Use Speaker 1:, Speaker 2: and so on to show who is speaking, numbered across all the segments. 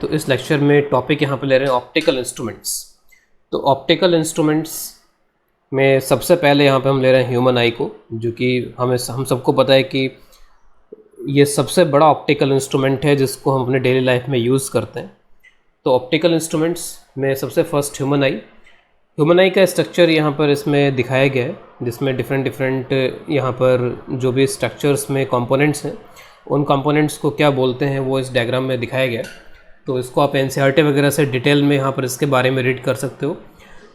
Speaker 1: तो इस लेक्चर में टॉपिक यहाँ पे ले रहे हैं ऑप्टिकल इंस्ट्रूमेंट्स। तो ऑप्टिकल इंस्ट्रूमेंट्स में सबसे पहले यहाँ पे हम ले रहे हैं ह्यूमन आई को, जो कि हम सबको पता है कि ये सबसे बड़ा ऑप्टिकल इंस्ट्रूमेंट है जिसको हम अपने डेली लाइफ में यूज़ करते हैं। तो ऑप्टिकल इंस्ट्रूमेंट्स में सबसे फर्स्ट ह्यूमन आई का स्ट्रक्चर यहाँ पर इसमें दिखाया गया है, जिसमें डिफरेंट यहाँ पर जो भी स्ट्रक्चर्स में कंपोनेंट्स हैं उन कंपोनेंट्स को क्या बोलते हैं वो इस डायग्राम में दिखाया गया है। तो इसको आप एनसीईआरटी वगैरह से डिटेल में यहाँ पर इसके बारे में रीड कर सकते हो।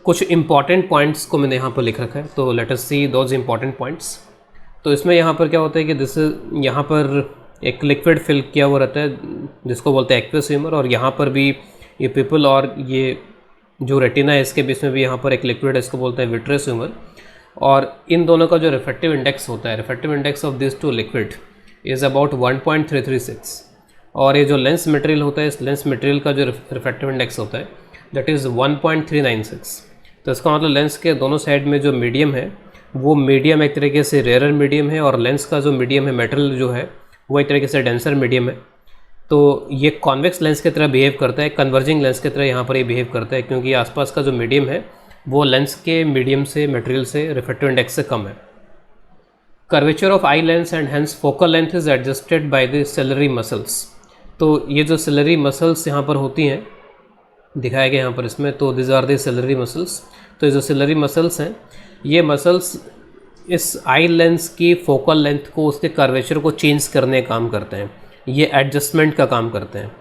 Speaker 1: कुछ इंपॉर्टेंट पॉइंट्स को मैंने यहाँ पर लिख रखा है, तो let us C those important points. तो इसमें यहाँ पर क्या होता है कि यहाँ पर एक लिक्विड फिल किया हुआ रहता है जिसको बोलते हैं एक्वियस ह्यूमर, और यहाँ पर भी ये पीपल और ये जो रेटिना है इसके बीच में भी यहाँ पर एक लिक्विड है, इसको बोलते हैं विट्रियस ह्यूमर। और इन दोनों का जो रिफ्रैक्टिव इंडेक्स होता है, refractive index of this two liquid is about 1.336। और ये जो लेंस मटेरियल होता है, इस लेंस मटेरियल का जो रिफ्रैक्टिव इंडेक्स होता है दैट इज़ 1.396। तो इसका मतलब लेंस के दोनों साइड में जो मीडियम है वो मीडियम एक तरीके से रेयर मीडियम है, और लेंस का जो मीडियम है मटेरियल जो है वो एक तरीके से डेंसर मीडियम है। तो ये कॉन्वेक्स लेंस की तरह बिहेव करता है, कन्वर्जिंग लेंस की तरह यहाँ पर ये बिहेव करता है, क्योंकि आसपास का जो मीडियम है वो लेंस के मीडियम से मटेरियल से रिफ्रैक्टिव इंडेक्स से कम है। Curvature of eye lens and hence focal length is adjusted by the ciliary muscles. तो ये जो सिलरी मसल्स यहाँ पर होती हैं दिखाया गया यहाँ पर इसमें, तो this are the ciliary muscles. तो ये जो सिलरी मसल्स हैं ये मसल्स इस आई लेंस की फोकल लेंथ को, उसके कर्वेचर को चेंज करने का काम करते हैं, ये एडजस्टमेंट का काम करते हैं।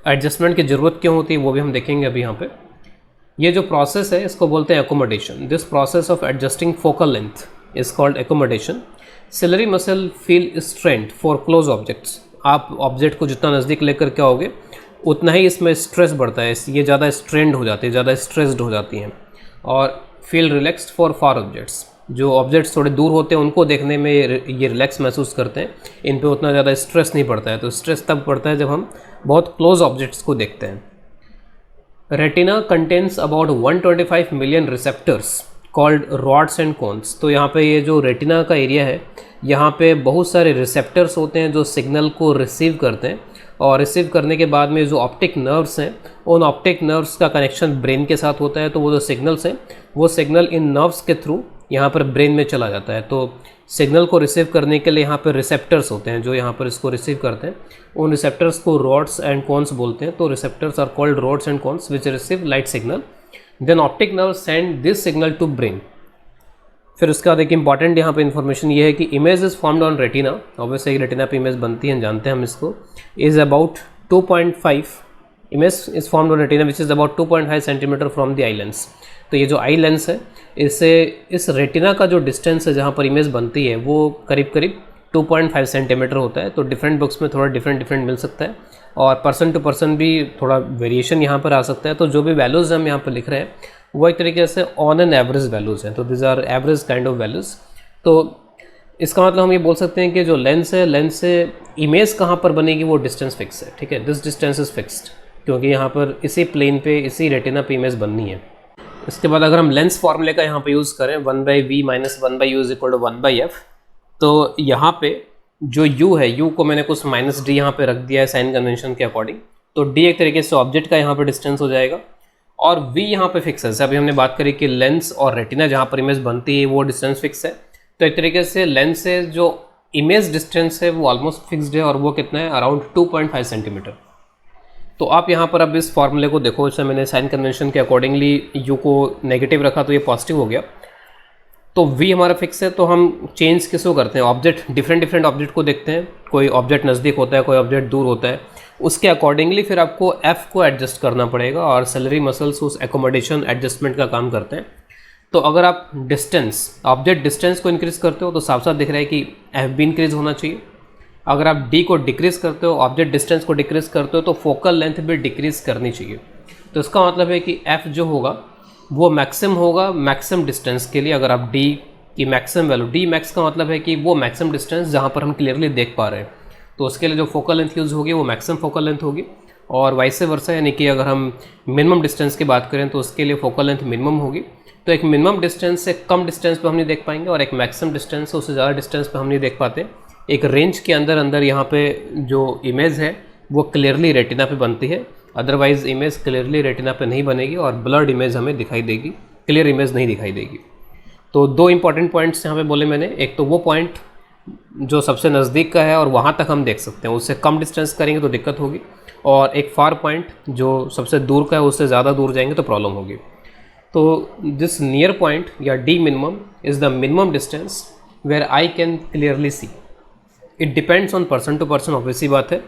Speaker 1: एडजस्टमेंट की ज़रूरत क्यों होती है वो भी हम देखेंगे अभी यहाँ पे। ये जो प्रोसेस है इसको बोलते हैं accommodation. This process of adjusting focal length is called accommodation. Ciliary muscle feel strength for close objects. आप ऑब्जेक्ट को जितना नज़दीक लेकर के आओगे उतना ही इसमें स्ट्रेस बढ़ता है, ये ज़्यादा स्ट्रेंड हो जाती है, ज़्यादा स्ट्रेस्ड हो जाती हैं। और feel relaxed for far objects. जो ऑब्जेक्ट्स थोड़े दूर होते हैं उनको देखने में ये रिलैक्स महसूस करते हैं, इन पे उतना ज़्यादा स्ट्रेस नहीं पड़ता है। तो स्ट्रेस तब पड़ता है जब हम बहुत क्लोज ऑब्जेक्ट्स को देखते हैं। Retina contains about 125 million receptors called rods and cones. तो यहाँ पे ये जो रेटिना का एरिया है यहाँ पे बहुत सारे रिसेप्टर्स होते हैं जो सिग्नल को रिसीव करते हैं, और रिसीव करने के बाद में जो ऑप्टिक नर्व्स हैं उन ऑप्टिक नर्व्स का कनेक्शन ब्रेन के साथ होता है। तो वो जो सिग्नल्स हैं वो सिग्नल इन नर्व्स के थ्रू यहाँ पर ब्रेन में चला जाता है। तो सिग्नल को रिसीव करने के लिए यहाँ पर रिसेप्टर्स होते हैं जो यहाँ पर इसको रिसीव करते हैं। उन रिसेप्टर्स को रॉड्स एंड कोन्स बोलते हैं। तो receptors are called rods and cones which receive light signal, then optic nerve send this signal to brain. फिर उसके बाद एक इंपॉर्टेंट यहाँ पे इन्फॉर्मेशन ये है कि image is formed on retina. Obviously retina पे इमेज बनती है, जानते हैं हम इसको। Is about 2.5 image is formed on retina which is about 2.5 centimetre from the eye lens. तो ये जो आई लेंस है इससे इस रेटिना का जो डिस्टेंस है जहाँ पर इमेज बनती है वो करीब 2.5 सेंटीमीटर होता है। तो डिफरेंट बुक्स में थोड़ा डिफरेंट मिल सकता है, और पर्सन टू पर्सन भी थोड़ा वेरिएशन यहाँ पर आ सकता है। तो जो भी वैल्यूज़ हम यहाँ पर लिख रहे हैं वो एक तरीके से ऑन एन एवरेज वैल्यूज़ हैं। तो this are average kind of values. तो इसका मतलब हम ये बोल सकते हैं कि जो लेंस है, लेंस से इमेज कहाँ पर बनेगी वो डिस्टेंस फिक्स है, ठीक है। दिस डिस्टेंस इज़ फिक्स्ड, क्योंकि यहाँ पर इसी प्लेन पे, इसी रेटिना पे इमेज बननी है। इसके बाद अगर हम लेंस फॉर्मूले का यहाँ पे यूज़ करें 1/v - 1/u = 1/f, तो यहाँ पे जो u है, u को मैंने कुछ -d यहाँ पे रख दिया है साइन कन्वेंशन के अकॉर्डिंग। तो d एक तरीके से ऑब्जेक्ट का यहाँ पे डिस्टेंस हो जाएगा, और v यहाँ पे फिक्स है। जैसे अभी हमने बात करी कि लेंस और रेटिना जहाँ पर इमेज बनती है वो डिस्टेंस फिक्स है। तो एक तरीके से लेंस से जो इमेज डिस्टेंस है वो ऑलमोस्ट फिक्स्ड है, और वो कितना है, अराउंड 2.5 सेंटीमीटर। तो आप यहाँ पर अब इस फॉर्मूले को देखो, जैसे मैंने साइन कन्वेंशन के अकॉर्डिंगली u को नेगेटिव रखा तो ये पॉजिटिव हो गया। तो v हमारा फिक्स है, तो हम चेंज किसको करते हैं, ऑब्जेक्ट, डिफरेंट ऑब्जेक्ट को देखते हैं। कोई ऑब्जेक्ट नज़दीक होता है, कोई ऑब्जेक्ट दूर होता है, उसके अकॉर्डिंगली फिर आपको f को एडजस्ट करना पड़ेगा, और सिलरी मसल्स उस एकोमोडेशन एडजस्टमेंट का काम करते हैं। तो अगर आप डिस्टेंस, ऑब्जेक्ट डिस्टेंस को इंक्रीज़ करते हो तो साफ साफ दिख रहा है कि f भी इंक्रीज़ होना चाहिए। अगर आप d को डिक्रीज़ करते हो, ऑब्जेक्ट डिस्टेंस को डिक्रीज़ करते हो, तो फोकल लेंथ भी डिक्रीज़ करनी चाहिए। तो इसका मतलब है कि f जो होगा वो मैक्सिमम होगा मैक्सिमम डिस्टेंस के लिए। अगर आप d की मैक्सिमम वैल्यू, d मैक्स का मतलब है कि वो मैक्सिमम डिस्टेंस जहाँ पर हम क्लियरली देख पा रहे हैं, तो उसके लिए जो फोकल लेंथ यूज़ होगी वो मैक्सिमम फोकल लेंथ होगी। और वाइसे वर्सा, यानी कि अगर हम मिनिमम डिस्टेंस की बात करें तो उसके लिए फोकल लेंथ मिनिमम होगी। तो एक मिनिमम डिस्टेंस से कम डिस्टेंस पे हम नहीं देख पाएंगे, और एक मैक्सिमम डिस्टेंस से उससे ज़्यादा डिस्टेंस पे हम नहीं देख पाते। एक रेंज के अंदर यहाँ पे जो इमेज है वो क्लियरली रेटिना पे बनती है, अदरवाइज इमेज क्लियरली रेटिना पे नहीं बनेगी और ब्लर्ड इमेज हमें दिखाई देगी, क्लियर इमेज नहीं दिखाई देगी। तो दो इंपॉर्टेंट पॉइंट्स यहाँ पे बोले मैंने, एक तो वो पॉइंट जो सबसे नज़दीक का है और वहाँ तक हम देख सकते हैं, उससे कम डिस्टेंस करेंगे तो दिक्कत होगी, और एक फार पॉइंट जो सबसे दूर का है उससे ज़्यादा दूर जाएंगे तो प्रॉब्लम होगी। तो दिस नियर पॉइंट या d minimum is the minimum distance where I can clearly see. It depends on person to person, obviously बात है।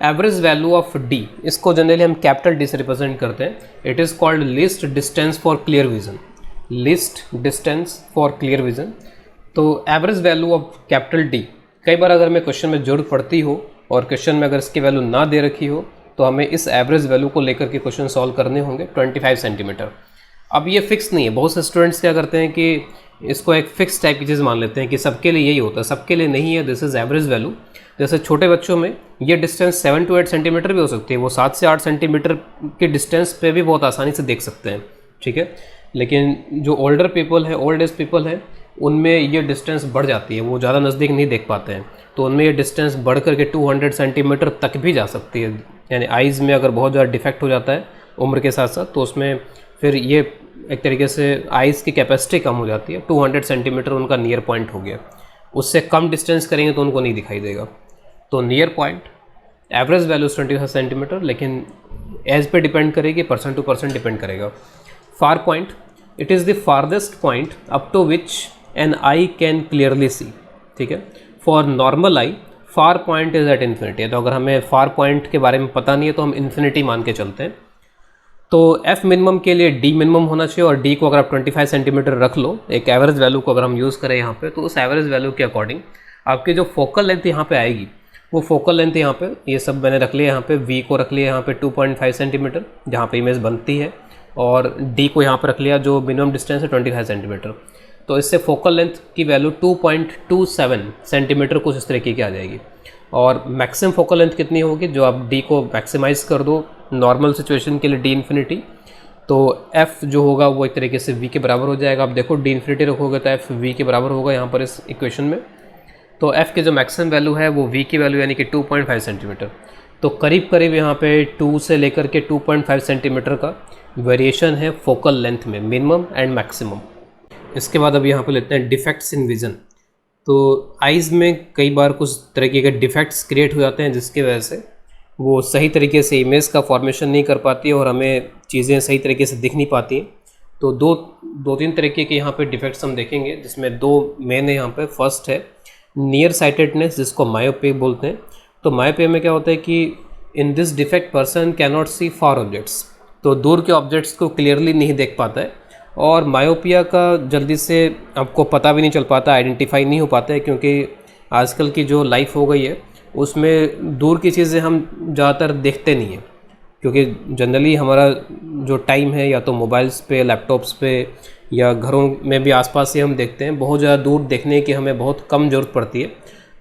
Speaker 1: एवरेज वैल्यू ऑफ डी, इसको जनरली हम कैपिटल डी से रिप्रेजेंट करते हैं। It is called least distance for clear vision, least distance for clear vision. तो average value of capital d, कई बार अगर मैं क्वेश्चन में जरूरत पड़ती हो और क्वेश्चन में अगर इसकी वैल्यू ना दे रखी हो तो हमें इस एवरेज वैल्यू को लेकर के क्वेश्चन सॉल्व करने होंगे, 25 सेंटीमीटर। अब ये फिक्स नहीं है, बहुत से स्टूडेंट्स क्या करते हैं कि इसको एक फिक्स टाइप की चीज़ मान लेते हैं कि सबके लिए यही होता है, सबके लिए नहीं है, दिस इज़ एवरेज वैल्यू। जैसे छोटे बच्चों में ये डिस्टेंस 7 to 8 सेंटीमीटर भी हो सकती है, वो 7 से 8 सेंटीमीटर के डिस्टेंस पे भी बहुत आसानी से देख सकते हैं, ठीक है। लेकिन जो ओल्डर पीपल है, ओल्ड एज पीपल है, उनमें ये डिस्टेंस बढ़ जाती है, वो ज़्यादा नज़दीक नहीं देख पाते हैं, तो उनमें ये डिस्टेंस बढ़ करके 200 सेंटीमीटर तक भी जा सकती है। यानी आइज़ में अगर बहुत ज़्यादा डिफेक्ट हो जाता है उम्र के साथ साथ, तो उसमें फिर ये एक तरीके से आइज़ की कैपेसिटी कम हो जाती है। 200 सेंटीमीटर उनका नियर पॉइंट हो गया, उससे कम डिस्टेंस करेंगे तो उनको नहीं दिखाई देगा। तो near point average value 25 centimetre, लेकिन एज पे डिपेंड करेगी, पर्सन टू पर्सन डिपेंड करेगा। Far point, it is the farthest point up to which an eye can clearly see, ठीक है। For normal eye far point is at infinity. तो अगर हमें far point के बारे में पता नहीं है तो हम इन्फिनिटी मान के चलते हैं। तो एफ मिनिमम के लिए डी मिनिमम होना चाहिए, और डी को अगर आप 25 सेंटीमीटर रख लो एक एवरेज वैल्यू को अगर हम यूज़ करें यहाँ पे, तो उस एवरेज वैल्यू के अकॉर्डिंग आपकी जो फोकल लेंथ यहाँ पे आएगी, वो फोकल लेंथ यहाँ पे, ये सब मैंने रख लिया यहाँ पे, वी को रख लिया यहाँ पे 2.5 सेंटीमीटर जहाँ पे इमेज बनती है, और डी को यहाँ पर रख लिया जो मिनिमम डिस्टेंस है 25 सेंटीमीटर। तो इससे फोकल लेंथ की वैल्यू 2.27 सेंटीमीटर कुछ इस तरीके की आ जाएगी। और मैक्सिमम फोकल लेंथ कितनी होगी, जो आप डी को मैक्सिमाइज़ कर दो नॉर्मल सिचुएशन के लिए डी इन्फिनिटी, तो एफ जो होगा वो एक तरीके से वी के बराबर हो जाएगा। आप देखो डी इन्फिनिटी रखोगे तो एफ वी के बराबर होगा यहाँ पर इस इक्वेशन में। तो एफ के जो मैक्सिमम वैल्यू है वो वी की वैल्यू यानी कि 2.5 सेंटीमीटर। तो करीब करीब यहाँ पे 2 से लेकर के 2.5 सेंटीमीटर का वेरिएशन है फोकल लेंथ में, मिनिमम एंड मैक्सिमम। इसके बाद अब यहाँ पे लेते हैं डिफेक्ट्स इन विज़न। तो आइज़ में कई बार कुछ तरीके के डिफेक्ट्स क्रिएट हो जाते हैं जिसकी वजह से वो सही तरीके से इमेज का फॉर्मेशन नहीं कर पाती है और हमें चीज़ें सही तरीके से दिख नहीं पाती हैं। तो दो तीन तरीके के यहाँ पे डिफेक्ट्स हम देखेंगे, जिसमें दो मेन है यहाँ पे। फर्स्ट है नियर साइटेडनेस, जिसको मायोपिया बोलते हैं। तो मायोपिया में क्या होता है कि in this defect person can not see far objects, तो दूर के ऑब्जेक्ट्स को क्लियरली नहीं देख पाता है। और मायोपिया का जल्दी से आपको पता भी नहीं चल पाता, आइडेंटिफाई नहीं हो पाता है, क्योंकि आजकल की जो लाइफ हो गई है उसमें दूर की चीज़ें हम ज़्यादातर देखते नहीं हैं, क्योंकि जनरली हमारा जो टाइम है या तो मोबाइल्स पे, लैपटॉप्स पे, या घरों में भी आसपास से हम देखते हैं। बहुत ज़्यादा दूर देखने की हमें बहुत कम ज़रूरत पड़ती है।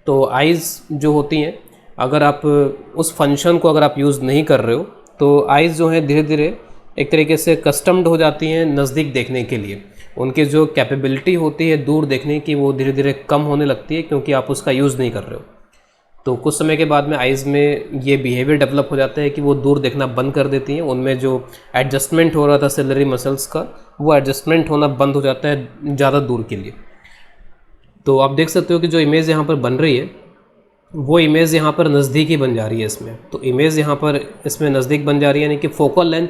Speaker 1: तो आइज़ जो होती हैं, अगर आप उस फंक्शन को अगर आप यूज़ नहीं कर रहे हो तो आइज़ जो है धीरे धीरे एक तरीके से कस्टम्ड हो जाती हैं नज़दीक देखने के लिए। उनकी जो कैपेबिलिटी होती है दूर देखने की वो धीरे धीरे कम होने लगती है, क्योंकि आप उसका यूज़ नहीं कर रहे हो। तो कुछ समय के बाद में आइज़ में ये बिहेवियर डेवलप हो जाता है कि वो दूर देखना बंद कर देती हैं। उनमें जो एडजस्टमेंट हो रहा था सिलरी मसल्स का, वो एडजस्टमेंट होना बंद हो जाता है ज़्यादा दूर के लिए। तो आप देख सकते हो कि जो इमेज यहाँ पर बन रही है वो इमेज यहाँ पर नज़दीक ही बन जा रही है इसमें। तो इमेज यहाँ पर इसमें नज़दीक बन जा रही है, यानी कि फोकल लेंथ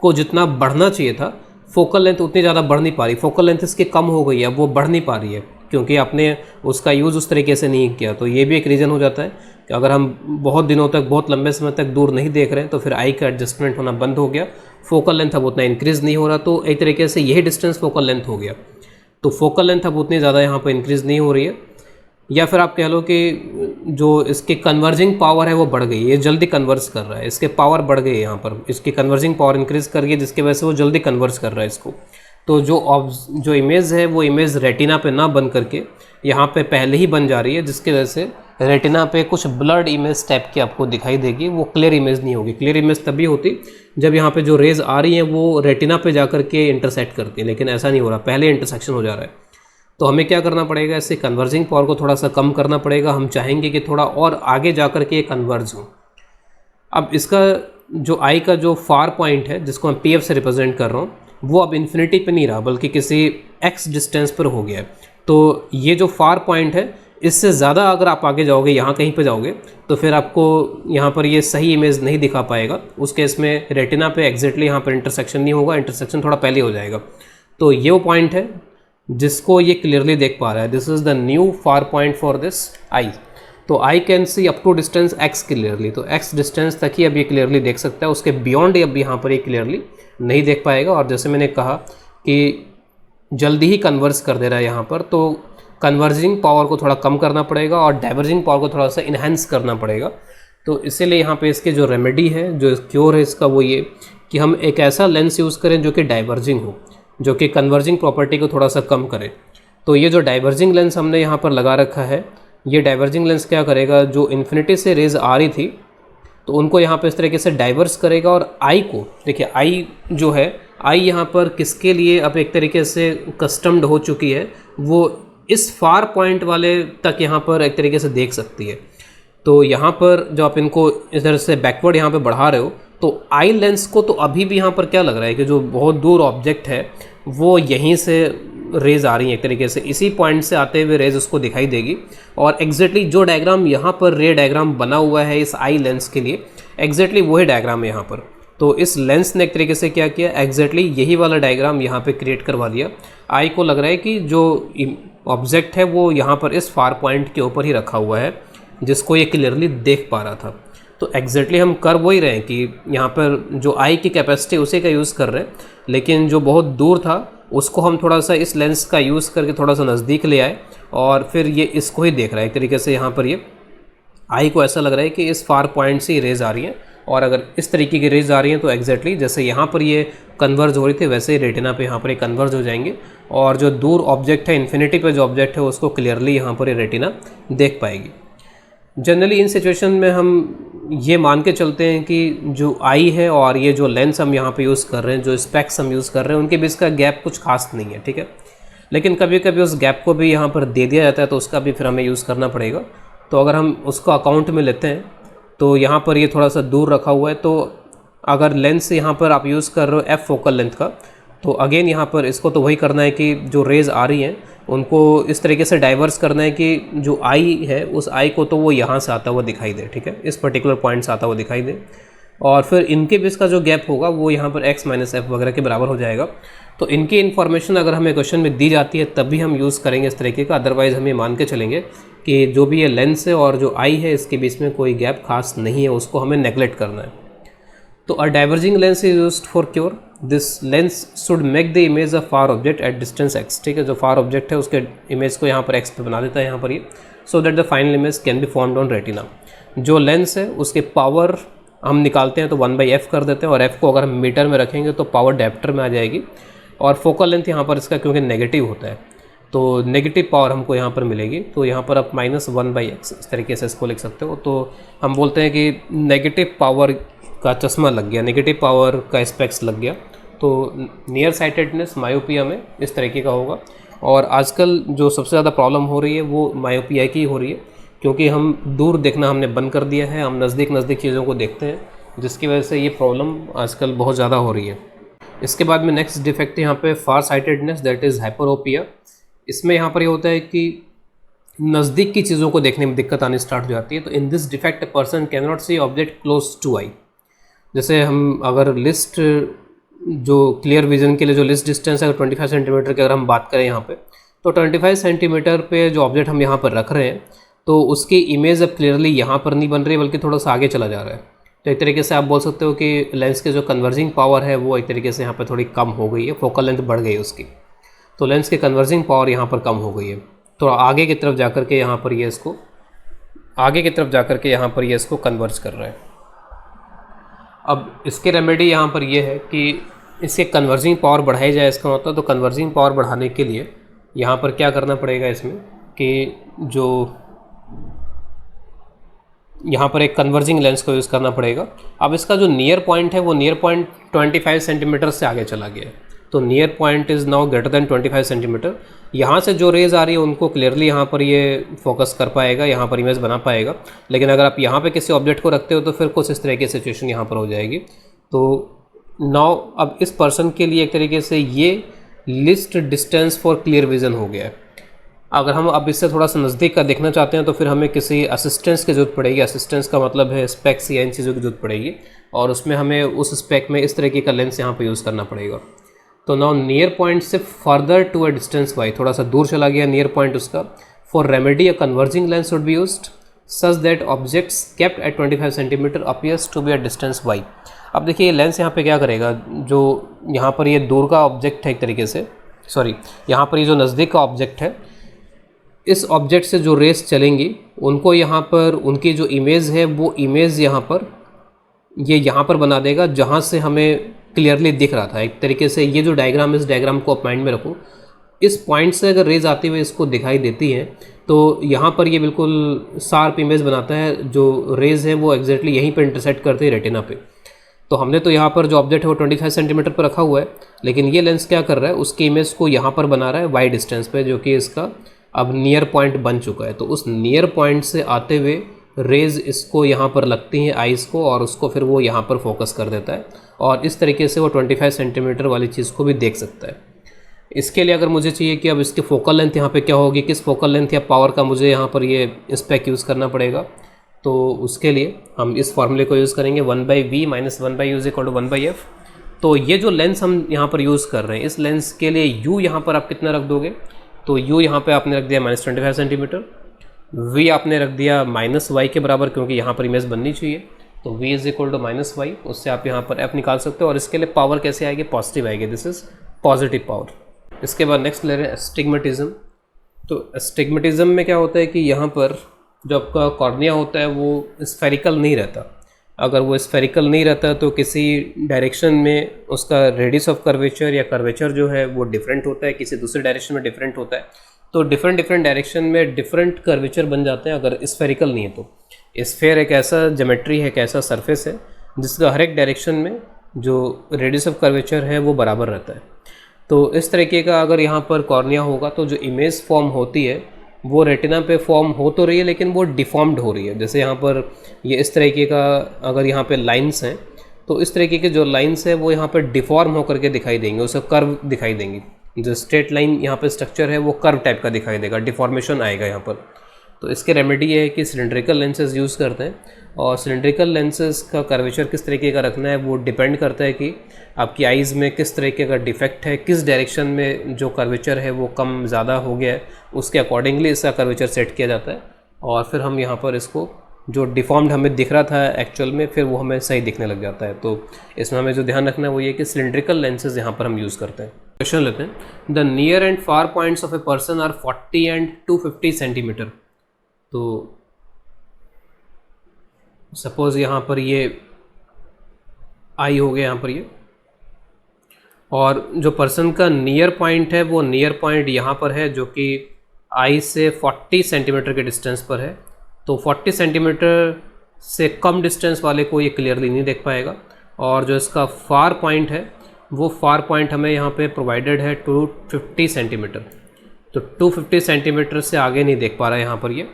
Speaker 1: को जितना बढ़ना चाहिए था, फोकल लेंथ उतनी ज़्यादा बढ़ नहीं पा रही। फोकल लेंथ इसकी कम हो गई है, वो बढ़ नहीं पा रही है, क्योंकि आपने उसका यूज़ उस तरीके से नहीं किया। तो ये भी एक रीज़न हो जाता है कि अगर हम बहुत दिनों तक, बहुत लंबे समय तक दूर नहीं देख रहे हैं तो फिर आई का एडजस्टमेंट होना बंद हो गया, फोकल लेंथ अब उतना इंक्रीज़ नहीं हो रहा। तो एक तरीके से यही डिस्टेंस फोकल लेंथ हो गया। तो फोकल लेंथ अब उतनी ज़्यादा यहाँ पर इंक्रीज़ नहीं हो रही है, या फिर आप कह लो कि जो इसकी कन्वर्जिंग पावर है वो बढ़ गई, ये जल्दी कन्वर्ज कर रहा है, इसके पावर बढ़ गई है यहाँ पर, इसकी कन्वर्जिंग पावर इंक्रीज़ कर गई, जिसकी वजह से वो जल्दी कन्वर्ज कर रहा है इसको। तो जो इमेज है वो इमेज रेटिना पे ना बन करके यहाँ पे पहले ही बन जा रही है, जिसकी वजह से रेटिना पे कुछ ब्लर्ड इमेज टाइप की आपको दिखाई देगी, वो क्लियर इमेज नहीं होगी। क्लियर इमेज तभी होती जब यहाँ पे जो रेज आ रही हैं वो रेटिना पे जा करके इंटरसेक्ट करती है, लेकिन ऐसा नहीं हो रहा, पहले इंटरसेक्शन हो जा रहा है। तो हमें क्या करना पड़ेगा, इससे कन्वर्जिंग पावर को थोड़ा सा कम करना पड़ेगा। हम चाहेंगे कि थोड़ा और आगे जा कर के कन्वर्ज हो। अब इसका जो आई का जो फार पॉइंट है जिसको मैं पी एफ से रिप्रेजेंट कर रहा हूँ वो अब इन्फिनिटी पे नहीं रहा बल्कि किसी एक्स डिस्टेंस पर हो गया है। तो ये जो फार पॉइंट है इससे ज़्यादा अगर आप आगे जाओगे, यहाँ कहीं पे जाओगे, तो फिर आपको यहाँ पर ये सही इमेज नहीं दिखा पाएगा। उस केस में रेटिना पे एग्जैक्टली यहाँ पर इंटरसेक्शन नहीं होगा, इंटरसेक्शन थोड़ा पहले हो जाएगा। तो ये वो पॉइंट है जिसको ये क्लियरली देख पा रहा है। This is the new far point for this eye. तो I can see up to distance x clearly, तो एक्स डिस्टेंस तक ही अब ये क्लियरली देख सकता है, उसके बियॉन्ड अब यहाँ पर ये क्लियरली नहीं देख पाएगा। और जैसे मैंने कहा कि जल्दी ही कन्वर्स कर दे रहा है यहाँ पर, तो कन्वर्जिंग पावर को थोड़ा कम करना पड़ेगा और डाइवर्जिंग पावर को थोड़ा सा इन्हेंस करना पड़ेगा। तो इसीलिए यहाँ पे इसके जो रेमेडी है, जो क्योर है इसका, वो ये कि हम एक ऐसा लेंस यूज़ करें जो कि डाइवर्जिंग हो, जो कि कन्वर्जिंग प्रॉपर्टी को थोड़ा सा कम करे। तो ये जो डाइवर्जिंग लेंस हमने यहाँ पर लगा रखा है, ये डाइवर्जिंग लेंस क्या करेगा, जो इन्फिनिटी से रेज आ रही थी तो उनको यहाँ पे इस तरीके से डाइवर्स करेगा। और आई को देखिए, आई जो है, आई यहाँ पर किसके लिए अब एक तरीके से कस्टम्ड हो चुकी है, वो इस फार पॉइंट वाले तक यहाँ पर एक तरीके से देख सकती है। तो यहाँ पर जो आप इनको इधर से बैकवर्ड यहाँ पे बढ़ा रहे हो, तो आई लेंस को तो अभी भी यहाँ पर क्या लग रहा है कि जो बहुत दूर ऑब्जेक्ट है वो यहीं से रेज आ रही है, एक तरीके से इसी पॉइंट से आते हुए रेज उसको दिखाई देगी। और एग्जैक्टली जो डायग्राम यहाँ पर रे डायग्राम बना हुआ है इस आई लेंस के लिए, एग्जैक्टली वही डायग्राम है यहाँ पर। तो इस लेंस ने एक तरीके से क्या किया, एग्जैक्टली यही वाला डायग्राम यहाँ पे क्रिएट करवा दिया। आई को लग रहा है कि जो ऑब्जेक्ट है वो यहाँ पर इस फार पॉइंट के ऊपर ही रखा हुआ है, जिसको ये क्लियरली देख पा रहा था। तो एग्जैक्टली हम कर वही रहे हैं कि यहाँ पर जो आई की कैपेसिटी उसी का यूज़ कर रहे हैं, लेकिन जो बहुत दूर था उसको हम थोड़ा सा इस लेंस का यूज़ करके थोड़ा सा नज़दीक ले आए और फिर ये इसको ही देख रहा है। एक तरीके से यहाँ पर ये आई को ऐसा लग रहा है कि इस फार पॉइंट से ही रेज आ रही हैं, और अगर इस तरीके की रेज आ रही हैं तो एग्जैक्टली जैसे यहाँ पर ये कन्वर्ज हो रही थी वैसे ही रेटिना पे यहाँ पर ये कन्वर्ज हो जाएंगे, और जो दूर ऑब्जेक्ट है, इन्फिनिटी पे जो ऑब्जेक्ट है, उसको क्लियरली यहाँ पर ये रेटिना देख पाएगी। जनरली इन सिचुएशन में हम ये मान के चलते हैं कि जो आई है और ये जो लेंस हम यहाँ पे यूज़ कर रहे हैं, जो स्पेक्स हम यूज़ कर रहे हैं, उनके बीच का गैप कुछ खास नहीं है, ठीक है। लेकिन कभी कभी उस गैप को भी यहाँ पर दे दिया जाता है, तो उसका भी फिर हमें यूज़ करना पड़ेगा। तो अगर हम उसको अकाउंट में लेते हैं तो यहाँ पर ये थोड़ा सा दूर रखा हुआ है, तो अगर लेंस यहाँ पर आप यूज़ कर रहे हो एफ फोकल लेंथ का, तो अगेन यहाँ पर इसको तो वही करना है कि जो रेज़ आ रही हैं उनको इस तरीके से डाइवर्स करना है कि जो आई है उस आई को तो वो यहाँ से आता हुआ दिखाई दे, ठीक है, इस पर्टिकुलर पॉइंट से आता हुआ दिखाई दे, और फिर इनके बीच का जो गैप होगा वो यहाँ पर x माइनस एफ वगैरह के बराबर हो जाएगा। तो इनकी इन्फॉर्मेशन अगर हमें क्वेश्चन में दी जाती है तभी हम यूज़ करेंगे इस तरीके का, अदरवाइज़ हम ये मान के चलेंगे कि जो भी ये लेंस है और जो आई है इसके बीच में कोई गैप खास नहीं है, उसको हमें नेगलेक्ट करना है। तो अ diverging lens is used for cure this lens should make the image of far object at distance x, ठीक है, जो फार ऑब्जेक्ट है उसके इमेज को यहाँ पर x पे बना देता है यहाँ पर ये, so that the final image can be formed on retina. जो लेंस है उसके पावर हम निकालते हैं तो 1/f कर देते हैं, और f को अगर हम मीटर में रखेंगे तो पावर डायप्टर में आ जाएगी, और फोकल लेंथ यहाँ पर इसका क्योंकि नेगेटिव होता है तो नेगेटिव पावर हमको यहाँ पर मिलेगी। तो यहाँ पर आप -1/x इस तरीके से इसको लिख सकते हो। तो हम बोलते हैं कि नेगेटिव पावर का चश्मा लग गया, नेगेटिव पावर का स्पेक्स लग गया, तो नियर साइटेडनेस मायोपिया में इस तरीके का होगा। और आजकल जो सबसे ज़्यादा प्रॉब्लम हो रही है वो मायोपिया की हो रही है, क्योंकि हम दूर देखना हमने बंद कर दिया है, हम नज़दीक चीज़ों को देखते हैं, जिसकी वजह से ये प्रॉब्लम आजकल बहुत ज़्यादा हो रही है। इसके बाद में नेक्स्ट डिफेक्ट यहाँ पे फार साइटेडनेस, दैट इज़ हाइपरोपिया। इसमें यहाँ पर ये होता है कि नज़दीक की चीज़ों को देखने में दिक्कत आनी स्टार्ट हो जाती है। तो in this defect a person can not see object close to eye. जैसे हम अगर लिस्ट जो क्लियर विजन के लिए जो लिस्ट डिस्टेंस है 25 सेंटीमीटर की अगर हम बात करें यहाँ पे, तो 25 सेंटीमीटर पे जो ऑब्जेक्ट हम यहाँ पर रख रहे हैं तो उसकी इमेज अब क्लियरली यहाँ पर नहीं बन रही बल्कि थोड़ा सा आगे चला जा रहा है। तो एक तरीके से आप बोल सकते हो कि लेंस के जो कन्वर्जिंग पावर है वो एक तरीके से यहाँ पर थोड़ी कम हो गई है, फोकल लेंथ बढ़ गई है उसकी, तो लेंस की कन्वर्जिंग पावर यहाँ पर कम हो गई है। तो आगे की तरफ जाकर के यहाँ पर ये इसको कन्वर्ज कर रहा है। अब इसके रेमेडी यहाँ पर ये है कि इसके कन्वर्जिंग पावर बढ़ाई जाए, इसका मतलब तो कन्वर्जिंग पावर बढ़ाने के लिए यहाँ पर क्या करना पड़ेगा इसमें कि जो यहाँ पर एक कन्वर्जिंग लेंस को यूज़ करना पड़ेगा। अब इसका जो नियर पॉइंट है वो नियर पॉइंट 25 सेंटीमीटर से आगे चला गया है, तो near point is now greater than 25 centimetre. यहाँ से जो रेज आ रही है उनको क्लियरली यहाँ पर ये फोकस कर पाएगा, यहाँ पर इमेज बना पाएगा। लेकिन अगर आप यहाँ पे किसी ऑब्जेक्ट को रखते हो तो फिर कुछ इस तरह की सिचुएशन यहाँ पर हो जाएगी। तो नाउ अब इस पर्सन के लिए एक तरीके से ये list distance for clear vision हो गया है। अगर हम अब इससे थोड़ा सा नज़दीक का देखना चाहते हैं तो फिर हमें किसी असिस्टेंस की ज़रूरत पड़ेगी। असिस्टेंस का मतलब है स्पेक्स या इन चीज़ों की ज़रूरत पड़ेगी, और उसमें हमें उस स्पेक में इस तरीके का लेंस यहाँ पर यूज़ करना पड़ेगा। तो नाउ नियर पॉइंट से further to a distance y, थोड़ा सा दूर चला गया नियर पॉइंट उसका। For remedy a converging lens would be used such that objects kept at 25 centimetre appears to be a distance y. अब देखिए ये लेंस यहाँ पे क्या करेगा, जो यहाँ पर ये दूर का ऑब्जेक्ट है एक तरीके से, सॉरी यहाँ पर ये जो नज़दीक का ऑब्जेक्ट है, इस ऑब्जेक्ट से जो रेस चलेंगी उनको यहाँ पर उनकी जो इमेज है वो इमेज यहाँ पर ये यहाँ पर बना देगा जहाँ से हमें क्लियरली दिख रहा था। एक तरीके से ये जो डायग्राम, इस डायग्राम को आप माइंड में रखो, इस पॉइंट से अगर रेज आते हुए इसको दिखाई देती है तो यहाँ पर ये बिल्कुल शार्प इमेज बनाता है। जो रेज है वो एग्जैक्टली यहीं पर इंटरसेक्ट करते हैं रेटिना पे। तो हमने तो यहाँ पर जो ऑब्जेक्ट है वो 25 सेंटीमीटर पर रखा हुआ है, लेकिन ये लेंस क्या कर रहा है, उसकी इमेज को यहाँ पर बना रहा है वाई डिस्टेंस पे, जो कि इसका अब नियर पॉइंट बन चुका है। तो उस नियर पॉइंट से आते हुए रेज इसको यहाँ पर लगती हैं आइज़ को, और उसको फिर वो यहाँ पर फोकस कर देता है, और इस तरीके से वो 25 सेंटीमीटर वाली चीज़ को भी देख सकता है। इसके लिए अगर मुझे चाहिए कि अब इसकी फोकल लेंथ यहाँ पे क्या होगी, किस फोकल लेंथ या पावर का मुझे यहाँ पर ये स्पेक यूज़ करना पड़ेगा, तो उसके लिए हम इस फॉर्मूले को यूज़ करेंगे 1/v minus 1/u is equal to 1/f। तो ये जो लेंस हम यहाँ पर यूज़ कर रहे हैं, इस लेंस के लिए u यहाँ पर आप कितना रख दोगे, तो u यहाँ पे आपने रख दिया -25 सेंटीमीटर, v आपने रख दिया -y के बराबर, क्योंकि यहाँ पर इमेज बननी चाहिए, तो v is equal to -y। उससे आप यहाँ पर f निकाल सकते हो, और इसके लिए पावर कैसे आएगी, पॉजिटिव आएगी, दिस इज पॉजिटिव पावर। इसके बाद नेक्स्ट ले रहे हैं एस्टिग्मेटिज्म। तो एस्टिग्मेटिज्म में क्या होता है कि यहाँ पर जो आपका कॉर्निया होता है वो स्फेरिकल नहीं रहता। अगर वो स्फेरिकल नहीं रहता तो किसी डायरेक्शन में उसका रेडियस ऑफ कर्वेचर या कर्वेचर जो है वो डिफरेंट होता है, किसी दूसरे डायरेक्शन में डिफरेंट होता है। तो डिफरेंट डायरेक्शन में डिफरेंट कर्वेचर बन जाते हैं अगर स्फेरिकल नहीं है तो। स्फेयर एक ऐसा ज्योमेट्री है, एक ऐसा सरफेस है जिसका हर एक डायरेक्शन में जो रेडियस ऑफ कर्वेचर है वो बराबर रहता है। तो इस तरीके का अगर यहाँ पर कॉर्निया होगा तो जो इमेज फॉर्म होती है वो रेटिना पे फॉर्म हो तो रही है, लेकिन वो डिफॉर्म्ड हो रही है। जैसे यहाँ पर ये इस तरीके का अगर यहाँ पे लाइंस हैं तो इस तरीके के जो लाइंस है वो यहाँ पर डिफॉर्म होकर के दिखाई देंगे, उसे कर्व दिखाई देंगी। जो स्ट्रेट लाइन यहाँ पे स्ट्रक्चर है वो कर्व टाइप का दिखाई देगा, डिफॉर्मेशन आएगा यहाँ पर। तो इसके रेमेडी ये है कि सिलेंड्रिकल लेंसेज यूज़ करते हैं, और सिलेंड्रिकल लेंसेज का कर्वेचर किस तरीके का रखना है वो डिपेंड करता है कि आपकी आइज़ में किस तरीके का डिफेक्ट है, किस डायरेक्शन में जो कर्वेचर है वो कम ज़्यादा हो गया है, उसके अकॉर्डिंगली इसका कर्वेचर सेट किया जाता है। और फिर हम यहाँ पर इसको जो डिफॉर्म्ड हमें दिख रहा था एक्चुअल में, फिर वो हमें सही दिखने लग जाता है। तो इसमें हमें जो ध्यान रखना है वो ये कि सिलेंड्रिकल लेंसेज यहाँ पर हम यूज़ करते हैं। क्वेश्चन लेते हैं, the near and far points of a person are 40 and 250 centimetre. तो सपोज यहाँ पर ये आई हो गया यहाँ पर ये, और जो पर्सन का नियर पॉइंट है वो नियर पॉइंट यहाँ पर है जो कि आई से 40 सेंटीमीटर के डिस्टेंस पर है। तो 40 सेंटीमीटर से कम डिस्टेंस वाले को ये क्लियरली नहीं देख पाएगा। और जो इसका फार पॉइंट है वो फार पॉइंट हमें यहाँ पे प्रोवाइडेड है 250 सेंटीमीटर। तो 250 सेंटीमीटर से आगे नहीं देख पा रहा है यहाँ पर ये।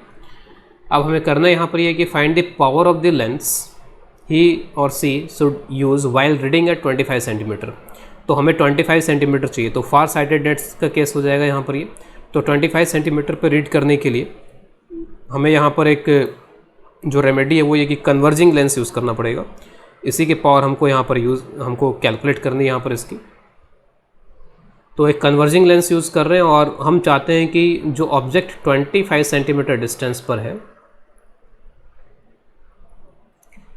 Speaker 1: अब हमें करना यहाँ पर ये कि find the power of the lens ही और she should use while reading at 25 centimetre. तो हमें 25 सेंटीमीटर चाहिए, तो फार साइटेडनेस का केस हो जाएगा यहाँ पर ये। तो 25 सेंटीमीटर पर रीड करने के लिए हमें यहाँ पर एक जो रेमेडी है वो ये कि कन्वर्जिंग लेंस यूज़ करना पड़ेगा। इसी की पावर हमको यहाँ पर हमको कैलकुलेट करनी है यहाँ पर इसकी। तो एक कन्वर्जिंग लेंस यूज़ कर रहे हैं, और हम चाहते हैं कि जो ऑब्जेक्ट 25 सेंटीमीटर डिस्टेंस पर है,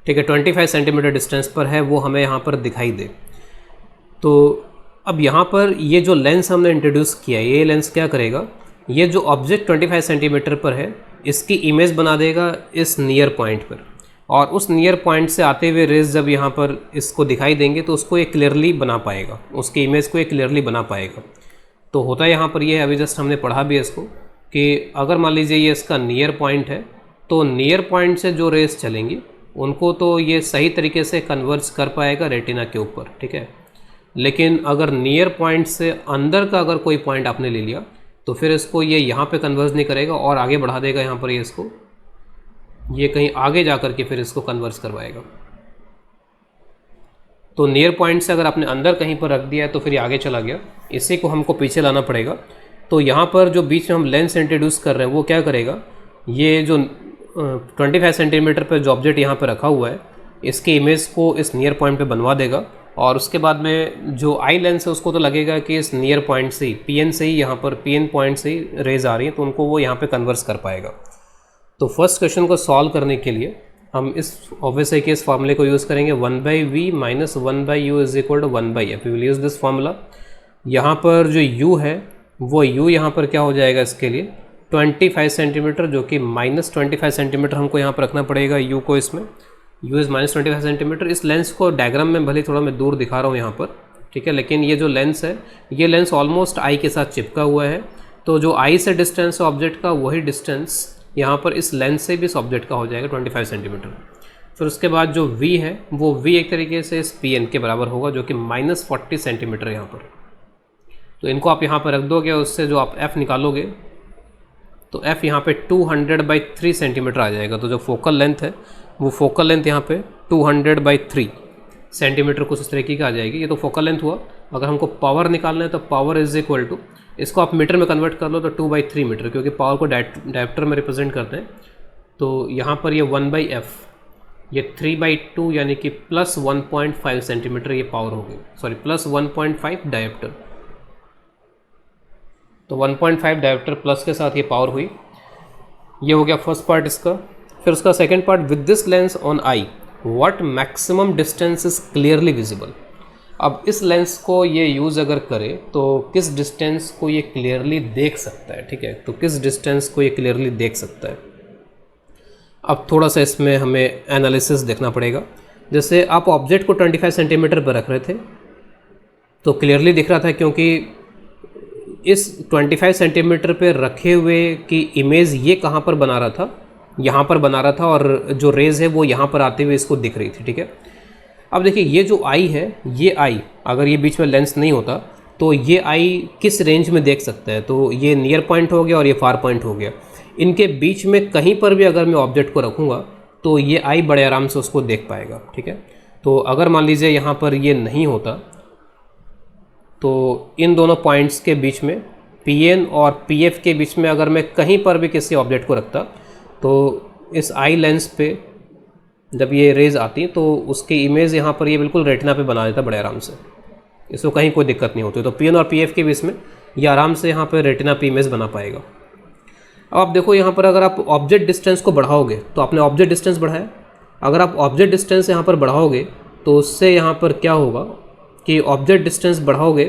Speaker 1: ठीक है, 25 सेंटीमीटर डिस्टेंस पर है, वो हमें यहाँ पर दिखाई दे। तो अब यहाँ पर ये जो लेंस हमने इंट्रोड्यूस किया है, ये लेंस क्या करेगा, ये जो ऑब्जेक्ट 25 सेंटीमीटर पर है इसकी इमेज बना देगा इस नियर पॉइंट पर, और उस नियर पॉइंट से आते हुए रेज जब यहाँ पर इसको दिखाई देंगे तो उसको ये क्लियरली बना पाएगा, उसकी इमेज को ये क्लियरली बना पाएगा। तो होता है यहाँ पर ये, अभी जस्ट हमने पढ़ा भी इसको कि अगर मान लीजिए ये इसका नियर पॉइंट है, तो नियर पॉइंट से जो रेज चलेंगी उनको तो ये सही तरीके से कन्वर्ज कर पाएगा रेटिना के ऊपर, ठीक है। लेकिन अगर नियर पॉइंट से अंदर का अगर कोई पॉइंट आपने ले लिया तो फिर इसको ये यहाँ पे कन्वर्स नहीं करेगा और आगे बढ़ा देगा यहाँ पर, ये इसको ये कहीं आगे जा कर के फिर इसको कन्वर्स करवाएगा। तो नियर पॉइंट से अगर आपने अंदर कहीं पर रख दिया है तो फिर ये आगे चला गया, इसी को हमको पीछे लाना पड़ेगा। तो यहाँ पर जो बीच में हम लेंस इंट्रोड्यूस कर रहे हैं वो क्या करेगा, ये जो 25 सेंटीमीटर पर जो ऑब्जेक्ट यहाँ पर रखा हुआ है इसके इमेज को इस नियर पॉइंट पे बनवा देगा, और उसके बाद में जो आई लेंस है उसको तो लगेगा कि इस नियर पॉइंट से ही, पीएन से ही, यहाँ पर पीएन पॉइंट से ही रेज आ रही है, तो उनको वो यहाँ पे कन्वर्स कर पाएगा। तो फर्स्ट क्वेश्चन को सॉल्व करने के लिए हम इस ऑब्वियसली के इस फार्मूले को यूज़ करेंगे, 1/v minus 1/u is equal to 1/f। We will use this formula. यहाँ पर जो u है वो u यहाँ पर क्या हो जाएगा, इसके लिए 25 सेंटीमीटर, जो कि -25 सेंटीमीटर हमको यहाँ पर रखना पड़ेगा u को। इसमें u इज़ -25 सेंटीमीटर। इस लेंस को डायग्राम में भले थोड़ा मैं दूर दिखा रहा हूँ यहाँ पर, ठीक है, लेकिन ये जो लेंस है ये लेंस ऑलमोस्ट आई के साथ चिपका हुआ है। तो जो आई से डिस्टेंस है ऑब्जेक्ट का, वही डिस्टेंस यहाँ पर इस लेंस से भी इस ऑब्जेक्ट का हो जाएगा 25 सेंटीमीटर। फिर उसके बाद जो v है वो v एक तरीके से इस pn के बराबर होगा, जो कि -40 सेंटीमीटर यहाँ पर। तो इनको आप यहाँ पर रख दोगे, उससे जो आप f निकालोगे तो f यहाँ पे 200/3 सेंटीमीटर आ जाएगा। तो जो फोकल लेंथ है वो फोकल लेंथ यहाँ पे 200/3 सेंटीमीटर कुछ इस तरीके की आ जाएगी। ये तो फोकल लेंथ हुआ। अगर हमको पावर निकालना है तो पावर इज इक्वल टू, इसको आप मीटर में कन्वर्ट कर लो तो 2/3 मीटर, क्योंकि पावर को डायप्टर में रिप्रेजेंट करते हैं। तो यहाँ पर ये 1/f, ये 3/2 यानी कि प्लस 1.5 सेंटीमीटर ये पावर होगी, सॉरी प्लस 1.5 डायप्टर। तो 1.5 डायप्टर प्लस के साथ ये पावर हुई। ये हो गया फर्स्ट पार्ट इसका। फिर उसका second part, with this lens on I what maximum distance is clearly visible. अब इस लेंस को ये यूज़ अगर करे तो किस डिस्टेंस को ये क्लियरली देख सकता है, ठीक है, तो किस डिस्टेंस को ये क्लियरली देख सकता है। अब थोड़ा सा इसमें हमें एनालिसिस देखना पड़ेगा। जैसे आप ऑब्जेक्ट को 25 सेंटीमीटर पर रख रहे थे तो क्लियरली दिख रहा था, क्योंकि इस 25 सेंटीमीटर पे रखे हुए की इमेज ये कहाँ पर बना रहा था, यहाँ पर बना रहा था, और जो रेज है वो यहाँ पर आते हुए इसको दिख रही थी, ठीक है। अब देखिए ये जो आई है, ये आई अगर ये बीच में लेंस नहीं होता तो ये आई किस रेंज में देख सकता है, तो ये नियर पॉइंट हो गया और ये फार पॉइंट हो गया। इनके बीच में कहीं पर भी अगर मैं ऑब्जेक्ट को रखूँगा तो ये आई बड़े आराम से उसको देख पाएगा, ठीक है। तो अगर मान लीजिए यहाँ पर ये नहीं होता तो इन दोनों पॉइंट्स के बीच में, पीएन और पीएफ के बीच में अगर मैं कहीं पर भी किसी ऑब्जेक्ट को रखता तो इस आई लेंस पे जब ये रेज आती तो उसकी इमेज यहाँ पर ये बिल्कुल रेटिना पे बना देता बड़े आराम से, इसको कहीं कोई दिक्कत नहीं होती। तो पीएन और पीएफ के बीच में ये आराम से यहाँ पर रेटिना पे इमेज बना पाएगा। अब आप देखो यहाँ पर अगर आप ऑब्जेक्ट डिस्टेंस को बढ़ाओगे तो आपने ऑब्जेक्ट डिस्टेंस बढ़ाया, अगर आप ऑब्जेक्ट डिस्टेंस यहाँ पर बढ़ाओगे तो उससे यहाँ पर क्या होगा कि ऑब्जेक्ट डिस्टेंस बढ़ाओगे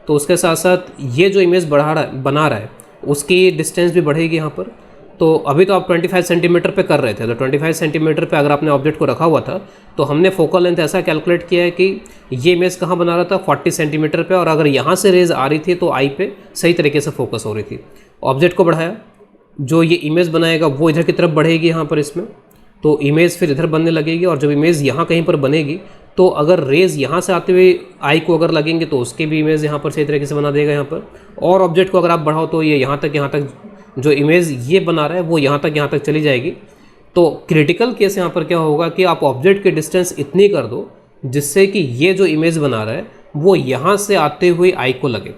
Speaker 1: तो उसके साथ साथ ये जो इमेज बना रहा है उसकी डिस्टेंस भी बढ़ेगी यहाँ पर। तो अभी तो आप 25 सेंटीमीटर पे कर रहे थे, तो 25 सेंटीमीटर पे अगर आपने ऑब्जेक्ट को रखा हुआ था तो हमने फोकल लेंथ ऐसा कैलकुलेट किया है कि ये इमेज कहाँ बना रहा था 40 सेंटीमीटर पे, और अगर यहाँ से रेज आ रही थी तो आई पे सही तरीके से फोकस हो रही थी। ऑब्जेक्ट को बढ़ाया, जो ये इमेज बनाएगा वो इधर की तरफ बढ़ेगी यहाँ पर इसमें, तो इमेज फिर इधर बनने लगेगी, और जब इमेज यहाँ कहीं पर बनेगी तो अगर रेज यहाँ से आते हुए आई को अगर लगेंगे तो उसकी भी इमेज यहाँ पर सही तरीके से बना देगा यहाँ पर। और ऑब्जेक्ट को अगर आप बढ़ाओ तो ये यहाँ तक जो इमेज ये बना रहा है वो यहाँ तक चली जाएगी। तो क्रिटिकल केस यहाँ पर क्या होगा कि आप ऑब्जेक्ट की डिस्टेंस इतनी कर दो जिससे कि ये जो इमेज बना रहा है वो यहाँ से आते हुए आई को लगे।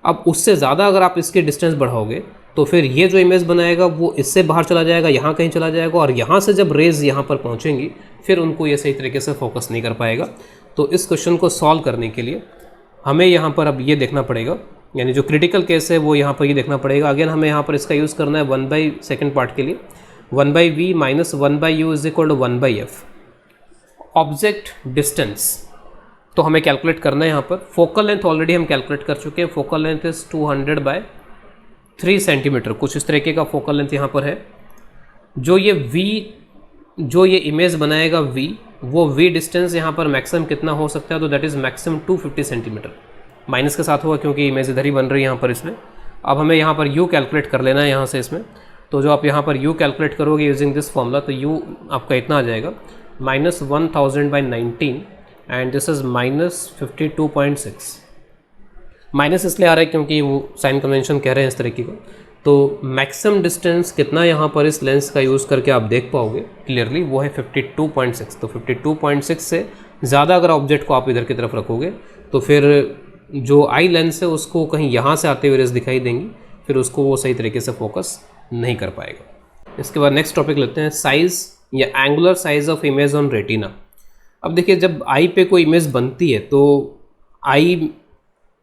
Speaker 1: अब उससे ज़्यादा अगर आप इसकी डिस्टेंस बढ़ाओगे तो फिर ये जो इमेज बनाएगा वो इससे बाहर चला जाएगा, यहाँ कहीं चला जाएगा, और यहाँ से जब रेज यहाँ पर पहुँचेंगी फिर उनको ये सही तरीके से फोकस नहीं कर पाएगा। तो इस क्वेश्चन को सॉल्व करने के लिए हमें यहाँ पर अब ये देखना पड़ेगा, यानी जो क्रिटिकल केस है वो यहाँ पर ये देखना पड़ेगा। अगेन हमें यहाँ पर इसका यूज़ करना है 1/, सेकेंड पार्ट के लिए 1/v minus 1/u is equal to 1/f। Object distance तो हमें कैलकुलेट करना है यहाँ पर। फोकल लेंथ ऑलरेडी हम कैलकुलेट कर चुके हैं, फोकल लेंथ इज 200/3 सेंटीमीटर, कुछ इस तरीके का फोकल लेंथ यहाँ पर है। जो ये इमेज बनाएगा v, वो v डिस्टेंस यहाँ पर मैक्सिमम कितना हो सकता है, तो that is maximum 250 centimetre, minus के साथ होगा क्योंकि इमेज इधर ही बन रही है यहाँ पर इसमें। अब हमें यहाँ पर u कैलकुलेट कर लेना है यहाँ से इसमें। तो जो आप यहाँ पर u कैलकुलेट करोगे यूजिंग दिस फॉर्मूला तो u आपका इतना आ जाएगा -1000/19 एंड दिस इज़ -52.6। माइनस इसलिए आ रहा है क्योंकि वो साइन कन्वेंशन कह रहे हैं इस तरीके को। तो मैक्सिमम डिस्टेंस कितना यहाँ पर इस लेंस का यूज़ करके आप देख पाओगे क्लियरली, वो है 52.6। तो 52.6 से ज़्यादा अगर ऑब्जेक्ट को आप इधर की तरफ रखोगे तो फिर जो आई लेंस है उसको कहीं यहाँ से आते हुए रेस दिखाई देंगी, फिर उसको वो सही तरीके से फोकस नहीं कर पाएगा। इसके बाद नेक्स्ट टॉपिक लेते हैं, साइज़ या angular size of image on retina. अब देखिए, जब आई पे कोई इमेज बनती है तो आई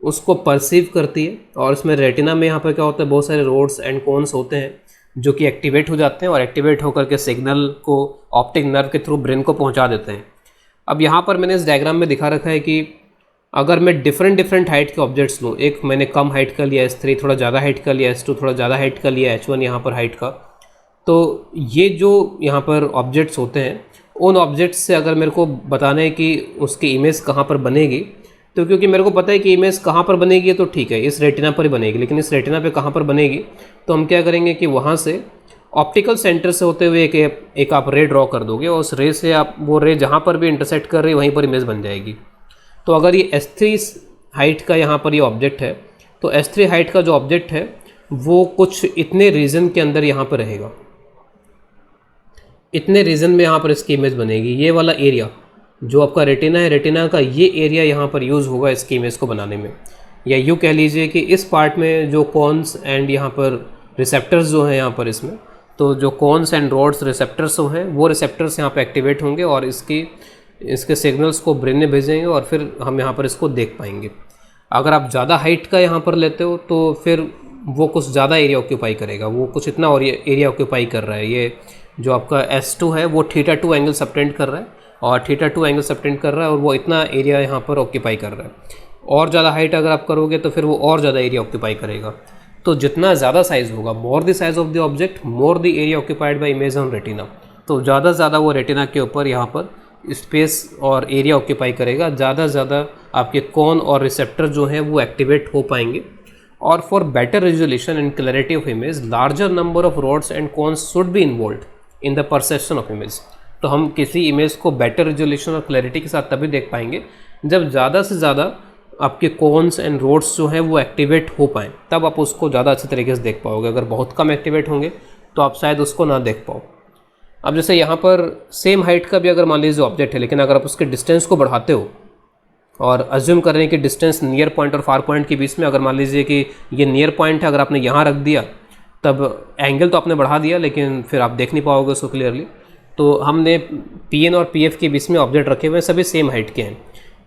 Speaker 1: उसको परसीव करती है, और इसमें रेटिना में यहाँ पर क्या होता है, बहुत सारे रोड्स एंड कोन्स होते हैं जो कि एक्टिवेट हो जाते हैं और एक्टिवेट होकर के सिग्नल को ऑप्टिक नर्व के थ्रू ब्रेन को पहुँचा देते हैं। अब यहाँ पर मैंने इस डायग्राम में दिखा रखा है कि अगर मैं डिफरेंट हाइट के ऑब्जेक्ट्स लूँ, एक मैंने कम हाइट का लिया S3, थोड़ा ज़्यादा हाइट का लिया S2, थोड़ा ज़्यादा हाइट का लिया H1 यहाँ पर हाइट का, तो ये जो यहाँ पर ऑब्जेक्ट्स होते हैं, उन ऑब्जेक्ट्स से अगर मेरे को बताना है कि उसकी इमेज कहाँ पर बनेगी, तो क्योंकि मेरे को पता है कि इमेज कहाँ पर बनेगी तो ठीक है, इस रेटिना पर ही बनेगी, लेकिन इस रेटिना पे कहाँ पर बनेगी, तो हम क्या करेंगे कि वहाँ से ऑप्टिकल सेंटर से होते हुए एक आप रे ड्रॉ कर दोगे, और उस रे से आप वो रे जहाँ पर भी इंटरसेक्ट कर रही है वहीं पर इमेज बन जाएगी। तो अगर ये S3 हाइट का यहाँ पर ये ऑब्जेक्ट है, तो S3 हाइट का जो ऑब्जेक्ट है वो कुछ इतने रीजन के अंदर यहाँ पर रहेगा, इतने रीजन में यहाँ पर इसकी इमेज बनेगी। ये वाला एरिया जो आपका रेटिना है, रेटिना का ये एरिया यहाँ पर यूज़ होगा इसकी इमेज को बनाने में। या यूँ कह लीजिए कि इस पार्ट में जो कॉन्स एंड यहाँ पर रिसेप्टर्स जो हैं यहाँ पर इसमें, तो जो कॉन्स एंड रॉड्स रिसेप्टर्स जो हैं वो रिसेप्टर्स यहाँ पर एक्टिवेट होंगे और इसके सिग्नल्स को ब्रेन में भेजेंगे और फिर हम यहाँ पर इसको देख पाएंगे। अगर आप ज़्यादा हाइट का यहाँ पर लेते हो तो फिर वो कुछ ज़्यादा एरिया ऑक्यूपाई करेगा, वो कुछ इतना और एरिया ऑक्यूपाई कर रहा है। ये जो आपका S2 है वो θ2 एंगल सबटेंड कर रहा है, और θ2 एंगल सबटेंड कर रहा है और वो इतना एरिया यहाँ पर ऑक्यूपाई कर रहा है। और ज़्यादा हाइट अगर आप करोगे तो फिर वो और ज़्यादा एरिया ऑक्यूपाई करेगा। तो जितना ज़्यादा साइज़ होगा, more the size of the object more the area occupied by image on retina, तो ज़्यादा वो रेटिना के ऊपर यहाँ पर स्पेस और एरिया ऑक्यूपाई करेगा, ज़्यादा आपके कॉन और रिसेप्टर जो हैं वो एक्टिवेट हो पाएंगे। और for better resolution and clarity of image, larger number of rods and cons should be involved in the perception of image. तो हम किसी इमेज को बेटर रेजोल्यूशन और क्लैरिटी के साथ तभी देख पाएंगे जब ज़्यादा से ज़्यादा आपके कॉन्स एंड रोड्स जो हैं वो एक्टिवेट हो पाएँ, तब आप उसको ज़्यादा अच्छे तरीके से देख पाओगे। अगर बहुत कम एक्टिवेट होंगे तो आप शायद उसको ना देख पाओ। अब जैसे यहाँ पर सेम हाइट का भी अगर मान लीजिए ऑब्जेक्ट है, लेकिन अगर आप उसके डिस्टेंस को बढ़ाते हो और अज्यूम कर रहे हैं कि डिस्टेंस नियर पॉइंट और फार पॉइंट के बीच में, अगर मान लीजिए कि ये नियर पॉइंट है, अगर आपने यहाँ रख दिया तब एंगल तो आपने बढ़ा दिया लेकिन फिर आप देख नहीं पाओगे उसको क्लियरली। तो हमने PN और PF के बीच में ऑब्जेक्ट रखे हुए हैं, सभी सेम हाइट के हैं,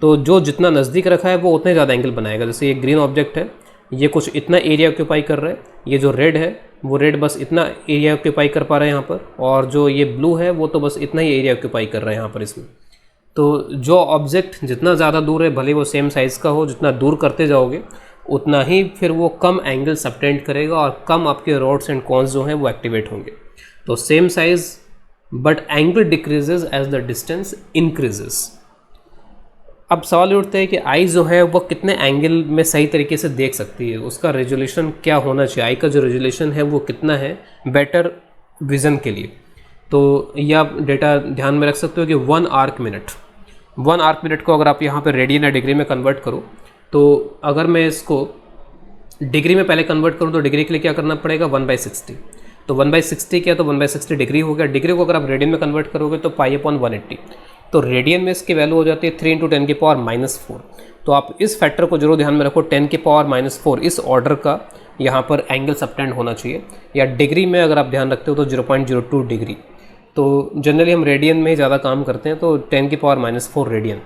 Speaker 1: तो जो जितना नज़दीक रखा है वो उतने ज़्यादा एंगल बनाएगा। जैसे ये ग्रीन ऑब्जेक्ट है, ये कुछ इतना एरिया ऑक्यूपाई कर रहा है, ये जो रेड है वो रेड बस इतना एरिया ऑक्यूपाई कर पा रहा है यहाँ पर, और जो ये ब्लू है वो तो बस इतना ही एरिया ऑक्यूपाई कर रहा है यहाँ पर इसमें। तो जो ऑब्जेक्ट जितना ज़्यादा दूर है, भले वो सेम साइज़ का हो, जितना दूर करते जाओगे उतना ही फिर वो कम एंगल सबटेंड करेगा और कम आपके रॉड्स एंड कॉन्स जो हैं वो एक्टिवेट होंगे। तो same size but angle decreases as the distance increases. अब सवाल उठता है कि आई जो है वो कितने एंगल में सही तरीके से देख सकती है, उसका रेजोल्यूशन क्या होना चाहिए, आई का जो रेजोल्यूशन है वो कितना है बेटर विज़न के लिए। तो ये आप डेटा ध्यान में रख सकते हो कि 1 आर्क मिनट को अगर आप यहाँ पे रेडियन या डिग्री में कन्वर्ट करो, तो अगर मैं इसको डिग्री में पहले कन्वर्ट करूँ तो डिग्री के लिए क्या करना पड़ेगा, 1/60। तो 1/60 क्या, तो 1/60 डिग्री हो गया। डिग्री को अगर आप रेडियन में कन्वर्ट करोगे तो π/180। तो रेडियन में इसकी वैल्यू हो जाती है 3 × 10⁻⁻⁴। तो आप इस फैक्टर को जरूर ध्यान में रखो, 10⁻⁻⁴ इस ऑर्डर का यहाँ पर एंगल सबटेंड होना चाहिए। या डिग्री में अगर आप ध्यान रखते हो तो 0.02 डिग्री। तो जनरली हम रेडियन में ही ज़्यादा काम करते हैं, तो 10⁻⁻⁴ रेडियन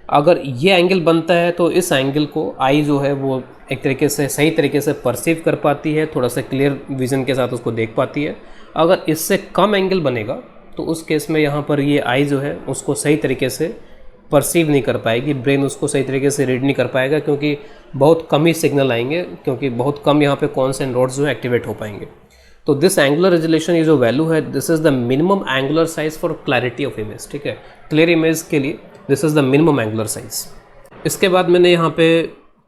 Speaker 1: अगर ये एंगल बनता है तो इस एंगल को आई जो है वो एक तरीके से सही तरीके से परसीव कर पाती है, थोड़ा सा क्लियर विजन के साथ उसको देख पाती है। अगर इससे कम एंगल बनेगा तो उस केस में यहाँ पर ये आई जो है उसको सही तरीके से परसीव नहीं कर पाएगी, ब्रेन उसको सही तरीके से रीड नहीं कर पाएगा, क्योंकि बहुत कम ही सिग्नल आएंगे, क्योंकि बहुत कम यहाँ पे कॉन्स एंड रॉड्स जो है एक्टिवेट हो पाएंगे। तो दिस एंगुलर रेजोल्यूशन ये जो वैल्यू है, this is the minimum angular size for clarity of image. ठीक है, क्लियर इमेज के लिए this is the minimum angular size. इसके बाद मैंने यहाँ पे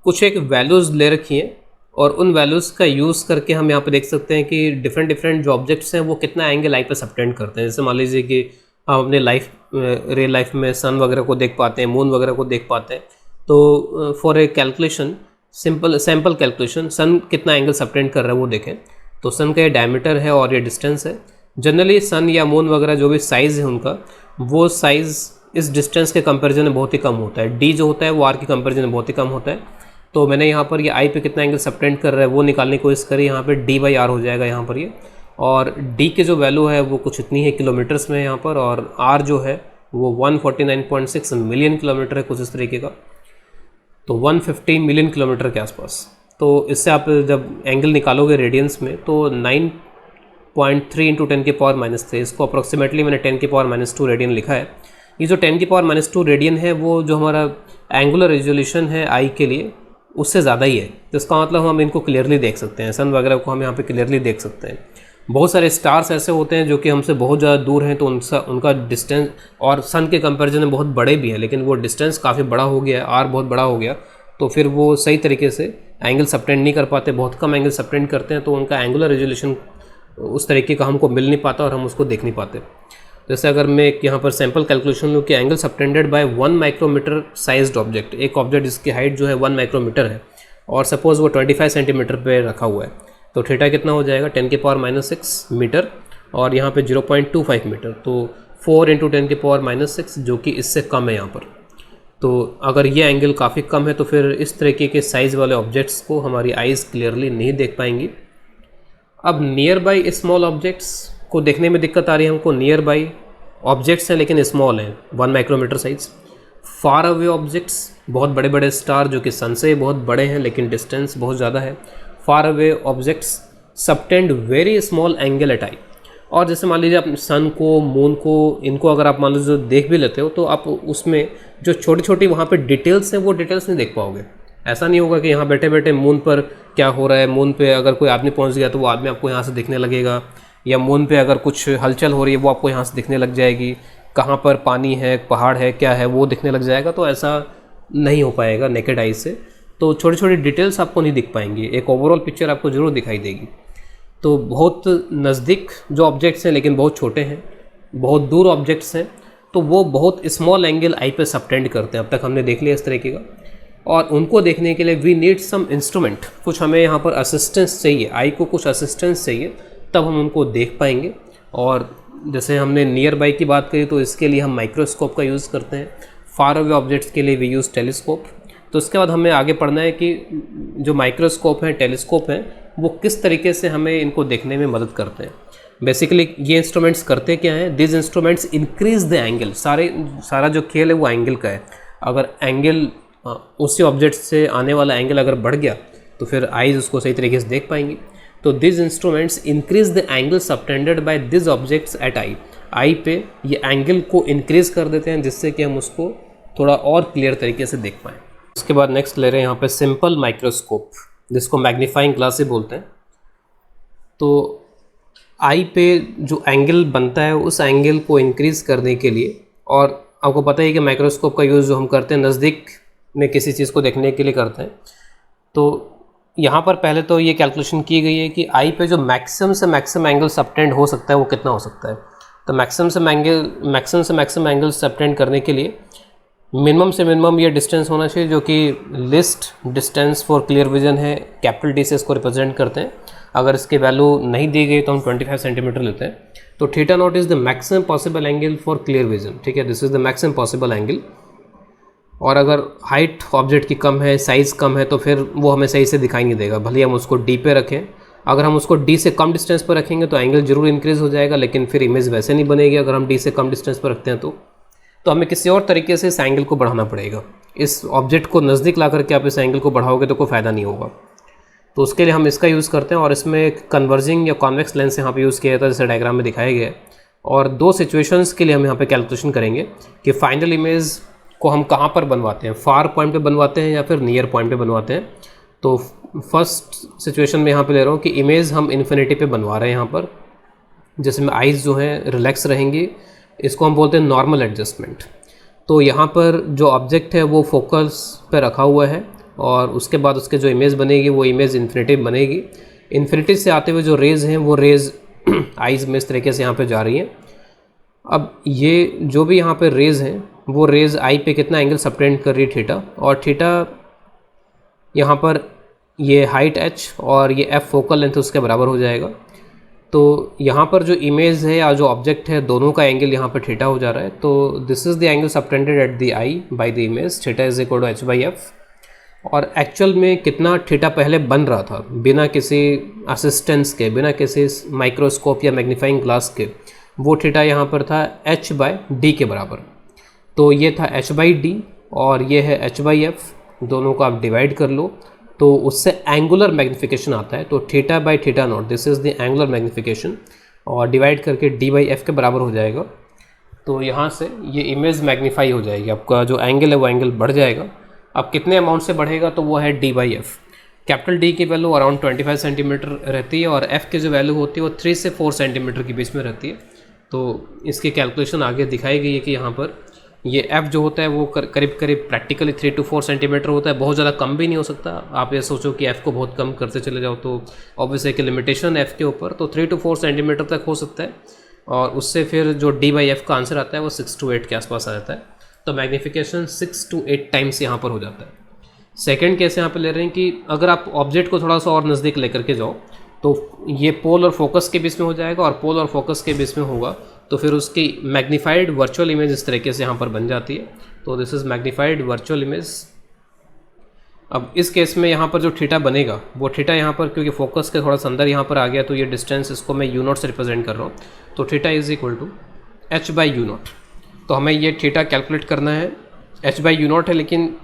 Speaker 1: कुछ एक वैल्यूज़ ले रखी हैं और उन वैल्यूज़ का यूज़ करके हम यहाँ पे देख सकते हैं कि डिफरेंट जो ऑब्जेक्ट्स हैं वो कितना एंगल आई पे सबटेंड करते हैं। जैसे मान लीजिए कि हम अपने लाइफ रियल लाइफ में सन वगैरह को देख पाते हैं, मून वगैरह को देख पाते हैं। तो for a calculation, simple sample calculation, sun कितना एंगल सबटेंड कर रहा है वो देखें। तो सन का ये डायमीटर है और ये डिस्टेंस है। जनरली सन या मून वगैरह जो भी साइज़ है उनका, वो साइज़ इस डिस्टेंस के कंपैरिजन में बहुत ही कम होता है। डी जो होता है वो आर के कंपैरिजन में बहुत ही कम होता है। तो मैंने यहाँ पर ये आई पे कितना एंगल सबटेंड कर रहा है वो निकालने की कोशिश करी। यहाँ पे डी बाई आर हो जाएगा यहाँ पर ये, और डी की जो वैल्यू है वो कुछ इतनी है किलोमीटर्स में यहाँ पर, और आर जो है वो 149.6 मिलियन किलोमीटर है, कुछ इस तरीके का। तो 150 मिलियन किलोमीटर के आसपास। तो इससे आप जब एंगल निकालोगे रेडियंस में तो 9.3 इंटू 10 की पावर -3, इसको अप्रॉक्सीमेटली मैंने 10 की पावर -2 रेडियन लिखा है। ये जो 10 की पावर -2 रेडियन है वो जो हमारा एंगुलर रेजोल्यूशन है आई के लिए उससे ज़्यादा ही है। तो इसका मतलब हम इनको क्लियरली देख सकते हैं, सन वगैरह को हम यहाँ पे क्लियरली देख सकते हैं। बहुत सारे स्टार्स ऐसे होते हैं जो कि हमसे बहुत ज़्यादा दूर हैं, तो उनका डिस्टेंस और सन के कंपैरिजन में बहुत बड़े भी हैं, लेकिन वो डिस्टेंस काफ़ी बड़ा हो गया है, आर बहुत बड़ा हो गया, तो फिर वो सही तरीके से एंगल सबटेंड नहीं कर पाते, बहुत कम एंगल सबटेंड करते हैं, तो उनका एंगुलर रेजोल्यूशन उस तरीके का हमको मिल नहीं पाता और हम उसको देख नहीं पाते। जैसे अगर मैं एक यहाँ पर सैम्पल कैलकुलेशन लूँ कि angle subtended by 1 micrometre sized object, एक ऑब्जेक्ट जिसकी हाइट जो है 1 माइक्रोमीटर है और सपोज़ वो 25 सेंटीमीटर पे रखा हुआ है, तो थीटा कितना हो जाएगा 10 की पावर -6 मीटर, और यहाँ पे 0.25 मीटर, तो 4 इंटू 10 की पावर -6, जो कि इससे कम है यहाँ पर। तो अगर ये एंगल काफ़ी कम है तो फिर इस तरीके के साइज़ वाले ऑब्जेक्ट्स को हमारी आइज़ क्लियरली नहीं देख पाएंगी। अब नियर बाई स्मॉल ऑब्जेक्ट्स को देखने में दिक्कत आ रही है हमको। नियर बाई ऑब्जेक्ट्स हैं लेकिन स्मॉल हैं, 1 micrometre size. Far away objects, बहुत बड़े बड़े स्टार जो कि सन से बहुत बड़े हैं लेकिन डिस्टेंस बहुत ज़्यादा है। Far away objects subtend very small angle at eye. और जैसे मान लीजिए आप सन को, मून को, इनको अगर आप मान लीजिए देख भी लेते हो तो आप उसमें जो छोटी छोटी वहाँ पे डिटेल्स हैं वो डिटेल्स नहीं देख पाओगे। ऐसा नहीं होगा कि यहाँ बैठे बैठे मून पर क्या हो रहा है, मून पे अगर कोई आदमी पहुँच गया तो वो आदमी आपको यहाँ से दिखने लगेगा, या मून पे अगर कुछ हलचल हो रही है वो आपको यहाँ से दिखने लग जाएगी, कहाँ पर पानी है, पहाड़ है, क्या है वो दिखने लग जाएगा। तो ऐसा नहीं हो पाएगा नेकेड आई से, तो छोटी छोटी डिटेल्स आपको नहीं दिख पाएंगी, एक ओवरऑल पिक्चर आपको ज़रूर दिखाई देगी। तो बहुत नज़दीक जो ऑब्जेक्ट्स हैं लेकिन बहुत छोटे हैं, बहुत दूर ऑब्जेक्ट्स हैं, तो वो बहुत स्मॉल एंगल आई पे सबटेंड करते हैं। अब तक हमने देख लिया इस तरीके का, और उनको देखने के लिए वी नीड सम इंस्ट्रूमेंट, कुछ हमें यहाँ पर असिस्टेंस चाहिए, आई को कुछ असिस्टेंस चाहिए, तब हम उनको देख पाएंगे। और जैसे हमने नियर बाई की बात करी तो इसके लिए हम माइक्रोस्कोप का यूज़ करते हैं, फार अवे ऑब्जेक्ट्स के लिए वी यूज़ टेलीस्कोप। तो इसके बाद हमें आगे पढ़ना है कि जो माइक्रोस्कोप हैं, टेलीस्कोप हैं, वो किस तरीके से हमें इनको देखने में मदद करते हैं। बेसिकली ये इंस्ट्रूमेंट्स करते क्या हैं, this instruments increase the angle. सारा जो खेल है वो एंगल का है। अगर एंगल उसी ऑब्जेक्ट से आने वाला एंगल अगर बढ़ गया तो फिर आईज उसको सही तरीके से देख पाएंगी। तो this instruments increase the angle subtended by this objects at eye पे ये एंगल को इंक्रीज कर देते हैं, जिससे कि हम उसको थोड़ा और क्लियर तरीके से देख पाएँ। उसके बाद नेक्स्ट ले रहे हैं यहाँ पे सिंपल माइक्रोस्कोप, जिसको मैग्नीफाइंग ग्लास से बोलते हैं। तो आई पे जो एंगल बनता है उस एंगल को इंक्रीज़ करने के लिए, और आपको पता है कि माइक्रोस्कोप का यूज़ जो हम करते हैं नज़दीक में किसी चीज़ को देखने के लिए करते हैं। तो यहाँ पर पहले तो ये कैलकुलेशन की गई है कि आई पे जो मैक्सिमम से मैक्सिमम एंगल सबटेंड हो सकता है वो कितना हो सकता है। तो मैक्सिमम से मैक्सिमम एंगल सबटेंड करने के लिए मिनिमम से मिनिमम ये डिस्टेंस होना चाहिए, जो कि list distance for clear vision है, कैपिटल डी से इसको रिप्रेजेंट करते हैं। अगर इसकी वैल्यू नहीं दी गई तो हम 25 सेंटीमीटर लेते हैं। तो theta naught is the maximum possible angle for clear vision, ठीक है, this is the maximum possible angle. और अगर हाइट ऑब्जेक्ट की कम है, साइज़ कम है, तो फिर वो हमें सही से दिखाई नहीं देगा, भले हम उसको डी पे रखें। अगर हम उसको डी से कम डिस्टेंस पर रखेंगे तो एंगल जरूर इंक्रीज़ हो जाएगा, लेकिन फिर इमेज वैसे नहीं बनेगी अगर हम डी से कम डिस्टेंस पर रखते हैं। तो हमें किसी और तरीके से इस एंगल को बढ़ाना पड़ेगा। इस ऑब्जेक्ट को नज़दीक ला करके आप इस एंगल को बढ़ाओगे तो कोई फ़ायदा नहीं होगा। तो उसके लिए हम इसका यूज़ करते हैं, और इसमें एक कन्वर्जिंग या कॉन्वेक्स लेंस यहाँ पे यूज़ किया जाता है, जैसे डायग्राम में दिखाया गया है। और दो सिचुएशंस के लिए हम यहाँ पे कैलकुलेशन करेंगे कि फाइनल इमेज को हम कहाँ पर बनवाते हैं, फार पॉइंट पे बनवाते हैं या फिर नियर पॉइंट पे बनवाते हैं। तो फर्स्ट सिचुएशन में यहाँ पे ले रहा हूँ कि इमेज हम इन्फिनिटी पे बनवा रहे हैं यहाँ पर, जिसमें आइज़ जो हैं रिलैक्स रहेंगी, इसको हम बोलते हैं नॉर्मल एडजस्टमेंट। तो यहाँ पर जो ऑब्जेक्ट है वो फोकस पे रखा हुआ है, और उसके बाद उसके जो इमेज बनेगी वो इमेज इन्फिनिटी बनेगी। इन्फिनिटी से आते हुए जो रेज़ हैं वो रेज़ आइज़ में इस तरीके से यहाँ पे जा रही हैं। अब ये जो भी यहाँ पे रेज़ हैं वो रेज़ आई पे कितना एंगल सबटेंड कर रही है थीटा, और थीटा यहाँ पर ये हाइट h और ये f फोकल लेंथ उसके बराबर हो जाएगा। तो यहाँ पर जो इमेज है या जो ऑब्जेक्ट है दोनों का एंगल यहाँ पर थीटा हो जा रहा है। तो this is the angle subtended at the eye by the image, theta is equal to h by f. और एक्चुअल में कितना थीटा पहले बन रहा था बिना किसी असिस्टेंस के, बिना किसी माइक्रोस्कोप या मैग्नीफाइंग ग्लास के, वो थीटा यहाँ पर था h बाय डी के बराबर। तो ये था h बाई डी और ये है h बाई एफ, दोनों को आप डिवाइड कर लो तो उससे एंगुलर मैग्निफिकेशन आता है। तो theta by theta naught, this is the angular magnification, और डिवाइड करके डी बाई एफ के बराबर हो जाएगा। तो यहाँ से ये इमेज मैग्नीफाई हो जाएगी, आपका जो एंगल है वो एंगल बढ़ जाएगा। अब कितने अमाउंट से बढ़ेगा, तो वो है D by F. Capital D की वैल्यू अराउंड 25 सेंटीमीटर रहती है और एफ़ की जो वैल्यू होती है वो 3 से 4 सेंटीमीटर के बीच में रहती है। तो इसकी कैलकुलेशन आगे दिखाई गई है कि यहाँ पर ये एफ़ जो होता है वो करीब करीब प्रैक्टिकली 3 to 4 सेंटीमीटर होता है, बहुत ज़्यादा कम भी नहीं हो सकता। आप ये सोचो कि एफ़ को बहुत कम करते चले जाओ तो ऑब्वियस है कि लिमिटेशन एफ़ के ऊपर, तो 3 to 4 सेंटीमीटर तक हो सकता है। और उससे फिर जो डी बाई एफ़ का आंसर आता है वो 6 to 8 के आसपास आ जाता है। तो मैग्नीफिकेशन 6 to 8 टाइम्स यहाँ पर हो जाता है। सेकेंड केस यहाँ पर ले रहे हैं कि अगर आप ऑब्जेक्ट को थोड़ा सा और नज़दीक लेकर के जाओ तो ये पोल और फोकस के बीच में हो जाएगा, और पोल और फोकस के बीच में होगा तो फिर उसकी मैग्नीफाइड वर्चुअल इमेज इस तरीके से यहाँ पर बन जाती है। तो this is magnified virtual image. अब इस केस में यहाँ पर जो थीटा बनेगा वो थीटा यहाँ पर, क्योंकि फोकस के थोड़ा सा अंदर यहाँ पर आ गया तो ये डिस्टेंस इसको मैं यू नॉट से रिप्रेजेंट कर रहा हूँ। तो theta is equal to h by u not. तो हमें ये थीटा कैलकुलेट करना है, h बाई यू नॉट है लेकिन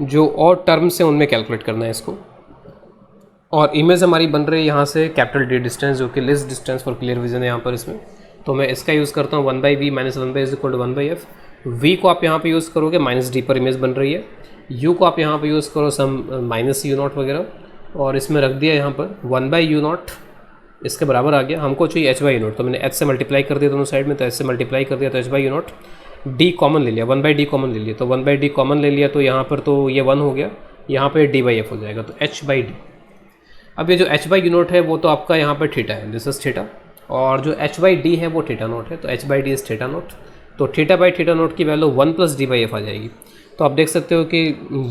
Speaker 1: जो और टर्म्स हैं उनमें कैलकुलेट करना है इसको। और इमेज हमारी बन रही है यहाँ से कैपिटल डी डिस्टेंस, जो कि list distance for clear vision है यहाँ पर इसमें। तो मैं इसका यूज़ करता हूँ 1 by v minus 1 by is equal to 1 by f. V को आप यहाँ पे यूज़ करोगे माइनस डी पर इमेज बन रही है, यू को आप यहाँ पे यूज़ करो सम माइनस यू नॉट वगैरह, और इसमें रख दिया यहाँ पर 1 बाई यू नॉट इसके बराबर आ गया। हमको चाहिए h बाई यू नॉट, तो मैंने h से मल्टीप्लाई कर दिया दोनों साइड में, तो h से मल्टीप्लाई कर दिया तो h by u not. D common ले लिया, 1 बाई डी कॉमन ले लिया, तो 1 बाई डी कॉमन ले लिया तो यहाँ पर तो ये 1 हो गया, यहाँ पे डी बाई एफ हो जाएगा, तो h बाई डी। अब ये जो h बाई यू नॉट है वो तो आपका यहाँ पर थीटा है, दिस इज थीटा, और जो h बाई डी है वो थीटा नॉट है, तो h by d is theta not. तो थीटा बाई थीटा नॉट की value 1 plus d by f आ जाएगी। तो आप देख सकते हो कि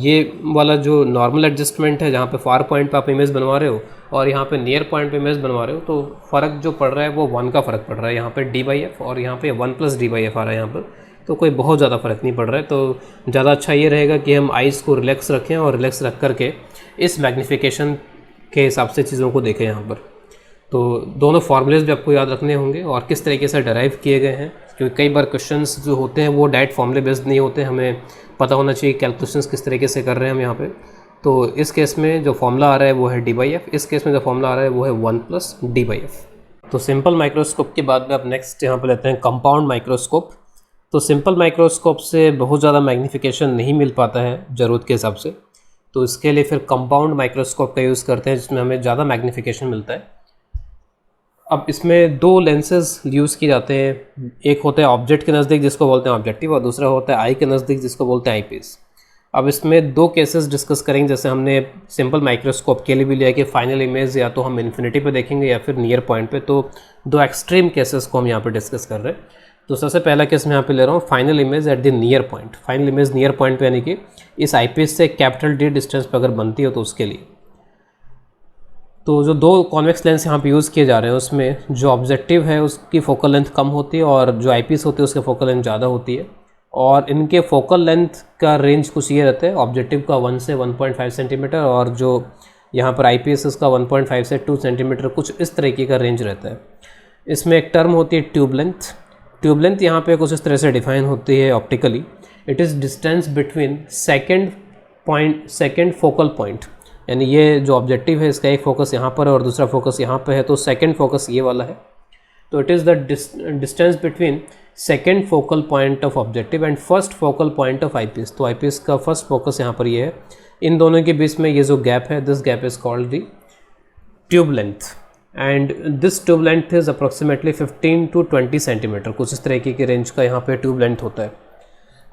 Speaker 1: ये वाला जो नॉर्मल एडजस्टमेंट है जहाँ पे फार पॉइंट पे आप इमेज बनवा रहे हो और यहाँ पे नियर पॉइंट पे इमेज बनवा रहे हो, तो फ़र्क जो पड़ रहा है वो 1 का फ़र्क पड़ रहा है। यहाँ पे डी बाई एफ और यहाँ पे 1 प्लस डी बाई एफ आ रहा है यहाँ पर, तो कोई बहुत ज़्यादा फ़र्क नहीं पड़ रहा है। तो ज़्यादा अच्छा ये रहेगा कि हम आइज़ को रिलैक्स रखें और रिलैक्स रख करके इस मैग्नीफिकेशन के हिसाब से चीज़ों को देखें यहाँ पर। तो दोनों फार्मूलेज भी आपको याद रखने होंगे और किस तरीके से डराइव किए गए हैं, क्योंकि कई बार क्वेश्चंस जो होते हैं वो डायरेक्ट फार्मूले बेस्ड नहीं होते, हमें पता होना चाहिए कैलकुलेशंस किस तरीके से कर रहे हैं हम यहाँ पे। तो इस केस में जो फॉर्मूला आ रहा है वो है डी बाई एफ, इस केस में जो फॉर्मूला आ रहा है वो है 1 प्लस डी बाई एफ। तो सिंपल माइक्रोस्कोप के बाद में अब नेक्स्ट यहाँ पर लेते हैं कंपाउंड माइक्रोस्कोप। तो सिंपल माइक्रोस्कोप से बहुत ज़्यादा मैग्नीफिकेशन नहीं मिल पाता है ज़रूरत के हिसाब से, तो इसके लिए फिर कंपाउंड माइक्रोस्कोप का यूज़ करते हैं जिसमें हमें ज़्यादा मैग्नीफिकेशन मिलता है। अब इसमें 2 लेंसेज यूज़ किए जाते हैं, एक होता है ऑब्जेक्ट के नज़दीक जिसको बोलते हैं ऑब्जेक्टिव, और दूसरा होता है आई के नज़दीक जिसको बोलते हैं आई पीस। अब इसमें 2 केसेस डिस्कस करेंगे, जैसे हमने सिंपल माइक्रोस्कोप के लिए भी लिया कि फाइनल इमेज या तो हम इन्फिनिटी पे देखेंगे या फिर नियर पॉइंट पे। तो 2 एक्सट्रीम केसेस को हम यहाँ पे डिस्कस कर रहे हैं। तो सबसे पहला केस मैं यहाँ पे ले रहा हूँ final image at the near point. Final image near point पे यानी कि इस आई पीस से कैपिटल डी डिस्टेंस पर अगर बनती हो तो उसके लिए। तो जो 2 कॉन्वेक्स लेंस यहाँ पे यूज़ किए जा रहे हैं उसमें जो ऑब्जेक्टिव है उसकी फोकल लेंथ कम होती है और जो आई पीस होती है उसकी फोकल लेंथ ज़्यादा होती है, और इनके फोकल लेंथ का रेंज कुछ ये रहता है, ऑब्जेक्टिव का 1 से 1.5 सेंटीमीटर और जो यहाँ पर आई पीस उसका 1.5 से 2 सेंटीमीटर, कुछ इस तरीके का रेंज रहता है। इसमें एक टर्म होती है ट्यूब लेंथ। ट्यूब लेंथ यहाँ पे कुछ इस तरह से डिफाइन होती है optically, it is distance between second focal point, यानी ये जो ऑब्जेक्टिव है इसका एक फोकस यहाँ पर है और दूसरा फोकस यहाँ पर है, तो सेकेंड फोकस ये वाला है। तो it is the distance between second focal point of objective and first focal point of eye piece. तो आई पीस का फर्स्ट फोकस यहाँ पर ये है, इन दोनों के बीच में ये जो गैप है, this gap is called the tube length, and this tube length is approximately 15 to 20 centimetre, कुछ इस तरीके की रेंज का यहाँ पे ट्यूब लेंथ होता है।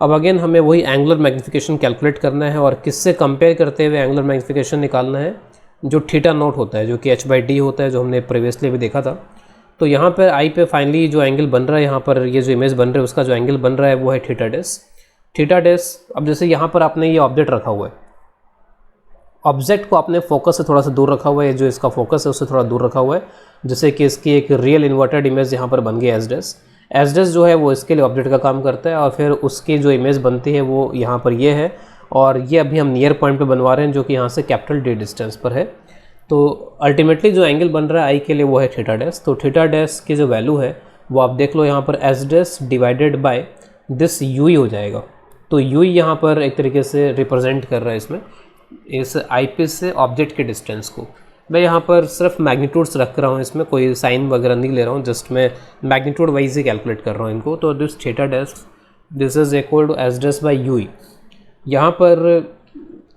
Speaker 1: अब अगेन हमें वही एंगुलर मैग्नीफिकेशन कैलकुलेट करना है और किससे कंपेयर करते हुए एंगुलर मैग्नीफिकेशन निकालना है, जो थीटा नॉट होता है जो कि h बाई डी होता है, जो हमने प्रीवियसली भी देखा था। तो यहाँ पर आई पे फाइनली जो एंगल बन रहा है, यहाँ पर ये जो इमेज बन रहा है उसका जो एंगल बन रहा है वो है थीटा डैश। थीटा डैश, अब जैसे यहाँ पर आपने ये ऑब्जेक्ट रखा हुआ है, ऑब्जेक्ट को आपने फोकस से थोड़ा सा दूर रखा हुआ है, जो इसका फोकस है उससे थोड़ा दूर रखा हुआ है, जैसे कि इसकी एक रियल इन्वर्टेड इमेज यहाँ पर बन गई एस डैश। एस डैश जो है वो इसके लिए ऑब्जेक्ट का काम करता है, और फिर उसकी जो इमेज बनती है वो यहाँ पर ये है, और ये अभी हम नियर पॉइंट पे बनवा रहे हैं जो कि यहाँ से कैपिटल डी डिस्टेंस पर है। तो अल्टीमेटली जो एंगल बन रहा है आई के लिए वो है थीटा डैश। तो थीटा डैश की जो वैल्यू है वो आप देख लो यहाँ पर s dash divided by this u ही हो जाएगा। तो यू यहाँ पर एक तरीके से रिप्रेजेंट कर रहा है इसमें इस आई पीस से ऑब्जेक्ट के डिस्टेंस को। मैं यहाँ पर सिर्फ मैग्नीट्यूड्स रख रहा हूँ, इसमें कोई साइन वगैरह नहीं ले रहा हूँ, जस्ट मैं मैग्नीट्यूड वाइज ही कैलकुलेट कर रहा हूँ इनको। तो this theta dash this is equal to s dash by u. यहाँ पर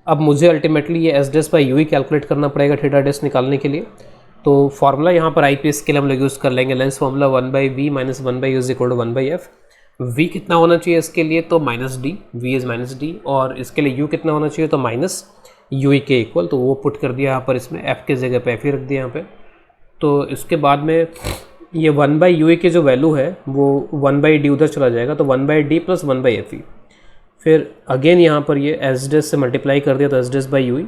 Speaker 1: अब मुझे अल्टीमेटली ये एस डैश बाई यू ही कैलकुलेट करना पड़ेगा थीटा डैश निकालने के लिए। तो फार्मूला यहाँ पर आई पीस के लिए हम लोग यूज़ कर लेंगे lens formula 1/v minus 1/u is equal to 1/f। v कितना होना चाहिए इसके लिए, तो minus d, v is minus d, और इसके लिए u कितना होना चाहिए, तो माइनस यू के इक्वल। तो वो पुट कर दिया यहाँ पर, इसमें f के जगह पे f ही रख दिया यहाँ पे। तो इसके बाद में ये 1/u की जो वैल्यू है वो 1/d उधर चला जाएगा, तो 1/d प्लस 1/f। फिर अगेन यहाँ पर ये एस डैश से मल्टीप्लाई कर दिया, तो s dash by you,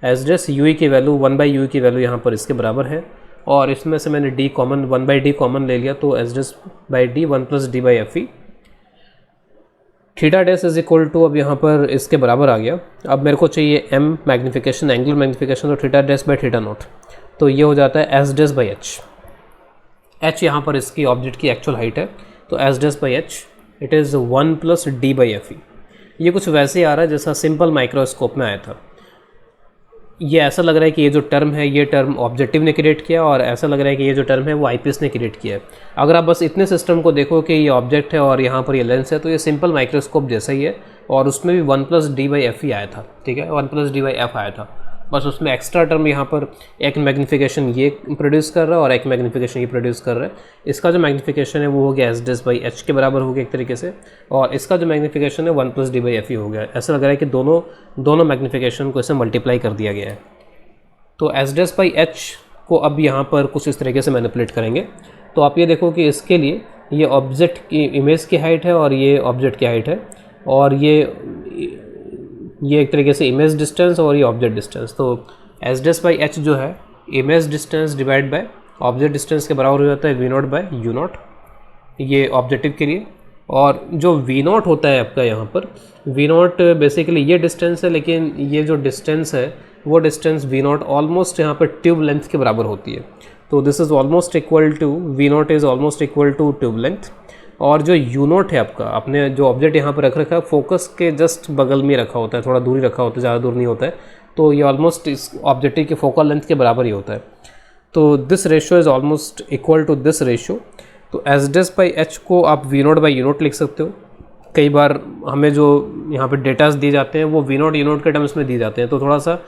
Speaker 1: S dash you की वैल्यू 1/u की वैल्यू यहाँ पर इसके बराबर है, और इसमें से मैंने d कॉमन 1/d कॉमन ले लिया, तो s dash by d 1 plus d by f e. Theta dash is equal to अब यहाँ पर इसके बराबर आ गया। अब मेरे को चाहिए m मैग्नीफिकेशन, एंगुलर मैग्नीफिकेशन, तो थीटा डैश बाई थीटा नॉट, तो ये हो जाता है S dash by H. H यहाँ पर इसकी ऑब्जेक्ट की एक्चुअल हाइट है, तो s dash by H it is 1 plus d by f e. ये कुछ वैसे ही आ रहा है जैसा सिंपल माइक्रोस्कोप में आया था। ये ऐसा लग रहा है कि ये जो टर्म है ये टर्म ऑब्जेक्टिव ने क्रिएट किया, और ऐसा लग रहा है कि ये जो टर्म है वो आईपीएस ने क्रिएट किया है। अगर आप बस इतने सिस्टम को देखो कि ये ऑब्जेक्ट है और यहाँ पर ये लेंस है, तो ये सिंपल माइक्रोस्कोप जैसा ही है, और उसमें भी 1 प्लस डी बाई एफ ही आया था, ठीक है, 1 प्लस डी बाई एफ आया था। बस उसमें एक्स्ट्रा टर्म यहाँ पर एक मैग्नीफिकेशन ये प्रोड्यूस कर रहा है और एक मैग्नीफिकेशन ये प्रोड्यूस कर रहा है। इसका जो मैग्नीफिकेशन है वो हो गया एस डैश बाई एच के बराबर हो गया एक तरीके से, और इसका जो मैग्नीफिकेशन है 1 प्लस डी बाई एफ ही हो गया। ऐसा लग रहा है कि दोनों मैग्नीफिकेशन को इसे मल्टीप्लाई कर दिया गया है। तो एस डैश बाई एच को अब यहाँ पर कुछ इस तरीके से मैनिपुलेट करेंगे। तो आप ये देखो कि इसके लिए ये ऑब्जेक्ट की इमेज की हाइट है और ये ऑब्जेक्ट की हाइट है, और ये एक तरीके से इमेज डिस्टेंस और ये ऑब्जेक्ट डिस्टेंस। तो एस डैश बाई एच जो है image distance divide by object distance के बराबर हो जाता है v not by u not, ये ऑब्जेक्टिव के लिए। और जो वी नॉट होता है आपका यहाँ पर, वी नॉट बेसिकली ये डिस्टेंस है, लेकिन ये जो डिस्टेंस है वो डिस्टेंस वी नॉट ऑलमोस्ट यहाँ पर ट्यूब लेंथ के बराबर होती है। तो this is almost equal to v not is almost equal to tube length. और जो यू नॉट है आपका, आपने जो ऑब्जेक्ट यहाँ पर रख रखा है फोकस के जस्ट बगल में रखा होता है, थोड़ा दूर ही रखा होता है, ज़्यादा दूर नहीं होता है, तो ये ऑलमोस्ट इस ऑब्जेक्टिव की फोकल लेंथ के बराबर ही होता है। तो this ratio is almost equal to this ratio. तो एस डैश बाई एच को आप v not by u not लिख सकते हो। कई बार हमें जो यहाँ पे डेटास दिए जाते हैं वो वी नॉट यू नॉट के टर्म्स में दिए जाते हैं, तो थोड़ा सा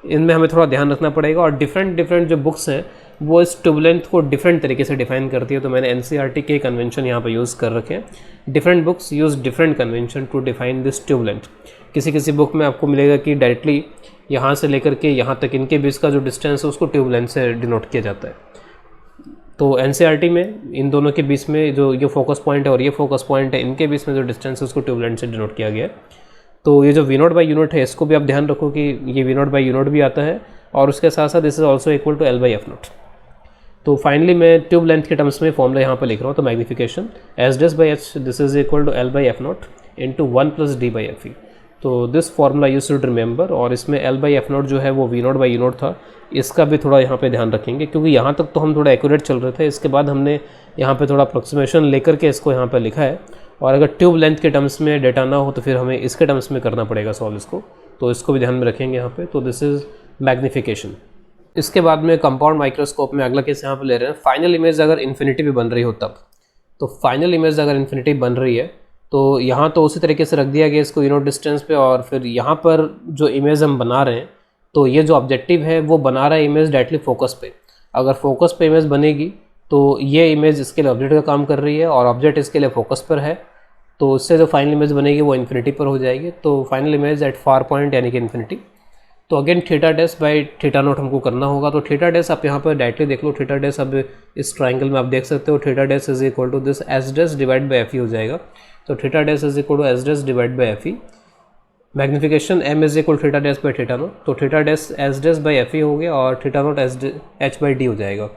Speaker 1: इनमें हमें थोड़ा ध्यान रखना पड़ेगा। और डिफरेंट जो बुक्स हैं वो इस ट्यूब लेंथ को डिफरेंट तरीके से डिफाइन करती है। तो मैंने एनसीईआरटी के कन्वेंशन यहाँ पे यूज़ कर रखे हैं। Different books use different convention to define this tube length. किसी बुक में आपको मिलेगा कि डायरेक्टली यहाँ से लेकर के यहाँ तक इनके बीच का जो डिस्टेंस है उसको ट्यूब लेंथ से डिनोट किया जाता है। तो एनसीईआरटी में इन दोनों के बीच में जो ये फोकस पॉइंट है और ये फोकस पॉइंट है, इनके बीच में जो डिस्टेंस है उसको ट्यूब लेंथ से डिनोट किया गया है। तो ये जो वी नॉट बाई यूनिट है इसको भी आप ध्यान रखो कि ये वी नॉट बाई यूनिट भी आता है, और उसके साथ साथ this is also equal to l by f nought. तो फाइनली मैं ट्यूब लेंथ के टर्म्स में फॉर्मूला यहाँ पर लिख रहा हूँ। तो magnification s dash by h this is equal to l by f nought into 1 plus d by f e. तो this formula you should remember. और इसमें एल बाई एफ नॉट जो है वो v not by u nought था, इसका भी थोड़ा यहाँ पे ध्यान रखेंगे, क्योंकि यहाँ तक तो हम थोड़ा एक्यूरेट चल रहे थे। इसके बाद हमने यहाँ पे थोड़ा अप्रोक्सीमेशन लेकर के इसको यहाँ पे लिखा है, और अगर ट्यूब लेंथ के टर्म्स में डेटा ना हो तो फिर हमें इसके टर्म्स में करना पड़ेगा सॉल्व इसको। तो इसको भी ध्यान में रखेंगे यहाँ पे। तो दिस इज़ मैग्नीफिकेशन। इसके बाद में कंपाउंड माइक्रोस्कोप में अगला केस यहाँ पे ले रहे हैं, फाइनल इमेज अगर इन्फिनिटी भी बन रही हो तब। तो फाइनल इमेज अगर इन्फिनिटी बन रही है तो यहाँ तो उसी तरीके से रख दिया गया इसको यूनिट डिस्टेंस पे, और फिर यहाँ पर जो इमेज हम बना रहे हैं तो ये जो ऑब्जेक्टिव है वो बना रहा है इमेज डायरेक्टली फोकस पे। अगर फोकस पे इमेज बनेगी तो ये इमेज इसके लिए ऑब्जेक्ट का काम कर रही है और ऑब्जेक्ट इसके लिए फोकस पर है, तो उससे जो फाइनल इमेज बनेगी वो इन्फिनिटी पर हो जाएगी। तो final image at far point यानी कि इन्फिनिटी। तो अगेन थीटा डैश बाई थीटा नॉट हमको करना होगा। तो थीटा डैश आप यहाँ पर डायरेक्टली देख लो, थीटा डैश अब इस ट्राइंगल में आप देख सकते हो, theta dash is equal to this s dash divide by f e हो जाएगा। तो theta dash is equal to s dash divide by f e, magnification m is equal to theta बाई थीटा नॉट। तो theta dash s dash by f e हो गया और theta nought h by d हो जाएगा।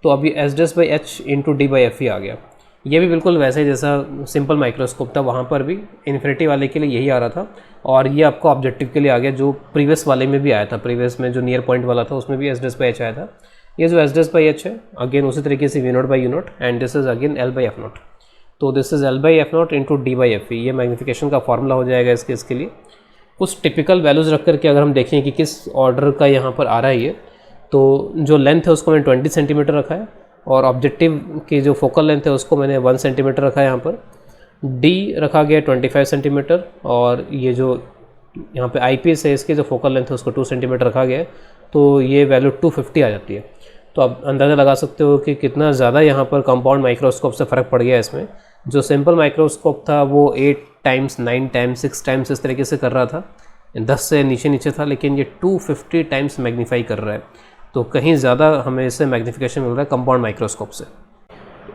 Speaker 1: तो अभी s dash by h into d by f e आ गया। ये भी बिल्कुल वैसे ही जैसा सिंपल माइक्रोस्कोप था, वहाँ पर भी इन्फिनिटी वाले के लिए यही आ रहा था, और ये आपको ऑब्जेक्टिव के लिए आ गया जो प्रीवियस वाले में भी आया था। प्रीवियस में जो नियर पॉइंट वाला था उसमें भी एस डैश बाई एच आया था। ये जो एस डैश बाई एच है अगेन उसी तरीके से v not by u nought, and this is again l by f nought. तो this is l by f nought into d by f e, ये मैग्निफिकेशन का फॉर्मूला हो जाएगा इस केस के लिए। कुछ टिपिकल वैल्यूज़ रख करके अगर हम देखें कि किस ऑर्डर का यहाँ पर आ रहा है ये, तो जो लेंथ है उसको मैंने 20 सेंटीमीटर रखा है, और ऑब्जेक्टिव की जो फोकल लेंथ है उसको मैंने 1 सेंटीमीटर रखा है। यहाँ पर डी रखा गया 25 सेंटीमीटर, और ये जो यहाँ पे आई पीस है इसकी जो फोकल लेंथ है उसको 2 सेंटीमीटर रखा गया है। तो ये वैल्यू 250 आ जाती है। तो आप अंदाज़ा लगा सकते हो कि कितना ज़्यादा यहाँ पर कंपाउंड माइक्रोस्कोप से फ़र्क पड़ गया इसमें। जो सिंपल माइक्रोस्कोप था वो 8 टाइम्स 9 टाइम्स 6 टाइम्स इस तरीके से कर रहा था, 10 से नीचे था, लेकिन ये 250 टाइम्स मैग्नीफाई कर रहा है। तो कहीं ज़्यादा हमें इससे मैग्नीफिकेशन मिल रहा है कंपाउंड माइक्रोस्कोप से।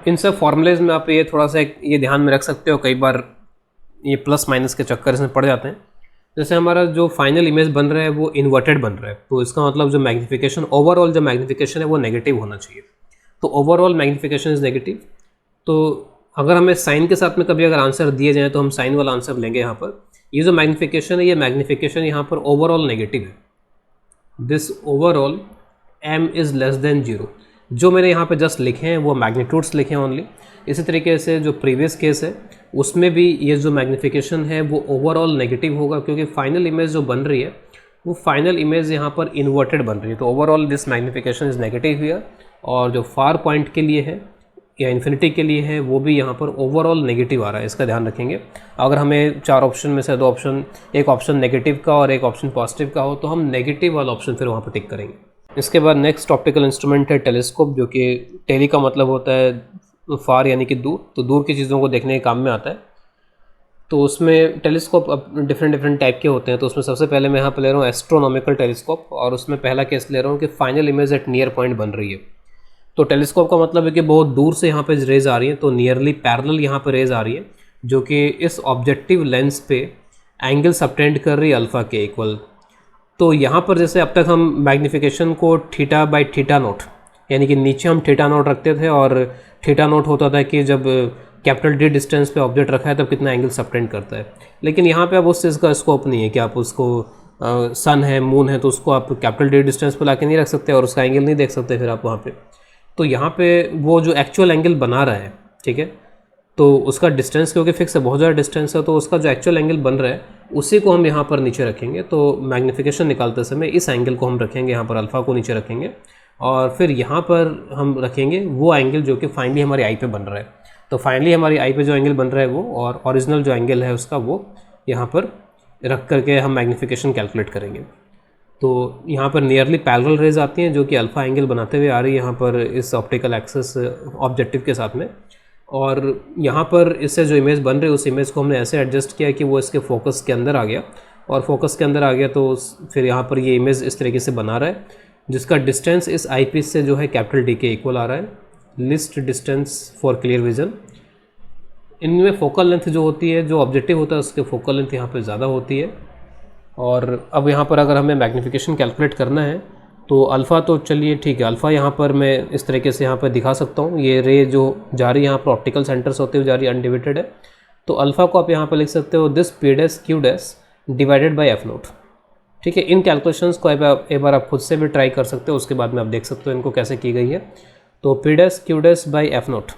Speaker 1: इन सब फॉर्मूलेज में आप ये थोड़ा सा ये ध्यान में रख सकते हो, कई बार ये प्लस माइनस के चक्कर इसमें पड़ जाते हैं। जैसे हमारा जो फाइनल इमेज बन रहा है वो इन्वर्टेड बन रहा है, तो इसका मतलब जो मैग्नीफिकेशन ओवरऑल जो मैग्नीफिकेशन है वो नेगेटिव होना चाहिए। तो ओवरऑल मैग्नीफिकेशन इज़ नेगेटिव। तो अगर हमें साइन के साथ में कभी अगर आंसर दिए जाए तो हम साइन वाला आंसर लेंगे। यहाँ पर ये जो मैग्नीफिकेशन है, ये मैग्नीफिकेशन यहाँ पर ओवरऑल नेगेटिव है। This overall m is less than 0। जो मैंने यहाँ पे जस्ट लिखे हैं वो मैग्नीट्यूड्स लिखे हैं ओनली। इसी तरीके से जो प्रीवियस केस है उसमें भी ये जो मैग्नीफिकेशन है वो ओवरऑल नेगेटिव होगा, क्योंकि फाइनल इमेज जो बन रही है वो फाइनल इमेज यहाँ पर इन्वर्टेड बन रही है। तो overall this magnification is negative here, और जो फार पॉइंट के लिए है या इन्फिनिटी के लिए है वो भी यहाँ पर ओवरऑल नेगेटिव आ रहा है। इसका ध्यान रखेंगे। अगर हमें 4 ऑप्शन में से 2 ऑप्शन, एक ऑप्शन नेगेटिव का और एक ऑप्शन पॉजिटिव का हो, तो हम नेगेटिव वाला ऑप्शन फिर वहाँ पर टिक करेंगे। इसके बाद नेक्स्ट ऑप्टिकल इंस्ट्रूमेंट है टेलीस्कोप, जो कि टेली का मतलब होता है फार यानी कि दूर, तो दूर की चीज़ों को देखने के काम में आता है। तो उसमें टेलीस्कोप अब डिफरेंट टाइप के होते हैं। तो उसमें सबसे पहले मैं यहाँ पर ले रहा हूँ एस्ट्रोनॉमिकल टेलीस्कोप, और उसमें पहला केस ले रहा हूँ कि final image at near point बन रही है। तो टेलीस्कोप का मतलब है कि बहुत दूर से यहाँ पे रेज आ रही है, तो नियरली पैरेलल यहाँ पर रेज आ रही है, जो कि इस ऑब्जेक्टिव लेंस पे एंगल सबटेंड कर रही है अल्फ़ा के इक्वल। तो यहाँ पर जैसे अब तक हम मैग्नीफिकेशन को थीटा बाई थीटा नोट, यानी कि नीचे हम थीटा नोट रखते थे, और थीटा नोट होता था कि जब कैपिटल डी डिस्टेंस पे ऑब्जेक्ट रखा है तब कितना एंगल सबटेंड करता है। लेकिन यहाँ पे अब उस चीज़ का स्कोप नहीं है कि आप उसको सन है, मून है, तो उसको आप कैपिटल डी डिस्टेंस पे लाके नहीं रख सकते और उसका एंगल नहीं देख सकते फिर आप वहाँ पे। तो यहाँ पे वो जो एक्चुअल एंगल बना रहा है, ठीक है, तो उसका डिस्टेंस क्योंकि फिक्स है, बहुत ज़्यादा डिस्टेंस है, तो उसका जो एक्चुअल एंगल बन रहा है उसी को हम यहाँ पर नीचे रखेंगे। तो मैग्नीफिकेशन निकालते समय इस एंगल को हम रखेंगे, यहाँ पर अल्फ़ा को नीचे रखेंगे, और फिर यहाँ पर हम रखेंगे वो एंगल जो कि फाइनली हमारी आई पे बन रहा है। तो फाइनली हमारी आई पे जो एंगल बन रहा है वो, और ओरिजिनल जो एंगल है उसका, वो यहाँ पर रख करके हम मैग्नीफिकेशन कैलकुलेट करेंगे। तो यहाँ पर नियरली पैरेलल रेज आती हैं जो कि अल्फ़ा एंगल बनाते हुए आ रही है यहाँ पर इस ऑप्टिकल एक्सिस ऑब्जेक्टिव के साथ में। और यहाँ पर इससे जो इमेज बन रही है उस इमेज को हमने ऐसे एडजस्ट किया कि वो इसके फोकस के अंदर आ गया, और फोकस के अंदर आ गया तो फिर यहाँ पर ये इमेज इस तरीके से बना रहा है, जिसका डिस्टेंस इस आई पीस से जो है कैपिटल डी के इक्वल आ रहा है, list distance for clear vision. इनमें फोकल लेंथ जो होती है, जो ऑब्जेक्टिव होता है उसके फोकल लेंथ यहाँ पर ज़्यादा होती है। और अब यहाँ पर अगर हमें मैग्नीफिकेशन कैलकुलेट करना है तो अल्फ़ा तो चलिए ठीक है, अल्फ़ा यहाँ पर मैं इस तरीके से यहाँ पर दिखा सकता हूँ। ये रे जो जा रही है यहाँ पर ऑप्टिकल सेंटर से होते हुए जा रही है, अनडिवाइडेड है। तो अल्फ़ा को आप यहाँ पर लिख सकते हो this P dash q dash divided by F note, ठीक है। इन कैलकुलेशंस को एक बार आप खुद से भी ट्राई कर सकते हो, उसके बाद में आप देख सकते हो इनको कैसे की गई है। तो P dash q dash by F note,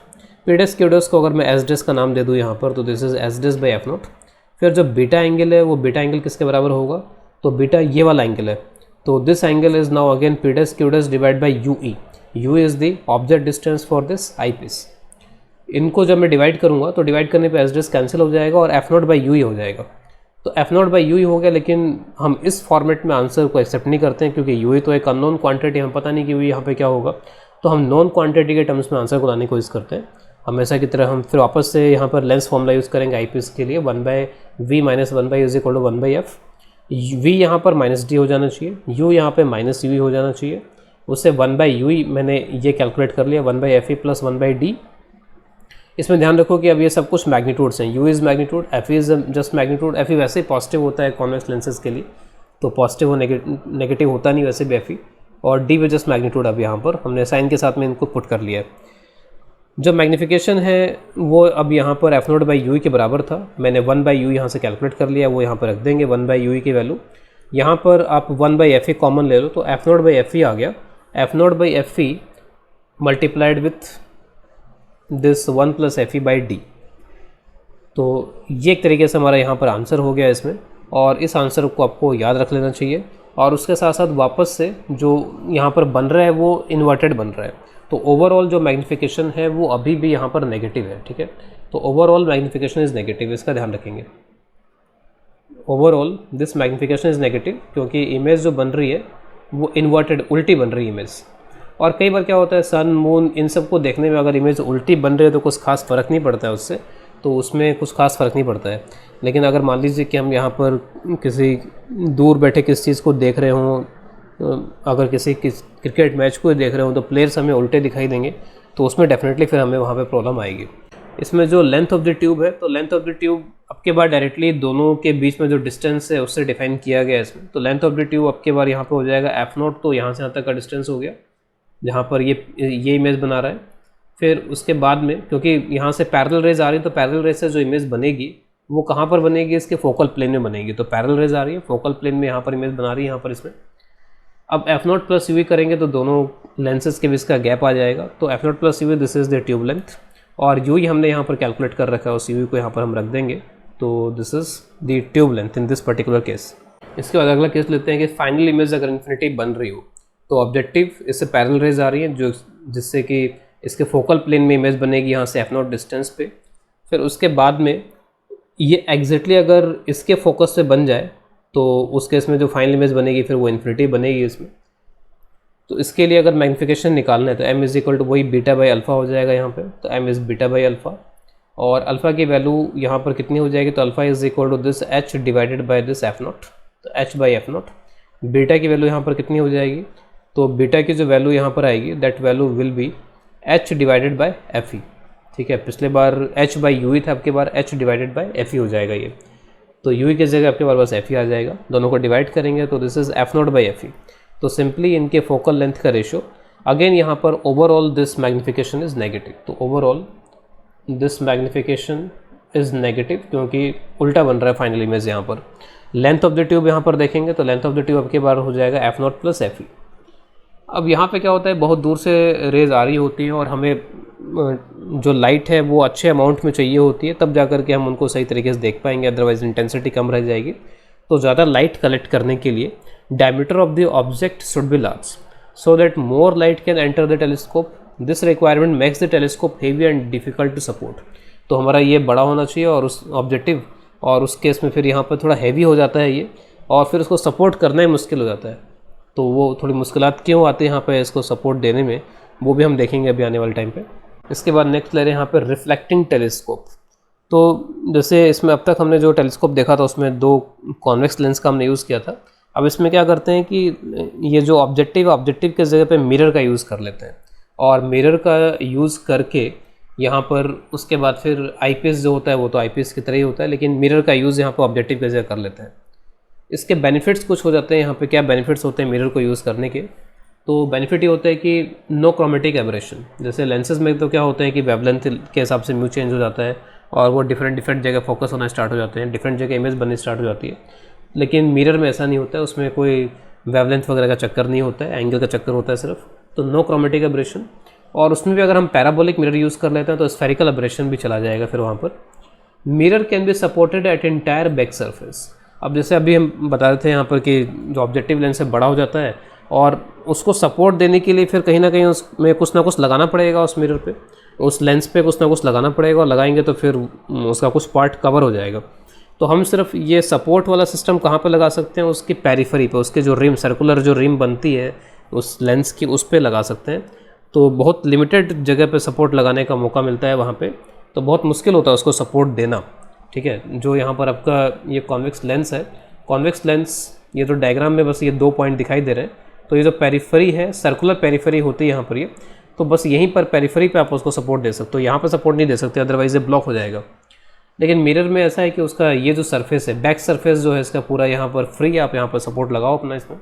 Speaker 1: P dash q dash को अगर मैं एस डैश का नाम दे दूँ यहाँ पर, तो this is S dash by F note. फिर जो बीटा एंगल है वो बीटा एंगल किसके बराबर होगा, तो बीटा ये वाला एंगल है। तो this angle is now again p dash q dash divide by u e, u is the object distance for this eye piece. इनको जब मैं डिवाइड करूँगा तो डिवाइड करने पे एस डैश कैंसिल हो जाएगा और एफ नोट बाई यू ही हो जाएगा। तो एफ नोट बाई यू ही हो गया, लेकिन हम इस फॉर्मेट में आंसर को एक्सेप्ट नहीं करते हैं क्योंकि यू ही तो एक अननोन क्वांटिटी, हमें पता नहीं कि यू यहाँ पे क्या होगा। तो हम नॉन क्वांटिटी के टर्म्स में आंसर को लाने की कोशिश करते हैं। हमेशा की तरह हम फिर वापस से यहाँ पर लेंस फॉर्मूला यूज़ करेंगे आई पीस के लिए, 1/v - 1/u = 1/f। v यहाँ पर माइनस डी हो जाना चाहिए, u यहाँ पे माइनस यू हो जाना चाहिए, उससे 1/u मैंने ये कैलकुलेट कर लिया 1/fe प्लस 1/d। इसमें ध्यान रखो कि अब ये सब कुछ मैग्नीट्यूड्स हैं, u is magnitude, fe is just magnitude. fe वैसे ही पॉजिटिव होता है कॉन्वेक्स लेंसेज के लिए, तो पॉजिटिव और नेगेटिव होता नहीं वैसे भी fe, और d भी जस्ट मैग्नीट्यूड। अब यहाँ पर हमने साइन के साथ में इनको पुट कर लिया है। जो मैग्नीफिकेशन है वो अब यहाँ पर f0/u के बराबर था, मैंने 1/u यहाँ से कैलकुलेट कर लिया, वो यहाँ पर रख देंगे 1/u की वैल्यू। यहाँ पर आप 1/fe कॉमन ले लो तो f0/fe आ गया, f0/fe multiplied with this 1 + fe/d। तो ये एक तरीके से हमारा यहाँ पर आंसर हो गया इसमें, और इस आंसर को आपको याद रख लेना चाहिए। और उसके साथ साथ वापस से जो यहाँ पर बन रहा है वो इन्वर्टेड बन रहा है, तो ओवरऑल जो मैग्नीफिकेशन है वो अभी भी यहाँ पर नेगेटिव है, ठीक है। तो ओवरऑल मैग्नीफिकेशन इज़ नेगेटिव, इसका ध्यान रखेंगे। Overall this magnification is negative क्योंकि इमेज जो बन रही है वो इन्वर्टेड, उल्टी बन रही है इमेज। और कई बार क्या होता है, सन मून इन सब को देखने में अगर इमेज उल्टी बन रही है तो कुछ खास फ़र्क नहीं पड़ता है उससे, तो उसमें कुछ खास फ़र्क नहीं पड़ता है। लेकिन अगर मान लीजिए कि हम यहाँ पर किसी दूर बैठे किस चीज़ को देख रहे हों, अगर किसी क्रिकेट मैच को देख रहे हो तो प्लेयर्स हमें उल्टे दिखाई देंगे, तो उसमें डेफिनेटली फिर हमें वहाँ पे प्रॉब्लम आएगी। इसमें जो लेंथ ऑफ द ट्यूब है, तो लेंथ ऑफ द ट्यूब आपके बार डायरेक्टली दोनों के बीच में जो डिस्टेंस है उससे डिफाइन किया गया है इसमें। तो लेंथ ऑफ द ट्यूब आपके बार यहाँ पे हो जाएगा f0, तो यहाँ से यहाँ तक का डिस्टेंस हो गया जहाँ पर ये इमेज बना रहा है। फिर उसके बाद में क्योंकि यहाँ से पैरेलल रेज आ रही है, तो पैरेलल रेज से जो इमेज बनेगी वो कहाँ पर बनेगी, इसके फोकल प्लेन में बनेगी। तो पैरेलल रेज आ रही है, फोकल प्लेन में यहाँ पर इमेज बना रही है, यहाँ पर इसमें। अब f0 + u करेंगे तो दोनों लेंसेज के बीच का गैप आ जाएगा, तो f0 + u this is the tube length, और u ही हमने यहाँ पर कैलकुलेट कर रखा है, उस u को यहाँ पर हम रख देंगे, तो this is the tube length in this particular case. इसके बाद अगला केस लेते हैं कि फाइनल इमेज अगर इन्फिनिटी बन रही हो, तो ऑब्जेक्टिव इससे पैरेलल रेज आ रही है जो जिससे कि इसके फोकल प्लेन में इमेज बनेगी यहाँ से f0 डिस्टेंस पे। फिर उसके बाद में ये एग्जैक्टली अगर इसके फोकस से बन जाए तो उस केस में जो फाइनल इमेज बनेगी फिर वो इन्फिनिटी बनेगी इसमें। तो इसके लिए अगर मैग्नीफिकेशन निकालना है तो m = वही β/α हो जाएगा यहाँ पे, तो m इज़ β/α, और अल्फ़ा की वैल्यू यहाँ पर कितनी हो जाएगी, तो alpha = this h divided by this f0, तो h/f0। बीटा की वैल्यू यहाँ पर कितनी हो जाएगी, तो बीटा की जो वैल्यू यहाँ पर आएगी that value will be h divided by fe, ठीक है। पिछले बार h/u था, आपके बार h डिवाइडेड बाय fe हो जाएगा ये, तो u की जगह आपके बार बस fe आ जाएगा। दोनों को डिवाइड करेंगे तो दिस इज़ f0/fe। तो सिंपली इनके फोकल लेंथ का रेशो, अगेन यहाँ पर overall this magnification is negative, तो overall this magnification is negative क्योंकि उल्टा बन रहा है फाइनल इमेज यहाँ पर। लेंथ ऑफ द ट्यूब यहाँ पर देखेंगे तो लेंथ ऑफ द ट्यूब आपके बार हो जाएगा f0 + fe। अब यहाँ पे क्या होता है, बहुत दूर से रेज आ रही होती है और हमें जो लाइट है वो अच्छे अमाउंट में चाहिए होती है, तब जा कर के हम उनको सही तरीके से देख पाएंगे, अदरवाइज इंटेंसिटी कम रह जाएगी। तो ज़्यादा लाइट कलेक्ट करने के लिए diameter of the object should be large so that more light can enter the telescope. This requirement makes the telescope heavy and difficult to support. तो हमारा ये बड़ा होना चाहिए और उस ऑब्जेक्टिव, और उस केस में फिर यहाँ पर थोड़ा हैवी हो जाता है ये, और फिर उसको सपोर्ट करना ही मुश्किल हो जाता है। तो वो थोड़ी मुश्किलात क्यों आती है यहाँ पे इसको सपोर्ट देने में, वो भी हम देखेंगे अभी आने वाले टाइम पे। इसके बाद नेक्स्ट ले रहे हैं यहाँ पे रिफ्लेक्टिंग टेलीस्कोप। तो जैसे इसमें अब तक हमने जो टेलीस्कोप देखा था उसमें 2 कॉन्वेक्स लेंस का हमने यूज़ किया था। अब इसमें क्या करते हैं कि ये जो ऑब्जेक्टिव के जगह पे मिरर का यूज़ कर लेते हैं, और मिरर का यूज़ करके यहाँ पर उसके बाद फिर आईपीएस जो होता है वो तो आईपीएस की तरह ही होता है, लेकिन मिरर का यूज़ यहाँ पर ऑब्जेक्टिव की जगह कर लेते हैं। इसके बेनिफिट्स कुछ हो जाते हैं यहाँ पे। क्या बेनिफिट्स होते हैं मिरर को यूज़ करने के, तो बेनिफिट ये होता है कि नो क्रोमेटिक एबरेशन। जैसे लेंसेज में तो क्या होता है कि वेवलेंथ के हिसाब से म्यू चेंज हो जाता है और वो डिफरेंट जगह फोकस होना स्टार्ट हो जाते हैं, डिफरेंट जगह इमेज बननी स्टार्ट हो जाती है। लेकिन मिरर में ऐसा नहीं होता है, उसमें कोई वेवलेंथ वगैरह का चक्कर नहीं होता है, एंगल का चक्कर होता है सिर्फ। तो नो क्रोमेटिक एबरेशन, और उसमें भी अगर हम पैराबोलिक मिरर यूज़ कर लेते हैं तो स्फेरिकल एबरेशन भी चला जाएगा फिर वहाँ पर। Mirror can be supported at entire back surface. अब जैसे अभी हम बता रहे थे यहाँ पर कि जो ऑब्जेक्टिव लेंस है बड़ा हो जाता है, और उसको सपोर्ट देने के लिए फिर कहीं ना कहीं उसमें कुछ ना कुछ लगाना पड़ेगा, उस मिरर पे, उस लेंस पे कुछ ना कुछ लगाना पड़ेगा, और लगाएंगे तो फिर उसका कुछ पार्ट कवर हो जाएगा। तो हम सिर्फ ये सपोर्ट वाला सिस्टम कहाँ पे लगा सकते हैं, उसकी पेरिफेरी पे, उसके जो रिम, सर्कुलर जो रिम बनती है उस लेंस की, उस पर लगा सकते हैं। तो बहुत लिमिटेड जगह पे सपोर्ट लगाने का मौका मिलता है वहाँ पे, तो बहुत मुश्किल होता है उसको सपोर्ट देना, ठीक है। जो यहाँ पर आपका ये कॉन्वेक्स लेंस है कॉन्वेक्स लेंस, ये तो डायग्राम में बस ये 2 पॉइंट दिखाई दे रहे हैं, तो ये जो पेरिफेरी है, सर्कुलर पेरिफेरी होती है यहाँ पर ये, तो बस यहीं पर पेरिफेरी पे आप उसको सपोर्ट दे सकते हो, यहाँ पर सपोर्ट नहीं दे सकते, अदरवाइज ये ब्लॉक हो जाएगा। लेकिन मिरर में ऐसा है कि उसका ये जो सरफेस है, बैक सरफेस जो है इसका पूरा यहाँ पर फ्री, आप यहाँ पर सपोर्ट लगाओ अपना इसमें।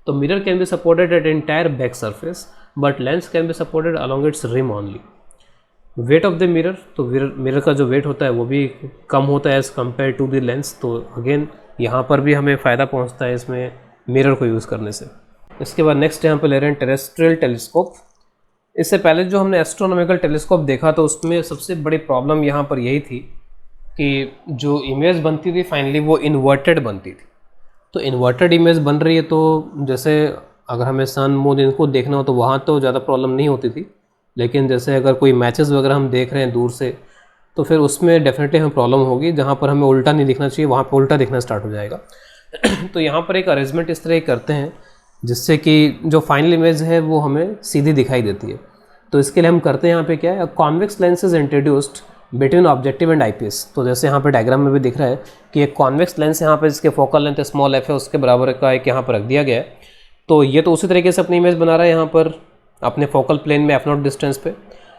Speaker 1: तो mirror can be supported at entire back surface, but lens can be supported along its rim only. Weight of the mirror, तो मिरर का जो वेट होता है वो भी कम होता है as compare to the lens, तो अगेन यहाँ पर भी हमें फ़ायदा पहुँचता है इसमें मिरर को यूज़ करने से। इसके बाद नेक्स्ट यहाँ पर ले रहे हैं टेरेस्ट्रियल टेलीस्कोप। इससे पहले जो हमने एस्ट्रोनॉमिकल टेलीस्कोप देखा तो उसमें सबसे बड़ी प्रॉब्लम यहाँ पर यही थी कि जो इमेज बनती थी फाइनली वो इन्वर्टेड बनती थी। तो इन्वर्टेड इमेज बन रही है, तो जैसे अगर हमें सन मून इनको देखना हो तो वहाँ तो ज़्यादा प्रॉब्लम नहीं होती थी, लेकिन जैसे अगर कोई मैचेस वगैरह हम देख रहे हैं दूर से तो फिर उसमें डेफिनेटली हमें प्रॉब्लम होगी। जहाँ पर हमें उल्टा नहीं दिखना चाहिए वहाँ पर उल्टा दिखना स्टार्ट हो जाएगा। तो यहाँ पर एक अरेंजमेंट इस तरह करते हैं जिससे कि जो फाइनल इमेज है वो हमें सीधी दिखाई देती है। तो इसके लिए हम करते हैं यहाँ पे क्या है, convex lens is introduced between objective and IPS. तो जैसे यहाँ पे डायग्राम में भी दिख रहा है कि एक कॉन्वेक्स लेंस यहाँ पे जिसके फोकल लेंथ स्मॉल एफ है उसके बराबर का एक यहाँ पर रख दिया गया है। तो ये तो उसी तरीके से अपनी इमेज बना रहा है यहाँ पर अपने फोकल प्लेन में F0 डिस्टेंस पे।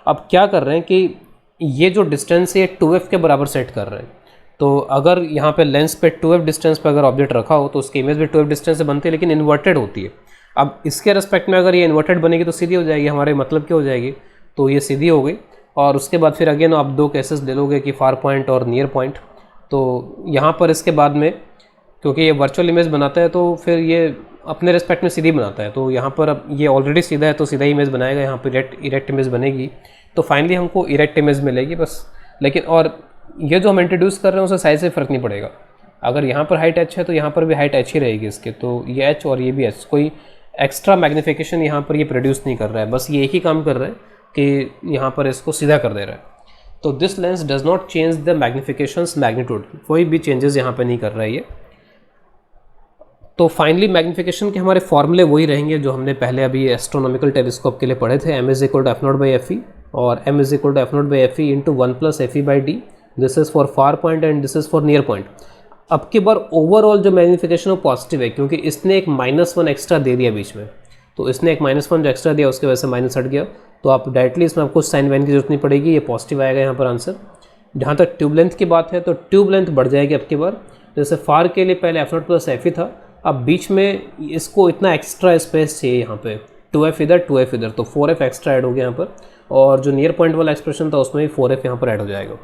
Speaker 1: अब क्या कर रहे हैं कि ये जो डिस्टेंस है 2f के बराबर सेट कर रहे हैं। तो अगर यहाँ पे लेंस पे 2f डिस्टेंस पे अगर ऑब्जेक्ट रखा हो तो उसकी इमेज भी 2f डिस्टेंस से बनती है, लेकिन इन्वर्टेड होती है। अब इसके रेस्पेक्ट में अगर ये इन्वर्टेड बनेगी तो सीधी हो जाएगी, हमारे मतलब क्या हो जाएगी, तो ये सीधी हो गई। और उसके बाद फिर अगेन आप 2 केसेस ले लोगे कि फार पॉइंट और नियर पॉइंट। तो यहाँ पर इसके बाद में क्योंकि ये वर्चुअल इमेज बनाता है तो फिर ये अपने रेस्पेक्ट में सीधी बनाता है। तो यहाँ पर अब ये ऑलरेडी सीधा है तो सीधा ही इमेज बनाएगा, यहाँ पर इरेक्ट इमेज बनेगी। तो फाइनली हमको इरेक्ट इमेज मिलेगी बस। लेकिन और ये जो हम इंट्रोड्यूस कर रहे हैं उससे साइज से फ़र्क नहीं पड़ेगा। अगर यहाँ पर हाइट h है तो यहाँ पर भी हाइट h ही रहेगी इसके, तो ये h और ये भी h, कोई एक्स्ट्रा मैग्नीफिकेशन यहाँ पर ये प्रोड्यूस नहीं कर रहा है, बस ये एक ही काम कर रहा है कि यहाँ पर इसको सीधा कर दे रहा है। तो this lens does not change the magnifications magnitude, कोई भी चेंजेस यहाँ पर नहीं कर रहा है ये। तो फाइनली मैग्नीफिकेशन के हमारे फॉर्मूले वही रहेंगे जो हमने पहले अभी एस्ट्रोनॉमिकल टेलीस्कोप के लिए पढ़े थे, m = f0/fe और m = f0/fe × 1 + fe/d। This is for far point and this is for near point. अब की बार ओवरऑल जो मैग्नीफिकेशन वो पॉजिटिव है क्योंकि इसने एक -1 एक्स्ट्रा दे दिया बीच में। तो इसने एक -1 जो एक्स्ट्रा दिया उसके वजह से माइनस हट गया। तो आप डायरेक्टली इसमें आपको साइन वैन की जरूरत नहीं पड़ेगी, ये पॉजिटिव आएगा यहाँ पर आंसर। जहाँ तक ट्यूब लेंथ की बात है तो ट्यूब लेंथ बढ़ जाएगी अब की बार। जैसे फार के लिए पहले f0 + fe था, अब बीच में इसको इतना एक्स्ट्रा स्पेस चाहिए यहाँ पे, 2f इधर 2f इधर, तो 4f एक्स्ट्रा ऐड हो गया यहाँ पर। और जो नियर पॉइंट वाला एक्सप्रेशन था उसमें भी 4f यहाँ पर ऐड हो जाएगा।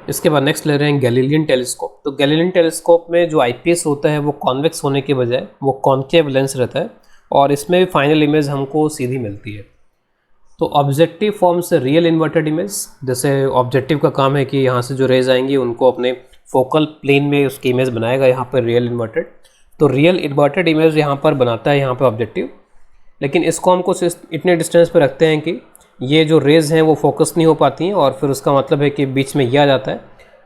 Speaker 1: इसके बाद नेक्स्ट ले रहे हैं गैलीलियन टेलीस्कोप। तो गैलीलियन टेलीस्कोप में जो आईपीएस होता है वो कॉन्वेक्स होने के बजाय वो कॉन्केव लेंस रहता है और इसमें भी फाइनल इमेज हमको सीधी मिलती है। तो ऑब्जेक्टिव फॉर्म से रियल इन्वर्टेड इमेज, जैसे ऑब्जेक्टिव का काम है कि यहाँ से जो रेज आएंगी उनको अपने फोकल प्लेन में उसकी इमेज बनाएगा, यहाँ पर रियल इन्वर्टेड। तो रियल इन्वर्टेड इमेज यहाँ पर बनाता है यहाँ पर ऑब्जेक्टिव, लेकिन इसको हमको इतने डिस्टेंस पर रखते हैं कि ये जो रेज हैं वो फोकस नहीं हो पाती हैं और फिर उसका मतलब है कि बीच में ये आ जाता है।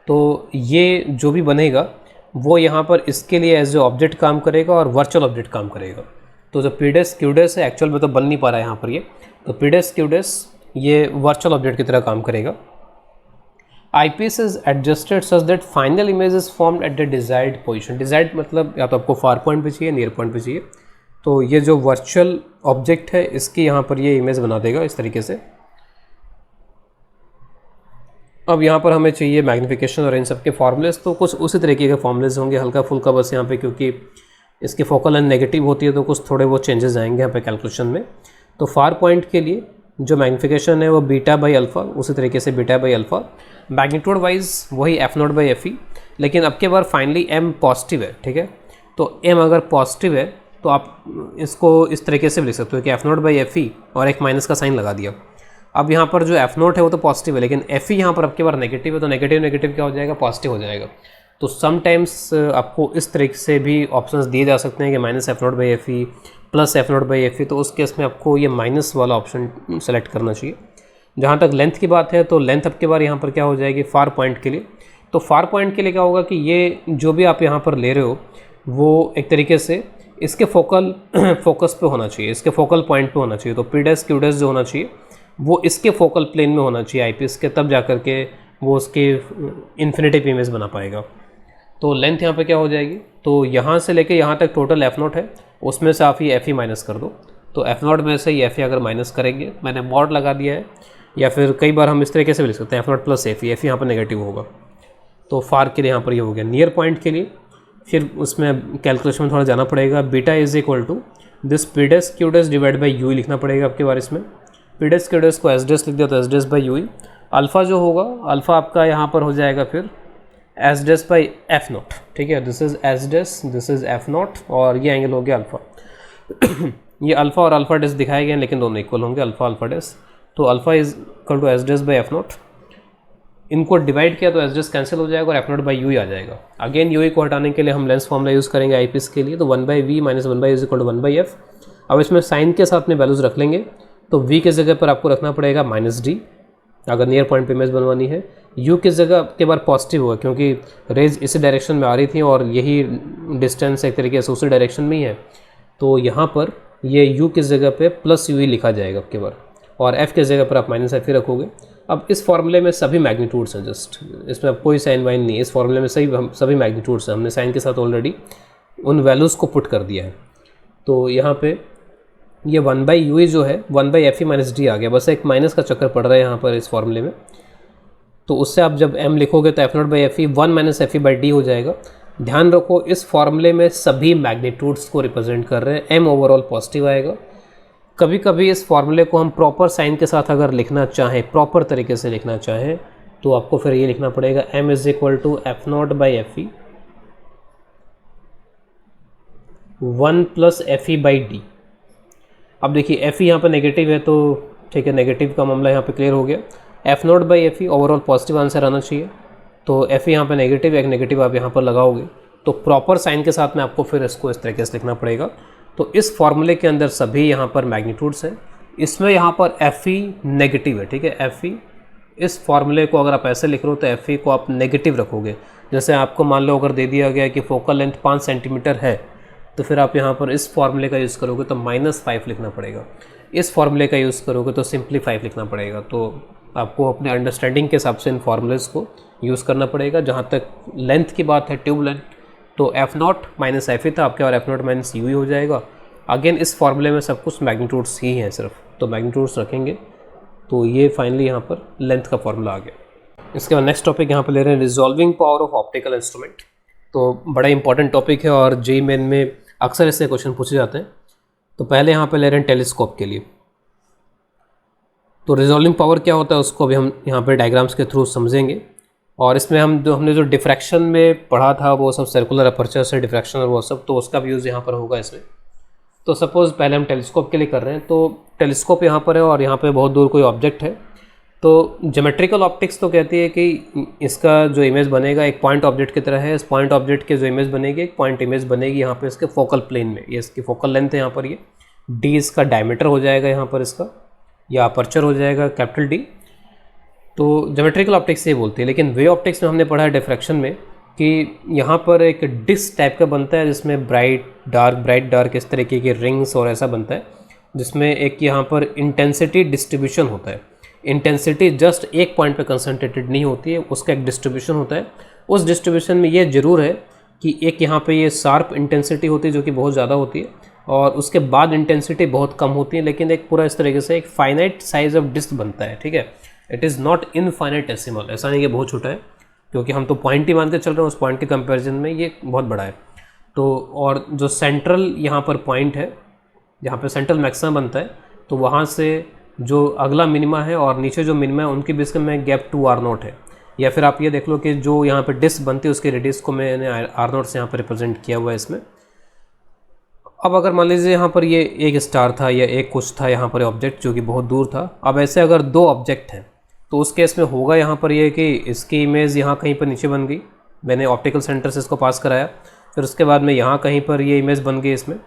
Speaker 1: तो ये जो भी बनेगा वो यहाँ पर इसके लिए एज ए ऑब्जेक्ट काम करेगा और वर्चुअल ऑब्जेक्ट काम करेगा। तो जो पीडेस क्यूडेस है एक्चुअल में तो बन नहीं पा रहा है यहाँ पर ये, तो पीडेस क्यूडेस ये वर्चुअल ऑब्जेक्ट की तरह काम करेगा। IPS is adjusted such that final image is formed at the desired position. Desired मतलब या तो आपको फार पॉइंट पे चाहिए, नियर पॉइंट पे चाहिए। तो ये जो वर्चुअल ऑब्जेक्ट है इसकी यहाँ पर ये इमेज बना देगा इस तरीके से। अब यहाँ पर हमें चाहिए मैग्नीफिकेशन और इन सब के फॉर्मूलेस, तो कुछ उसी तरीके के फॉर्मूलेस होंगे हल्का फुल्का बस यहाँ पे, क्योंकि इसकी फोकल लेंथ नेगेटिव होती है तो कुछ थोड़े वो चेंजेस आएंगे यहाँ पे कैलकुलेशन में। तो फार पॉइंट के लिए जो मैग्नीफिकेशन है वो β/α, उसी तरीके से β/α। मैग्नीट्यूड वाइज वही f0/fe, लेकिन अब के बार फाइनली m पॉजिटिव है, ठीक है। तो m अगर पॉजिटिव है तो आप इसको इस तरीके से भी लिख सकते हो कि f0/fe और एक माइनस का साइन लगा दिया। अब यहाँ पर जो f0 है वो तो पॉजिटिव है, लेकिन fe यहाँ पर अब के बार नेगेटिव है, तो नेगेटिव क्या हो जाएगा, पॉजिटिव हो जाएगा। तो समटाइम्स आपको इस तरीके से भी ऑप्शंस दिए जा सकते हैं कि -f0/fe +f0/fe, तो उस केस में आपको ये माइनस वाला ऑप्शन सेलेक्ट करना चाहिए। जहाँ तक लेंथ की बात है तो लेंथ अब के बार यहाँ पर क्या हो जाएगी, फार पॉइंट के लिए। तो फार पॉइंट के लिए क्या होगा कि ये जो भी आप यहाँ पर ले रहे हो वो एक तरीके से इसके फोकस पे होना चाहिए, इसके फोकल पॉइंट पे होना चाहिए। तो पीडेस क्यूडेस जो होना चाहिए वो इसके फोकल प्लेन में होना चाहिए आईपीएस के, तब जा कर के वो उसके इन्फिनिटिव इमेज बना पाएगा। तो लेंथ यहाँ पे क्या हो जाएगी, तो यहाँ से लेके यहाँ तक टोटल एफ नॉट है, उसमें से आप ये एफ ई माइनस कर दो। तो एफ नॉट में से ये एफ ई अगर माइनस करेंगे, मैंने मॉड लगा दिया है, या फिर कई बार हम इस तरीके से भी लिख सकते हैं एफ नॉट प्लस एफ ई यहाँ पर नेगेटिव होगा। तो फार के लिए यहाँ पर ये हो गया। नियर पॉइंट के लिए फिर उसमें कैलकुलेशन में थोड़ा जाना पड़ेगा। Beta is equal to this p dash q dash divide by u लिखना पड़ेगा आपके बार। इसमें पी डेस क्यू डेस को एस डेस लिख दिया तो s dash by u. Alpha जो होगा, अल्फ़ा आपका यहाँ पर हो जाएगा फिर s dash by f not, ठीक है। This is s dash, this is f not, और ये एंगल हो गया अल्फ़ा। ये अल्फ़ा और अल्फ़ा डेस दिखाए गए हैं, लेकिन दोनों इक्वल होंगे, अल्फ़ा अल्फ़ा डेस। तो alpha is equal to s dash by f not. इनको डिवाइड किया तो एस डेस कैंसिल हो जाएगा और एफ नॉट बाई यू आ जाएगा। अगेन यू को हटाने के लिए हम लेंस फॉर्मूला यूज़ करेंगे आई पीस के लिए। तो 1/v minus 1/u is equal to 1/f। अब इसमें साइन के साथ में वैल्यूज़ रख लेंगे, तो v की जगह पर आपको रखना पड़ेगा -d अगर नियर पॉइंट पे इमेज बनवानी है। u की जगह के बार पॉजिटिव हुआ, क्योंकि रेज इसी डायरेक्शन में आ रही थी और यही डिस्टेंस एक तरीके से उसी डायरेक्शन में ही है। तो यहाँ पर ये u की जगह पे प्लस u लिखा जाएगा आपके बार, और f की जगह पर आप -f ही रखोगे। अब इस फॉर्मूले में सभी मैग्नीट्यूड्स हैं, जस्ट इसमें अब कोई साइन वाइन नहीं है। इस फॉर्मूले में सभी मैग्नीट्यूड्स हैं, हमने साइन के साथ ऑलरेडी उन वैल्यूज़ को पुट कर दिया है। तो यहाँ पे ये 1/u जो है 1/f माइनस डी आ गया, बस एक माइनस का चक्कर पड़ रहा है यहाँ पर इस फॉर्मूले में। तो उससे आप जब m लिखोगे तो F not by f e 1 minus F e by d हो जाएगा। ध्यान रखो इस फॉर्मूले में सभी मैग्नीट्यूड्स को रिप्रेजेंट कर रहे हैं, m ओवरऑल पॉजिटिव आएगा। कभी कभी इस फॉर्मूले को हम प्रॉपर साइन के साथ अगर लिखना चाहें, प्रॉपर तरीके से लिखना चाहें, तो आपको फिर ये लिखना पड़ेगा m is equal to f not by f e 1 plus f e by d. अब देखिए एफ ई यहाँ पर नेगेटिव है, तो ठीक है, नेगेटिव का मामला यहाँ पे क्लियर हो गया। F not by f E overall positive answer आना चाहिए। तो एफ ई यहाँ पर नेगेटिव, एक नेगेटिव आप यहाँ पर लगाओगे, तो प्रॉपर साइन के साथ में आपको फिर इसको इस तरीके से लिखना पड़ेगा। तो इस फॉर्मूले के अंदर सभी यहाँ पर मैग्नीट्यूड्स हैं। इसमें यहाँ पर एफ ई नेगेटिव है, ठीक है। एफ ई इस फॉर्मूले को अगर आप ऐसे लिख रहे हो तो एफ ई को आप नेगेटिव रखोगे। जैसे आपको मान लो अगर दे दिया गया कि फोकल लेंथ 5 सेंटीमीटर है, तो फिर आप यहाँ पर इस फॉर्मूले का यूज़ करोगे तो -5 लिखना पड़ेगा। इस फॉर्मूले का यूज़ करोगे तो सिंपली 5 लिखना पड़ेगा। तो आपको अपने अंडरस्टैंडिंग के हिसाब से इन फॉर्मूलेज़ को यूज़ करना पड़ेगा। जहाँ तक लेंथ की बात है, ट्यूब लेंथ, तो F not minus F E था आपके, और एफ नॉट माइनस यू ही हो जाएगा। अगेन इस फॉर्मूले में सब कुछ मैग्नीट्यूड्स ही हैं सिर्फ, तो मैग्नीट्यूड्स रखेंगे। तो ये फाइनली यहाँ पर लेंथ का फॉर्मूला आ गया। इसके बाद नेक्स्ट टॉपिक यहाँ पर ले रहे हैं resolving power of optical instrument. तो बड़ा इंपॉर्टेंट टॉपिक है और जेईई मेन में अक्सर इससे क्वेश्चन पूछे जाते हैं। तो पहले यहाँ पे ले रहे हैं टेलीस्कोप के लिए। तो रिजॉल्विंग पावर क्या होता है उसको अभी हम यहाँ पे डायग्राम्स के थ्रू समझेंगे। और इसमें हमने जो डिफ्रैक्शन में पढ़ा था वो सब सर्कुलर अपर्चर से डिफ्रैक्शन और वो सब, तो उसका भी यूज़ यहाँ पर होगा इसमें। तो सपोज़ पहले हम टेलीस्कोप के लिए कर रहे हैं, तो टेलीस्कोप यहाँ पर है और यहाँ पर बहुत दूर कोई ऑब्जेक्ट है। तो ज्योमेट्रिकल ऑप्टिक्स तो कहती है कि इसका जो इमेज बनेगा एक पॉइंट ऑब्जेक्ट की तरह है। इस पॉइंट ऑब्जेक्ट के जो इमेज बनेगी एक पॉइंट इमेज बनेगी यहाँ पे इसके फोकल प्लेन में। ये इसकी फोकल लेंथ है यहाँ पर, ये डी इसका डायमीटर हो जाएगा यहाँ पर इसका, या अपर्चर हो जाएगा कैपिटल डी। तो ज्योमेट्रिकल ऑप्टिक्स ये बोलती है। लेकिन वे ऑप्टिक्स में हमने पढ़ा है डिफ्रैक्शन में कि यहाँ पर एक डिस्क टाइप का बनता है जिसमें ब्राइट डार्क इस तरीके के रिंग्स और ऐसा बनता है, जिसमें एक यहाँ पर इंटेंसिटी डिस्ट्रीब्यूशन होता है। इंटेंसिटी जस्ट एक पॉइंट पे कंसंट्रेटेड नहीं होती है, उसका एक डिस्ट्रीब्यूशन होता है। उस डिस्ट्रीब्यूशन में ये ज़रूर है कि एक यहाँ पे ये शार्प इंटेंसिटी होती है जो कि बहुत ज़्यादा होती है, और उसके बाद इंटेंसिटी बहुत कम होती है। लेकिन एक पूरा इस तरीके से एक फाइनाइट साइज ऑफ डिस्क बनता है, ठीक है। इट इज़ नॉट इनफाइनाइटेसिमल, ऐसा नहीं कि बहुत छोटा है, क्योंकि हम तो पॉइंट ही मान के चल रहे हैं, उस पॉइंट के कंपेरिजन में ये बहुत बड़ा है। तो और जो सेंट्रल यहाँ पर पॉइंट है जहाँ पर सेंट्रल मैक्सिमम बनता है, तो वहाँ से जो अगला मिनिमा है और नीचे जो मिनिमा है उनके बीच में गैप 2r0 है। या फिर आप ये देख लो कि जो यहाँ पे डिस्क बनती है उसके रेडियस को मैंने r0 से यहाँ पर रिप्रेजेंट किया हुआ है इसमें। अब अगर मान लीजिए यहाँ पर ये एक स्टार था या एक कुछ था यहाँ पर ऑब्जेक्ट जो कि बहुत दूर था। अब ऐसे अगर दो ऑब्जेक्ट हैं तो उस केस में होगा यहाँ पर ये कि इसकी इमेज यहाँ कहीं पर नीचे बन गई, मैंने ऑप्टिकल सेंटर से इसको पास कराया, फिर उसके बाद में यहाँ कहीं पर ये इमेज बन गई इसमें।